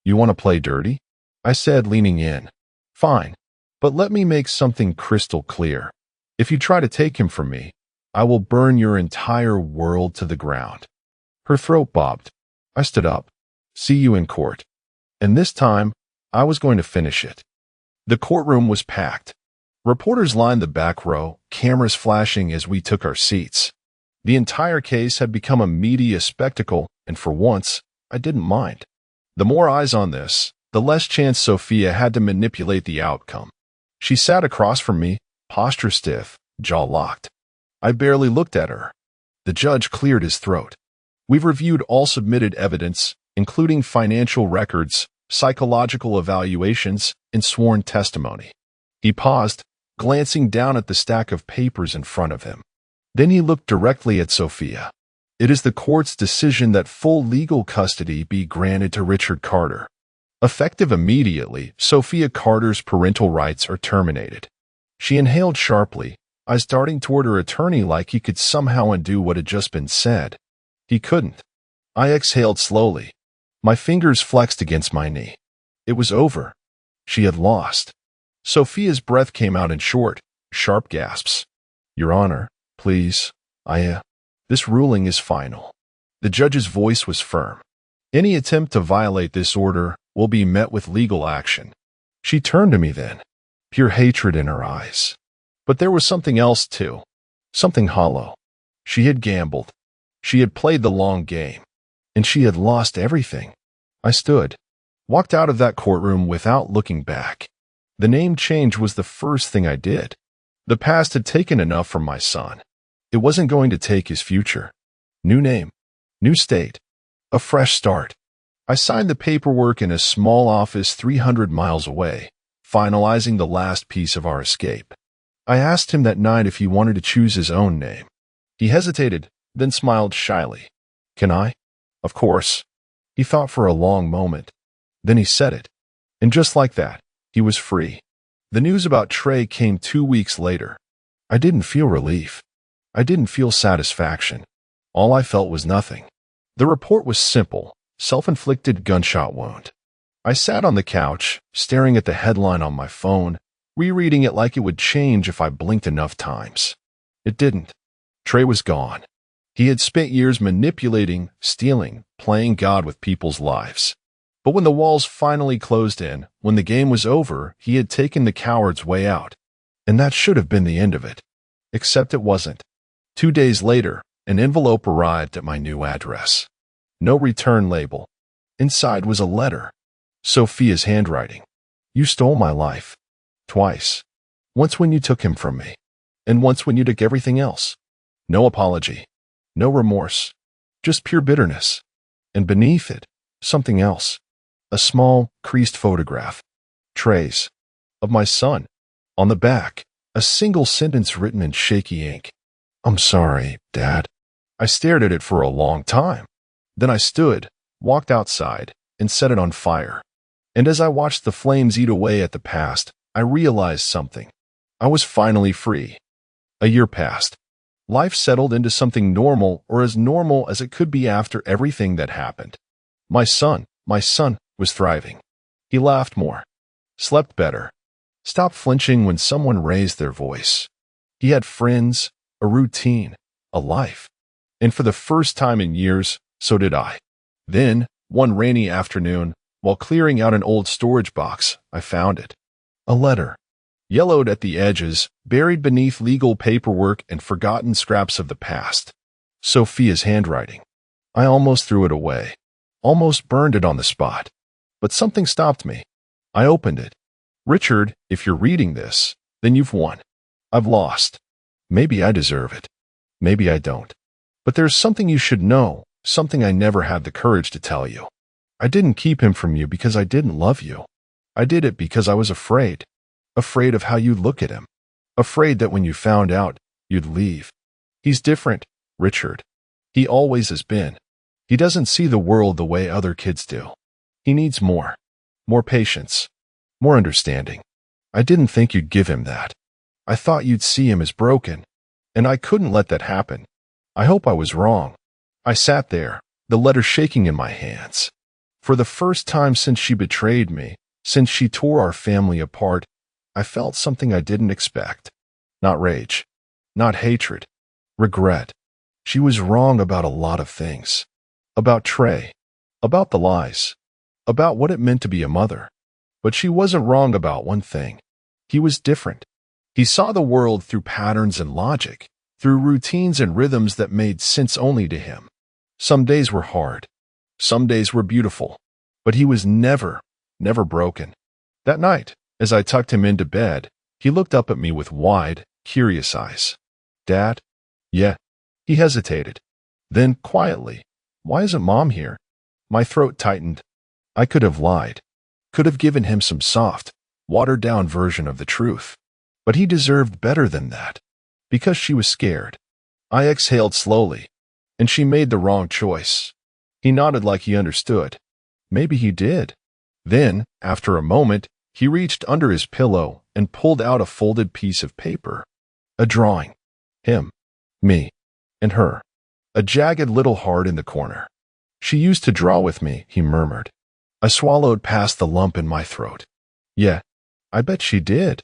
want to play dirty?" I said, leaning in. "Fine. But let me make something crystal clear. If you try to take him from me, I will burn your entire world to the ground." Her throat bobbed. I stood up. "See you in court." And this time, I was going to finish it. The courtroom was packed. Reporters lined the back row, cameras flashing as we took our seats. The entire case had become a media spectacle, and for once, I didn't mind. The more eyes on this, the less chance Sophia had to manipulate the outcome. She sat across from me, posture stiff, jaw locked. I barely looked at her. The judge cleared his throat. "We've reviewed all submitted evidence, including financial records, psychological evaluations, and sworn testimony." He paused, glancing down at the stack of papers in front of him. Then he looked directly at Sophia. "It is the court's decision that full legal custody be granted to Richard Carter. Effective immediately, Sophia Carter's parental rights are terminated." She inhaled sharply, eyes darting toward her attorney like he could somehow undo what had just been said. He couldn't. I exhaled slowly. My fingers flexed against my knee. It was over. She had lost. Sophia's breath came out in short, sharp gasps. "Your Honor, please, this ruling is final." The judge's voice was firm. "Any attempt to violate this order will be met with legal action." She turned to me then, pure hatred in her eyes. But there was something else too, something hollow. She had gambled. She had played the long game. And she had lost everything. I stood, walked out of that courtroom without looking back. The name change was the first thing I did. The past had taken enough from my son. It wasn't going to take his future. New name, new state, a fresh start. I signed the paperwork in a small office 300 miles away, finalizing the last piece of our escape. I asked him that night if he wanted to choose his own name. He hesitated, then smiled shyly. "Can I?" "Of course." He thought for a long moment. Then he said it. And just like that, he was free. The news about Trey came 2 weeks later. I didn't feel relief. I didn't feel satisfaction. All I felt was nothing. The report was simple, self-inflicted gunshot wound. I sat on the couch, staring at the headline on my phone, rereading it like it would change if I blinked enough times. It didn't. Trey was gone. He had spent years manipulating, stealing, playing God with people's lives. But when the walls finally closed in, when the game was over, he had taken the coward's way out. And that should have been the end of it. Except it wasn't. 2 days later, an envelope arrived at my new address. No return label. Inside was a letter. Sophia's handwriting. You stole my life. Twice. Once when you took him from me. And once when you took everything else. No apology. No remorse. Just pure bitterness. And beneath it, something else. A small, creased photograph. Trace. Of my son. On the back, a single sentence written in shaky ink. I'm sorry, Dad. I stared at it for a long time. Then I stood, walked outside, and set it on fire. And as I watched the flames eat away at the past, I realized something. I was finally free. A year passed. Life settled into something normal, or as normal as it could be after everything that happened. My son was thriving. He laughed more, slept better, stopped flinching when someone raised their voice. He had friends, a routine, a life. And for the first time in years, so did I. Then, one rainy afternoon, while clearing out an old storage box, I found it. A letter. Yellowed at the edges, buried beneath legal paperwork and forgotten scraps of the past. Sophia's handwriting. I almost threw it away. Almost burned it on the spot. But something stopped me. I opened it. Richard, if you're reading this, then you've won. I've lost. Maybe I deserve it. Maybe I don't. But there's something you should know, something I never had the courage to tell you. I didn't keep him from you because I didn't love you. I did it because I was afraid. Afraid of how you'd look at him. Afraid that when you found out, you'd leave. He's different, Richard. He always has been. He doesn't see the world the way other kids do. He needs more. More patience. More understanding. I didn't think you'd give him that. I thought you'd see him as broken. And I couldn't let that happen. I hope I was wrong. I sat there, the letter shaking in my hands. For the first time since she betrayed me, since she tore our family apart, I felt something I didn't expect. Not rage. Not hatred. Regret. She was wrong about a lot of things. About Trey. About the lies. About what it meant to be a mother. But she wasn't wrong about one thing. He was different. He saw the world through patterns and logic, through routines and rhythms that made sense only to him. Some days were hard. Some days were beautiful. But he was never broken. That night, as I tucked him into bed, he looked up at me with wide, curious eyes. Dad? Yeah. He hesitated. Then, quietly, why isn't Mom here? My throat tightened. I could have lied. Could have given him some soft, watered-down version of the truth. But he deserved better than that. Because she was scared. I exhaled slowly. And she made the wrong choice. He nodded like he understood. Maybe he did. Then, after a moment, he reached under his pillow and pulled out a folded piece of paper. A drawing. Him. Me. And her. A jagged little heart in the corner. She used to draw with me, he murmured. I swallowed past the lump in my throat. Yeah, I bet she did.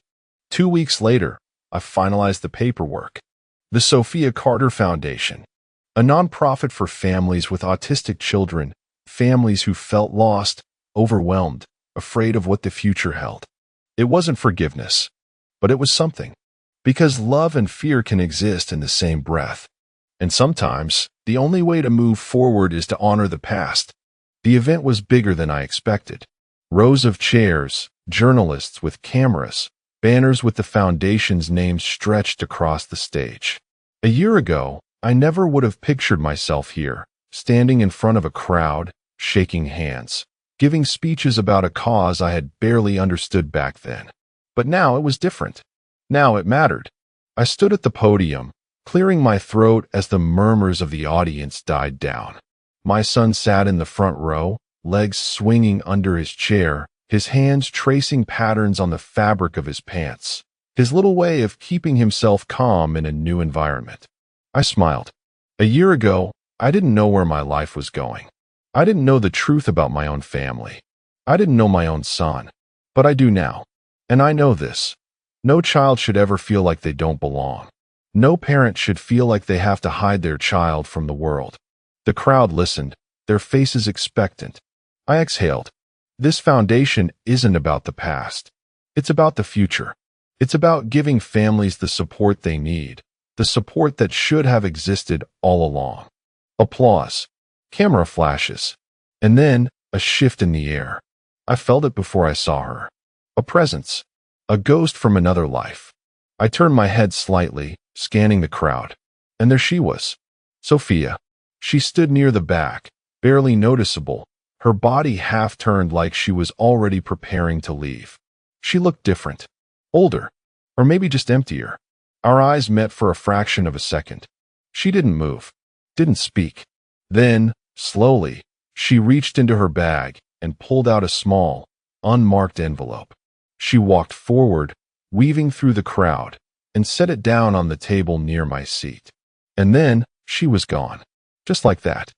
2 weeks later, I finalized the paperwork. The Sophia Carter Foundation. A nonprofit for families with autistic children, families who felt lost, overwhelmed, afraid of what the future held. It wasn't forgiveness, but it was something. Because love and fear can exist in the same breath. And sometimes, the only way to move forward is to honor the past. The event was bigger than I expected. Rows of chairs, journalists with cameras, banners with the foundation's name stretched across the stage. A year ago, I never would have pictured myself here, standing in front of a crowd, shaking hands, giving speeches about a cause I had barely understood back then. But now it was different. Now it mattered. I stood at the podium, clearing my throat as the murmurs of the audience died down. My son sat in the front row, legs swinging under his chair, his hands tracing patterns on the fabric of his pants, his little way of keeping himself calm in a new environment. I smiled. A year ago, I didn't know where my life was going. I didn't know the truth about my own family. I didn't know my own son. But I do now. And I know this. No child should ever feel like they don't belong. No parent should feel like they have to hide their child from the world. The crowd listened, their faces expectant. I exhaled. This foundation isn't about the past. It's about the future. It's about giving families the support they need, the support that should have existed all along. Applause. Camera flashes. And then, a shift in the air. I felt it before I saw her. A presence. A ghost from another life. I turned my head slightly, scanning the crowd. And there she was. Sophia. She stood near the back, barely noticeable, her body half turned like she was already preparing to leave. She looked different. Older. Or maybe just emptier. Our eyes met for a fraction of a second. She didn't move. Didn't speak. Then, slowly, she reached into her bag and pulled out a small, unmarked envelope. She walked forward, weaving through the crowd, and set it down on the table near my seat. And then, she was gone. Just like that.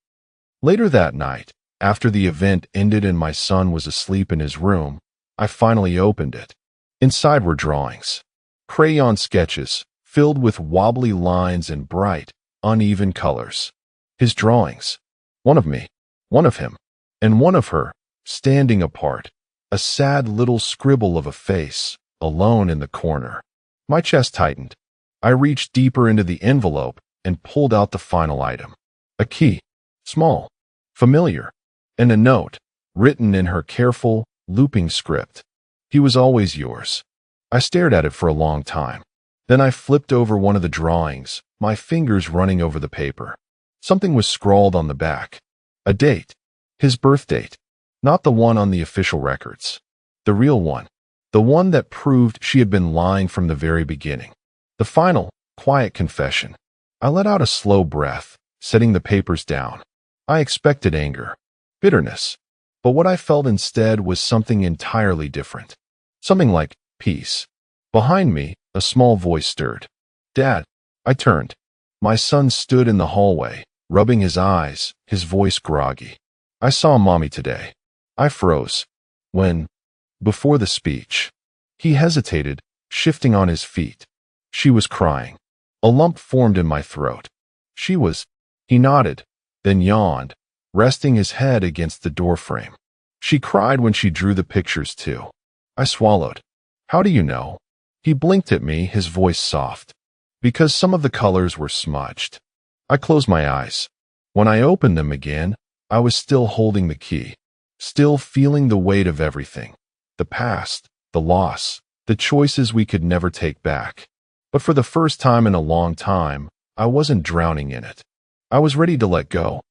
Later that night, after the event ended and my son was asleep in his room, I finally opened it. Inside were drawings. Crayon sketches, filled with wobbly lines and bright, uneven colors. His drawings. One of me, one of him, and one of her, standing apart. A sad little scribble of a face, alone in the corner. My chest tightened. I reached deeper into the envelope and pulled out the final item. A key. Small. Familiar. And a note, written in her careful, looping script. He was always yours. I stared at it for a long time. Then I flipped over one of the drawings, my fingers running over the paper. Something was scrawled on the back. A date. His birth date. Not the one on the official records. The real one. The one that proved she had been lying from the very beginning. The final, quiet confession. I let out a slow breath, setting the papers down. I expected anger, bitterness. But what I felt instead was something entirely different. Something like peace. Behind me, a small voice stirred. Dad. I turned. My son stood in the hallway, rubbing his eyes, his voice groggy. I saw Mommy today. I froze. When? Before the speech. He hesitated, shifting on his feet. She was crying. A lump formed in my throat. She was. He nodded, then yawned, resting his head against the doorframe. She cried when she drew the pictures too. I swallowed. How do you know? He blinked at me, his voice soft. Because some of the colors were smudged. I closed my eyes. When I opened them again, I was still holding the key. Still feeling the weight of everything. The past, the loss, the choices we could never take back. But for the first time in a long time, I wasn't drowning in it. I was ready to let go.